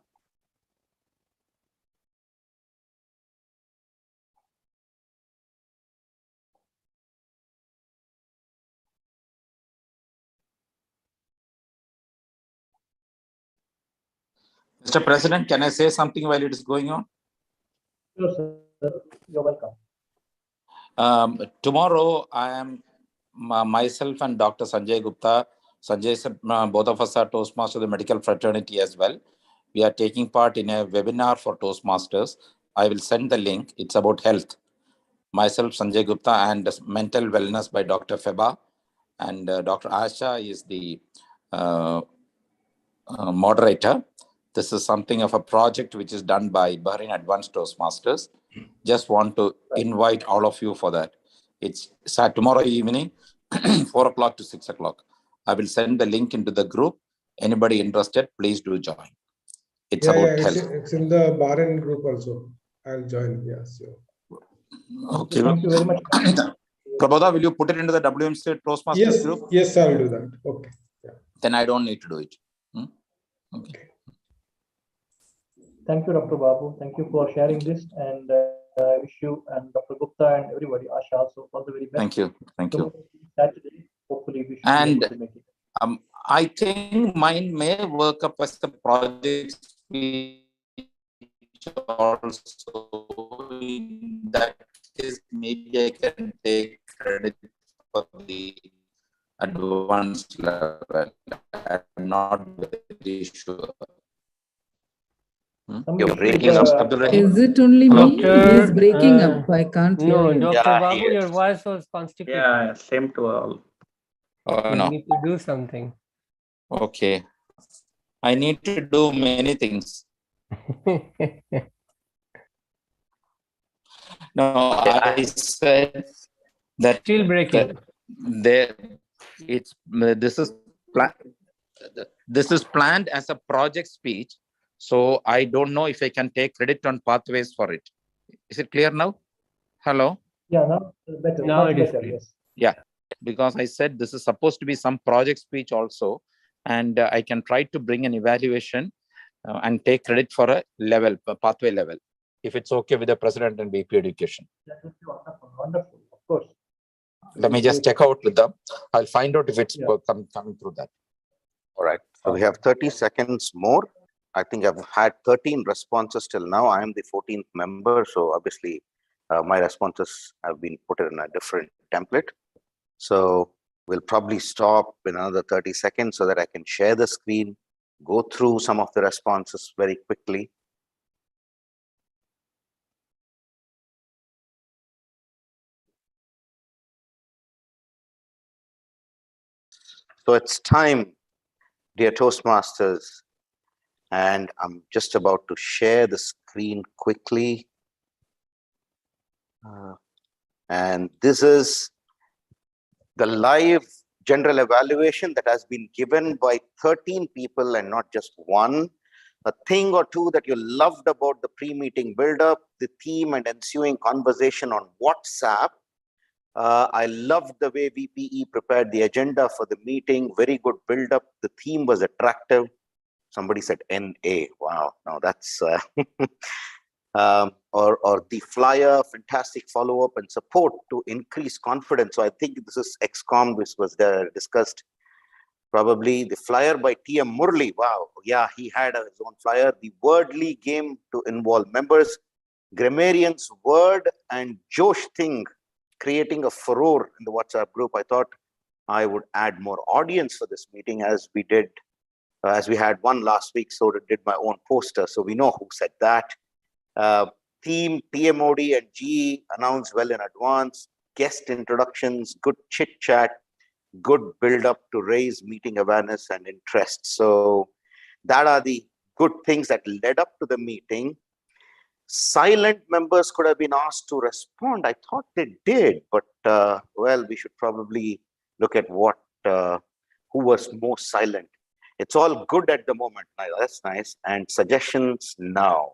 Mr. President, can I say something while it is going on? Sure, sir. You're welcome. Tomorrow, I am myself and Dr. Sanjay Gupta. Sanjay, both of us are Toastmasters of the medical fraternity as well. We are taking part in a webinar for Toastmasters. I will send the link. It's about health. Myself, Sanjay Gupta, and mental wellness by Dr. Feba. And Dr. Asha is the moderator. This is something of a project which is done by Bahrain Advanced Toastmasters. Just want to invite all of you for that. It's tomorrow evening, 4 o'clock to 6 o'clock. I will send the link into the group. Anybody interested, please do join. It's about health. It's in the Bahrain group also. I'll join. Yeah, sure. Okay. Thank you very much. Prabodha, will you put it into the WMC Toastmasters group? Yes, I'll do that. Okay. Yeah. Then I don't need to do it. Okay. Thank you, Dr. Babu. Thank you for sharing this, and I wish you and Dr. Gupta and everybody, Asha also, all the very best. Thank you. Thank you. Saturday, hopefully we should And be able to make it. I think mine may work up as a project speech also. In that case, maybe I can take credit for the advanced level. I'm not very sure. You're breaking up. Is it only me? He's breaking up. I can't hear you. Dr. Yeah, Babu, your voice was constipated. Yeah, same to all. You No. need to do something. Okay. I need to do many things. No, I said that still breaking. This is planned as a project speech, so I don't know if I can take credit on pathways for it. Is it clear now? Hello? Yeah, now better. Now Much it is better, clear. yes. Yeah, because I said this is supposed to be some project speech also. and I can try to bring an evaluation and take credit for a level, a pathway level, if it's okay with the president and BP Education. That would be wonderful, wonderful, of course. Let me just check out with them. I'll find out if it's coming through that. All right. So we have 30 seconds more. I think I've had 13 responses till now. I am the 14th member. So obviously my responses have been put in a different template. So we'll probably stop in another 30 seconds so that I can share the screen, go through some of the responses very quickly. So it's time, dear Toastmasters, and I'm just about to share the screen quickly. And this is the live general evaluation that has been given by 13 people and not just one. A thing or two that you loved about the pre-meeting build-up, the theme and ensuing conversation on WhatsApp. I loved the way VPE prepared the agenda for the meeting. Very good build-up. The theme was attractive. Somebody said NA. Wow, now that's or the flyer, fantastic follow-up and support to increase confidence. So I think this is XCOM, which was discussed. Probably the flyer by TM Murli. Wow, yeah, he had his own flyer. The wordly game to involve members. Grammarian's word and Josh thing, creating a furore in the WhatsApp group. I thought I would add more audience for this meeting, as we did, as we had one last week. So did my own poster. So we know who said that. Theme, TMOD and GE announced well in advance. Guest introductions, good chit chat, good build up to raise meeting awareness and interest. So that are the good things that led up to the meeting. Silent members could have been asked to respond. I thought they did, but well, we should probably look at what who was most silent. It's all good at the moment. That's nice. And suggestions now.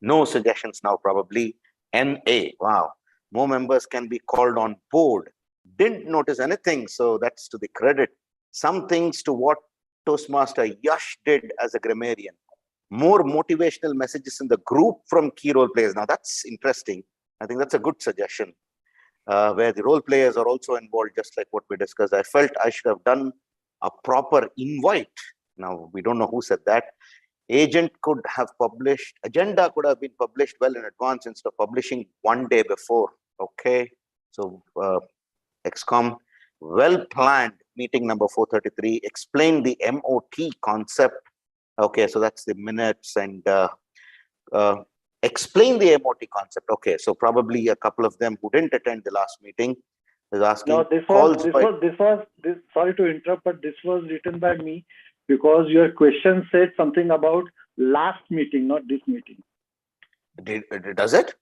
No suggestions now, probably. NA. Wow. More members can be called on board. Didn't notice anything, so that's to the credit. Some things to what Toastmaster Yash did as a grammarian. More motivational messages in the group from key role players. Now that's interesting. I think that's a good suggestion, where the role players are also involved, just like what we discussed. I felt I should have done a proper invite. Now, we don't know who said that. Agent could have published, agenda could have been published well in advance instead of publishing one day before. Okay, so XCOM, well planned meeting number 433, explain the MOT concept. Okay, so that's the minutes, and explain the MOT concept. Okay, so probably a couple of them who didn't attend the last meeting is asking. No, sorry to interrupt, but this was written by me, because your question said something about last meeting, not this meeting. Does it?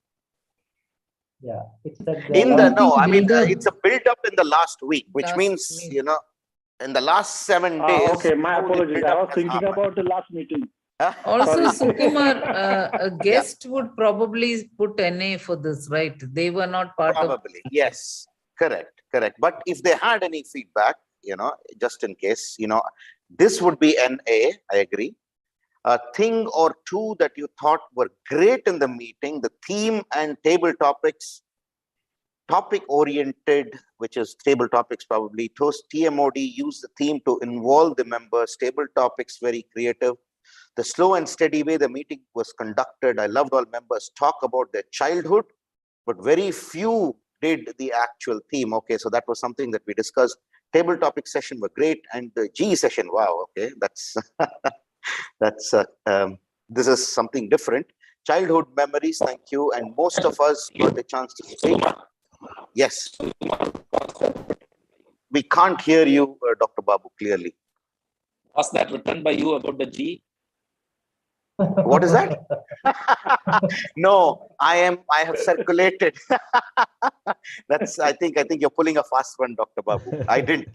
Yeah, it's that it's a build up in the last week, which means, you know, in the last 7 days. Okay, my apologies. I was thinking about the last meeting. Also, Sukumar, a guest would probably put NA for this, right? They were not part of. Probably, yes, correct. But if they had any feedback, you know, just in case, you know, this would be NA, I agree. A thing or two that you thought were great in the meeting, the theme and table topics, topic oriented, which is table topics probably. TMOD used the theme to involve the members, table topics, very creative. The slow and steady way the meeting was conducted. I loved all members talk about their childhood, but very few did the actual theme. Okay, so that was something that we discussed. Table topic session were great, and the G session, wow, okay, that's this is something different. Childhood memories, thank you, and most of us got a chance to speak. Yes, we can't hear you, Dr. Babu, clearly. Was that written by you about the G? What is that? No, I have circulated. I think you're pulling a fast one, Dr. Babu. I didn't.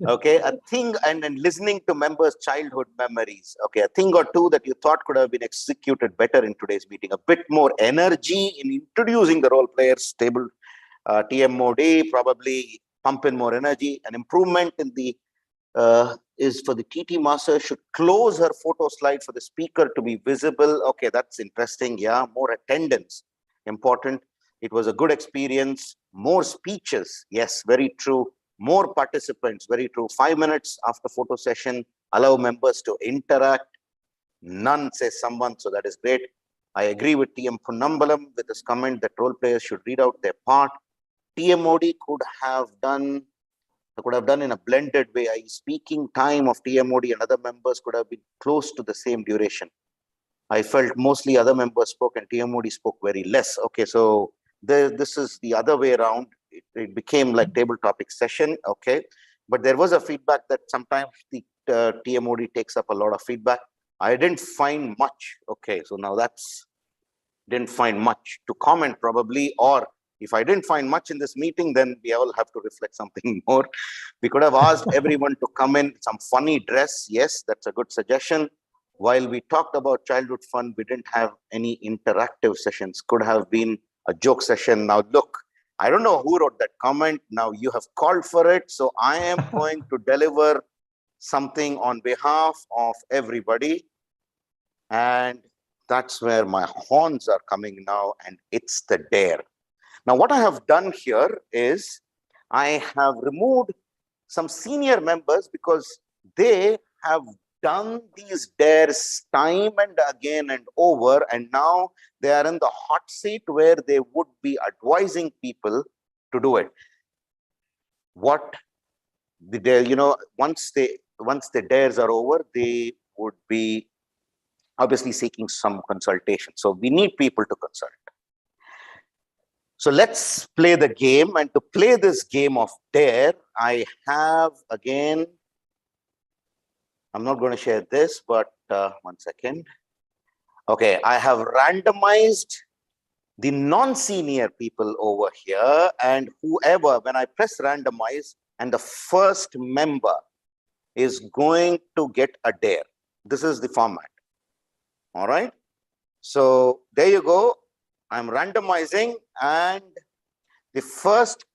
Okay, a thing, and listening to members' childhood memories. Okay, a thing or two that you thought could have been executed better in today's meeting. A bit more energy in introducing the role players, table, TMOD, probably pump in more energy, an improvement in the is for the TT master should close her photo slide for the speaker to be visible. Okay, that's interesting. Yeah, more attendance, important. It was a good experience. More speeches. Yes, very true. More participants. Very true. 5 minutes after photo session, allow members to interact. None, says someone. So that is great. I agree with TM Punnambalam with his comment that role players should read out their part. TMOD could have done in a blended way. Speaking time of TMOD and other members could have been close to the same duration. I felt mostly other members spoke and TMOD spoke very less. Okay, so this is the other way around. It became like table topic session. Okay, but there was a feedback that sometimes the TMOD takes up a lot of feedback. I didn't find much. Okay, so now didn't find much to comment probably, or if I didn't find much in this meeting, then we all have to reflect something more. We could have asked everyone to come in some funny dress. Yes, that's a good suggestion. While we talked about childhood fun, we didn't have any interactive sessions. Could have been a joke session. Now look, I don't know who wrote that comment. Now you have called for it. So I am going to deliver something on behalf of everybody. And that's where my horns are coming now. And it's the dare. Now, what I have done here is I have removed some senior members because they have done these dares time and again and over, and now they are in the hot seat where they would be advising people to do it. What the dare, once the dares are over, they would be obviously seeking some consultation. So we need people to consult. So let's play the game. And to play this game of dare, I have again, I'm not going to share this, but 1 second. Okay, I have randomized the non-senior people over here, and whoever, when I press randomize, and the first member is going to get a dare. This is the format. All right. So there you go. I'm randomizing, and the first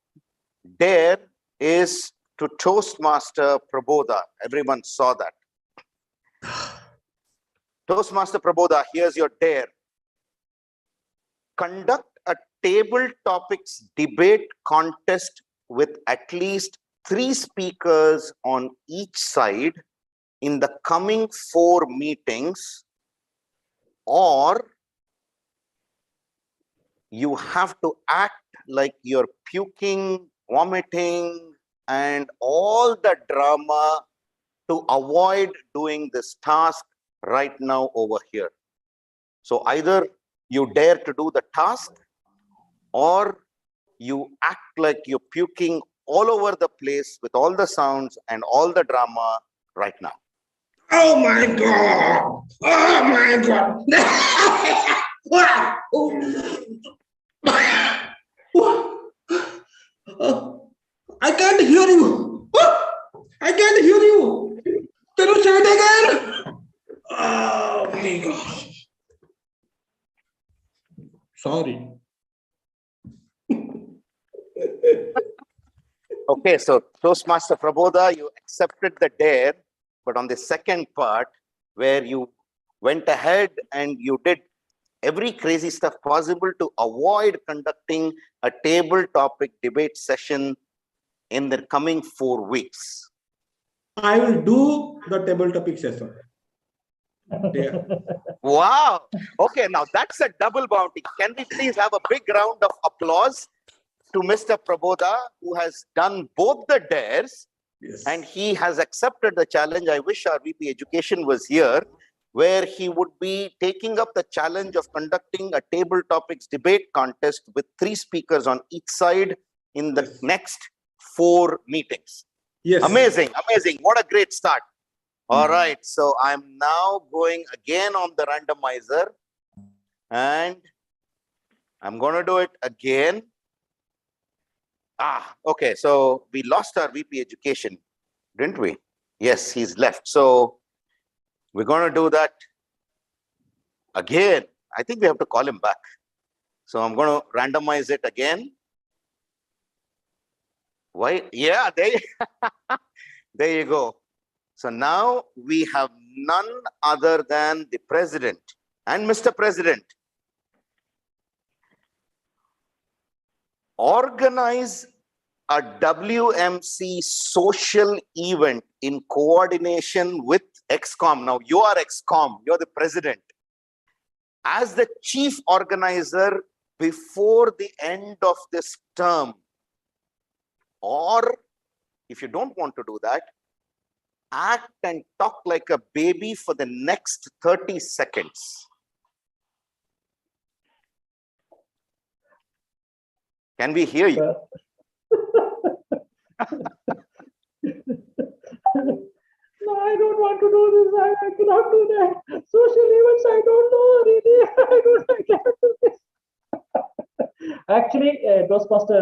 dare is to Toastmaster Prabodha. Everyone saw that. Toastmaster Prabodha, here's your dare. Conduct a table topics debate contest with at least 3 speakers on each side in the coming 4 meetings, or you have to act like you're puking, vomiting, and all the drama to avoid doing this task right now over here. So either you dare to do the task, or you act like you're puking all over the place with all the sounds and all the drama right now. Oh my God! Oh my God! I can't hear you. I can't hear you. Can you say it again? Oh my God. Sorry. Okay, so Toastmaster Prabodha, you accepted the dare, but on the second part, where you went ahead and you did every crazy stuff possible to avoid conducting a table topic debate session in the coming 4 weeks. I will do the table topic session. Yeah. Wow. Okay, now that's a double bounty. Can we please have a big round of applause to Mr. Prabodha, who has done both the dares, and he has accepted the challenge. I wish our VP Education was here, where he would be taking up the challenge of conducting a table topics debate contest with 3 speakers on each side in the next 4 meetings. Yes. Amazing, amazing. What a great start. All right, so I'm now going again on the randomizer, and I'm going to do it again. Okay, so we lost our VP Education, didn't we? Yes, he's left. So we're going to do that again. I think we have to call him back. So I'm going to randomize it again. Why? Yeah, there you go. So now we have none other than the President. And Mr. President, organize a WMC social event in coordination with ExCom. Now you are ExCom, you're the President. As the chief organizer before the end of this term, or if you don't want to do that, act and talk like a baby for the next 30 seconds. Can we hear you? No, I don't want to do this. I cannot do that. Social events, I don't know really. I cannot do this. Actually, Toastmaster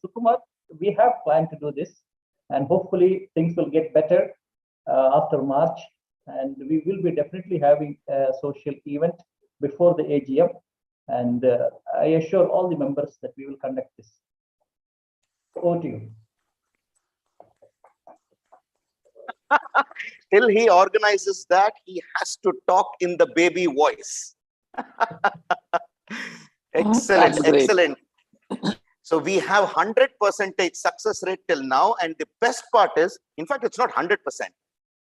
Sukumar, we have planned to do this, and hopefully things will get better after March, and we will be definitely having a social event before the AGM, and I assure all the members that we will conduct this. Over to you. Till he organizes that, he has to talk in the baby voice. Excellent, excellent. So we have 100% success rate till now, and the best part is, in fact, it's not 100%.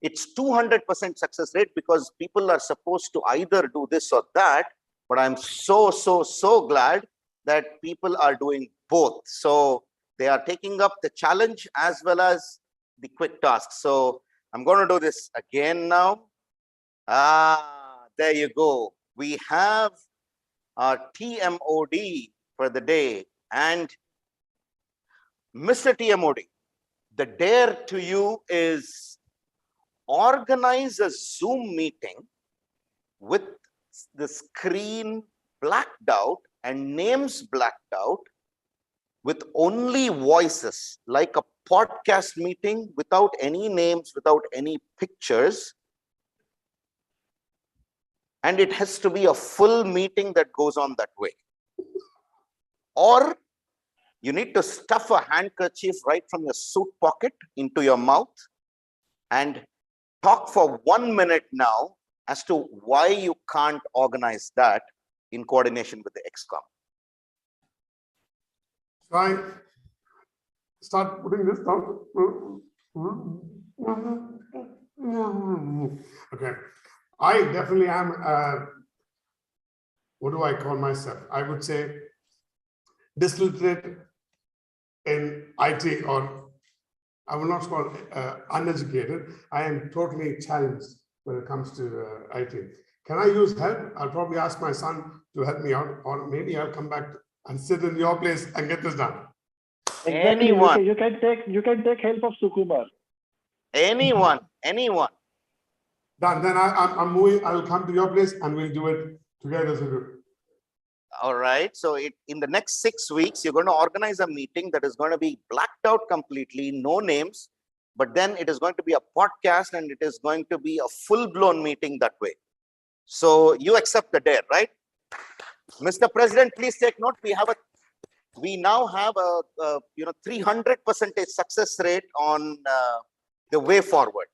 It's 200% success rate, because people are supposed to either do this or that. But I'm so glad that people are doing both. So they are taking up the challenge as well as the quick tasks. So I'm going to do this again now. There you go. We have our TMOD for the day. And Mr. TMOD, the dare to you is organize a Zoom meeting with the screen blacked out and names blacked out, with only voices, like a podcast meeting, without any names, without any pictures. And it has to be a full meeting that goes on that way. Or you need to stuff a handkerchief right from your suit pocket into your mouth and talk for 1 minute now as to why you can't organize that in coordination with the ExCom. So I start putting this down. Okay. I definitely am, what do I call myself? I would say distillate in IT, or I will not call uneducated. I am totally challenged when it comes to IT. Can I use help? I'll probably ask my son to help me out, or maybe I'll come back and sit in your place and get this done. Exactly. Anyone. You can take help of Sukumar. Anyone. Done. Then I'm moving. I'll come to your place and we'll do it together as a group. All right. So in the next 6 weeks, you're going to organize a meeting that is going to be blacked out completely, no names, but then it is going to be a podcast and it is going to be a full-blown meeting that way. So you accept the dare, right? Mr. President, please take note. We now have a 300% success rate on the way forward.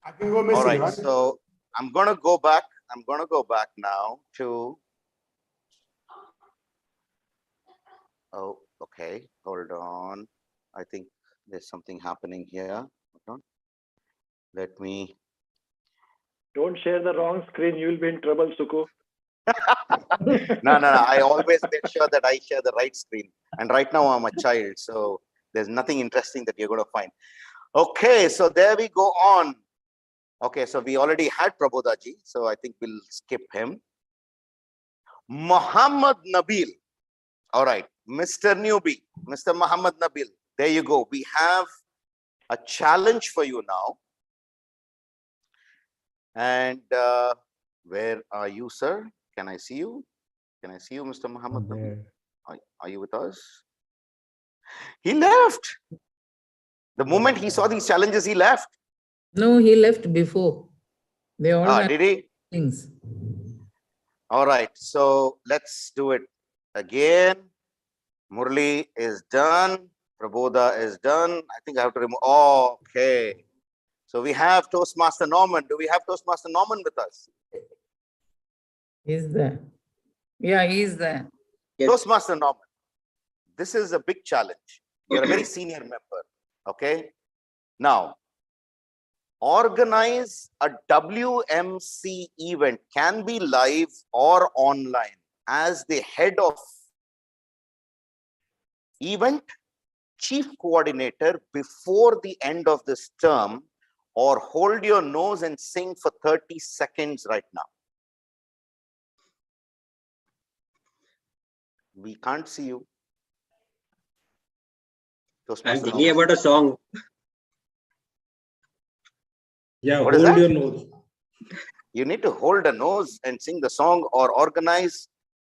I can go missing. All right. Right? So I'm going to go back. I'm going to go back now to. Oh, okay. Hold on. I think there's something happening here. Hold on. Let me. Don't share the wrong screen. You will be in trouble, Suku. No. I always make sure that I share the right screen. And right now I'm a child, so there's nothing interesting that you're going to find. Okay, so there we go on. Okay, so we already had Prabodhaji, so I think we'll skip him. Muhammad Nabil. All right, Mr. Newbie, Mr. Muhammad Nabil, there you go. We have a challenge for you now. And where are you, sir? Can I see you? Can I see you, Mr. Muhammad Nabil? Are you with us? He left. The moment he saw these challenges, he left. No, he left before. They all had did he? things. All right, so let's do it again. Murli is done. Prabodha is done. I think I have to remove. Oh, okay. So we have Toastmaster Norman. Do we have Toastmaster Norman with us? He's there. Yeah, he's there. Yes. Toastmaster Norman, this is a big challenge. You're a very senior member, okay? Now, organize a WMC event, can be live or online, as the head of event, chief coordinator before the end of this term, or hold your nose and sing for 30 seconds right now. We can't see you. I'm thinking about a song. Yeah, What is hold that? your nose. You need to hold a nose and sing the song, or organize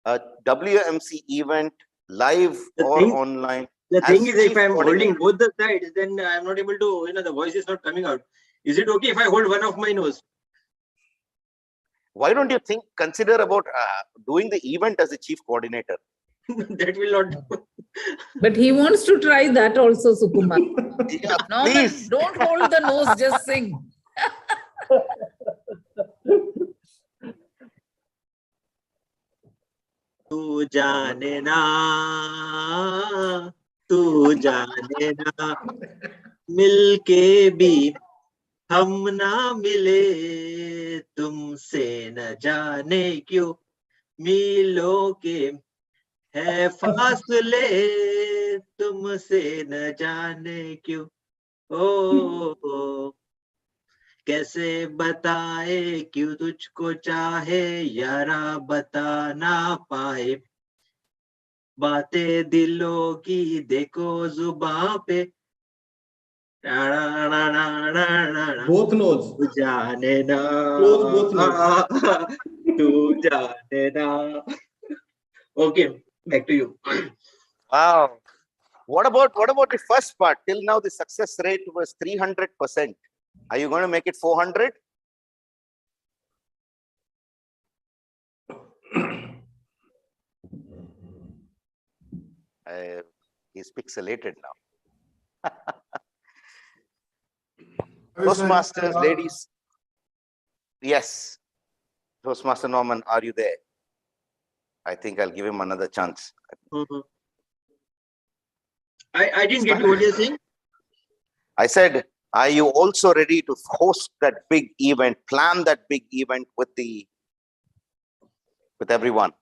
a WMC event live or online. The thing as is, if chief I'm coordinator. holding both the sides, then I'm not able to, the voice is not coming out. Is it okay if I hold one of my nose? Why don't you consider about doing the event as the chief coordinator? That will not do. But he wants to try that also, Sukumar. Yeah, Norman, please. don't hold the nose, just sing. तू जाने ना मिलके भी हम ना मिले तुमसे न जाने क्यों मीलों के है फासले तुमसे न जाने क्यों ओ कैसे बताए क्यों तुझको चाहे यारा बता ना पाए बातें दिलों की देखो जुबां पे Both nose. तू जाने ना Close both nose. तू जाने ना. Okay, back to you. Wow. What about the first part? Till now, the success rate was 300%. Are you going to make it 400? He's pixelated now. Toastmasters, ladies. Yes. Toastmaster Norman, are you there? I think I'll give him another chance. I didn't get what you're saying. I said, are you also ready to host that big event, plan that big event with everyone?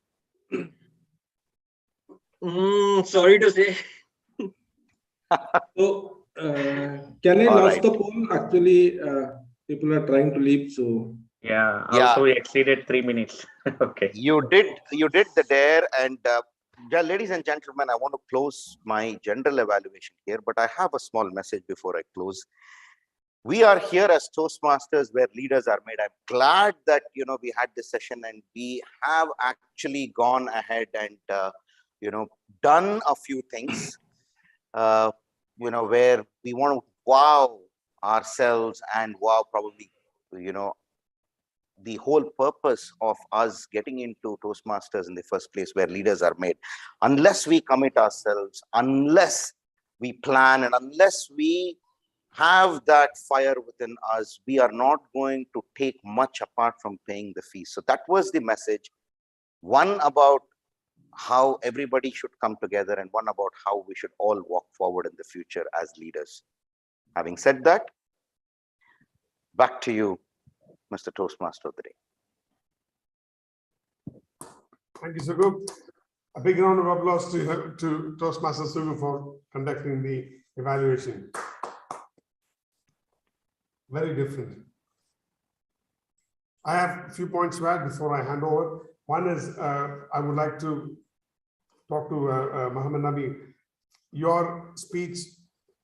Sorry to say. So, can I All launch right. the poll? Actually, people are trying to leave, so. Yeah. Also, we exceeded 3 minutes. Okay. You did the dare, and ladies and gentlemen, I want to close my general evaluation here, but I have a small message before I close. We are here as Toastmasters, where leaders are made. I'm glad that we had this session, and we have actually gone ahead and done a few things. Where we want to wow ourselves and wow probably the whole purpose of us getting into Toastmasters in the first place, where leaders are made. Unless we commit ourselves, unless we plan, and unless we have that fire within us, we are not going to take much apart from paying the fees. So that was the message. One about how everybody should come together, and one about how we should all walk forward in the future as leaders. Having said that, back to you, Mr. Toastmaster of the day. Thank you, Sugu. A big round of applause to Toastmaster Sugu for conducting the evaluation. Very different. I have a few points to add before I hand over. One is I would like to talk to Muhammad Nabi. Your speech,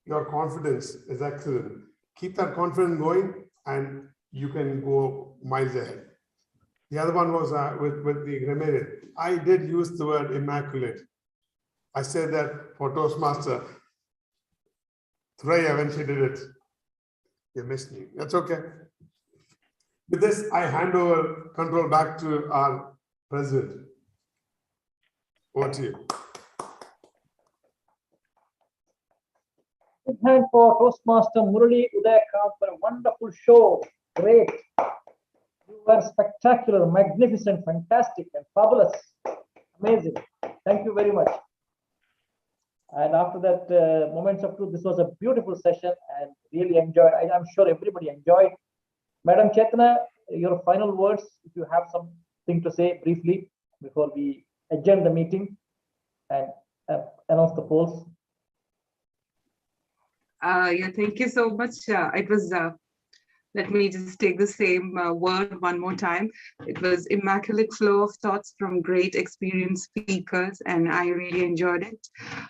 your confidence is excellent. Keep that confidence going, and you can go miles ahead. The other one was with the grammarian. I did use the word immaculate. I said that for Toastmaster Threya when she did it. You missed me. That's okay. With this, I hand over control back to our president. Over to you. Good hand for Toastmaster Murali Udayakant for a wonderful show. Great. You were spectacular, magnificent, fantastic, and fabulous. Amazing. Thank you very much. And after that, Moments of Truth, this was a beautiful session and really enjoyed. I'm sure everybody enjoyed. Madam Chetna, your final words, if you have something to say briefly before we adjourn the meeting and announce the polls. Yeah, thank you so much. It was, let me just take the same word one more time. It was immaculate flow of thoughts from great experienced speakers, and I really enjoyed it.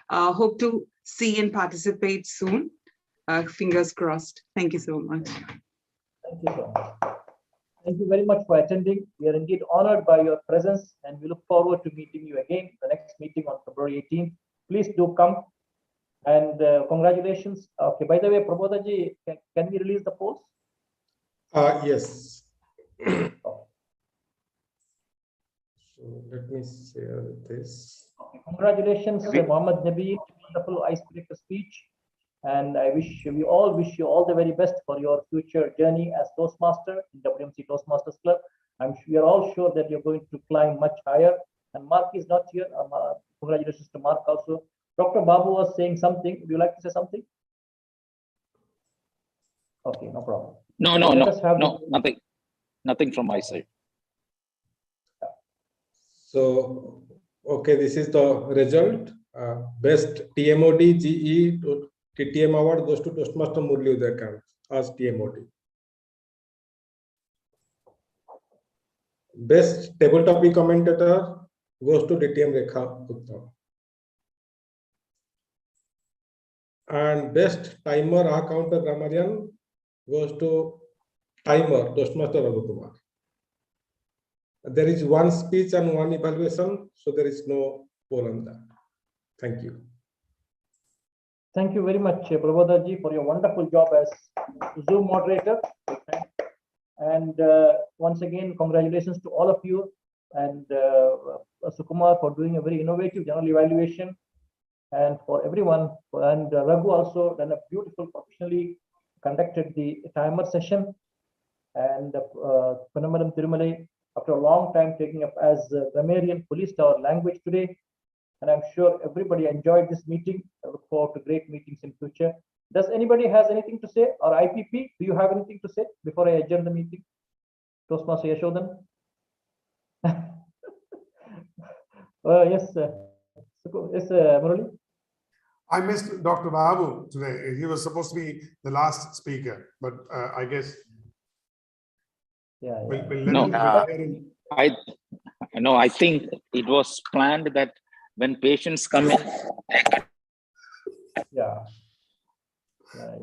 Hope to see and participate soon. Fingers crossed. Thank you so much. Thank you so much. Thank you very much for attending. We are indeed honored by your presence, and we look forward to meeting you again, the next meeting on February 18th. Please do come. And congratulations. Okay, by the way, Prabodhaji, can we release the polls? Yes. So let me share this. Okay, congratulations, Mohammed Nabi, wonderful icebreaker speech. And we all wish you all the very best for your future journey as Toastmaster in WMC Toastmasters Club. We are all sure that you're going to climb much higher. And Mark is not here. Congratulations to Mark also. Dr. Babu was saying something. Would you like to say something? Okay, no problem. No, nothing from my side. So, okay, this is the result. Best TMOD GE TTM award goes to Toastmaster Murali Udayakant as TMOD. Best table topic commentator goes to DTM Rekha Uttam. And best timer counter grammarian goes to timer Toastmaster Raghukumar. There is one speech and one evaluation, so there is no poll on that. Thank you. Thank you very much, Prabodhaji, for your wonderful job as Zoom moderator. And once again, congratulations to all of you and Sukumar for doing a very innovative general evaluation, and for everyone. And Raghu also done a beautiful, professionally conducted the timer session. And Panamadam Tirumalai, after a long time, taking up as grammarian, policed our language today. And I'm sure everybody enjoyed this meeting. I look forward to great meetings in future. Does anybody has anything to say? Or IPP, do you have anything to say before I adjourn the meeting? Toastmaster Yashodan? Yes, Murali? I missed Dr. Babu today. He was supposed to be the last speaker, but I guess we'll let him. I think it was planned that when patients come in,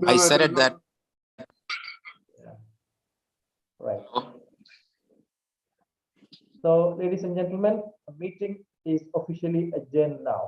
I said it that. Right. So, ladies and gentlemen, the meeting is officially adjourned now.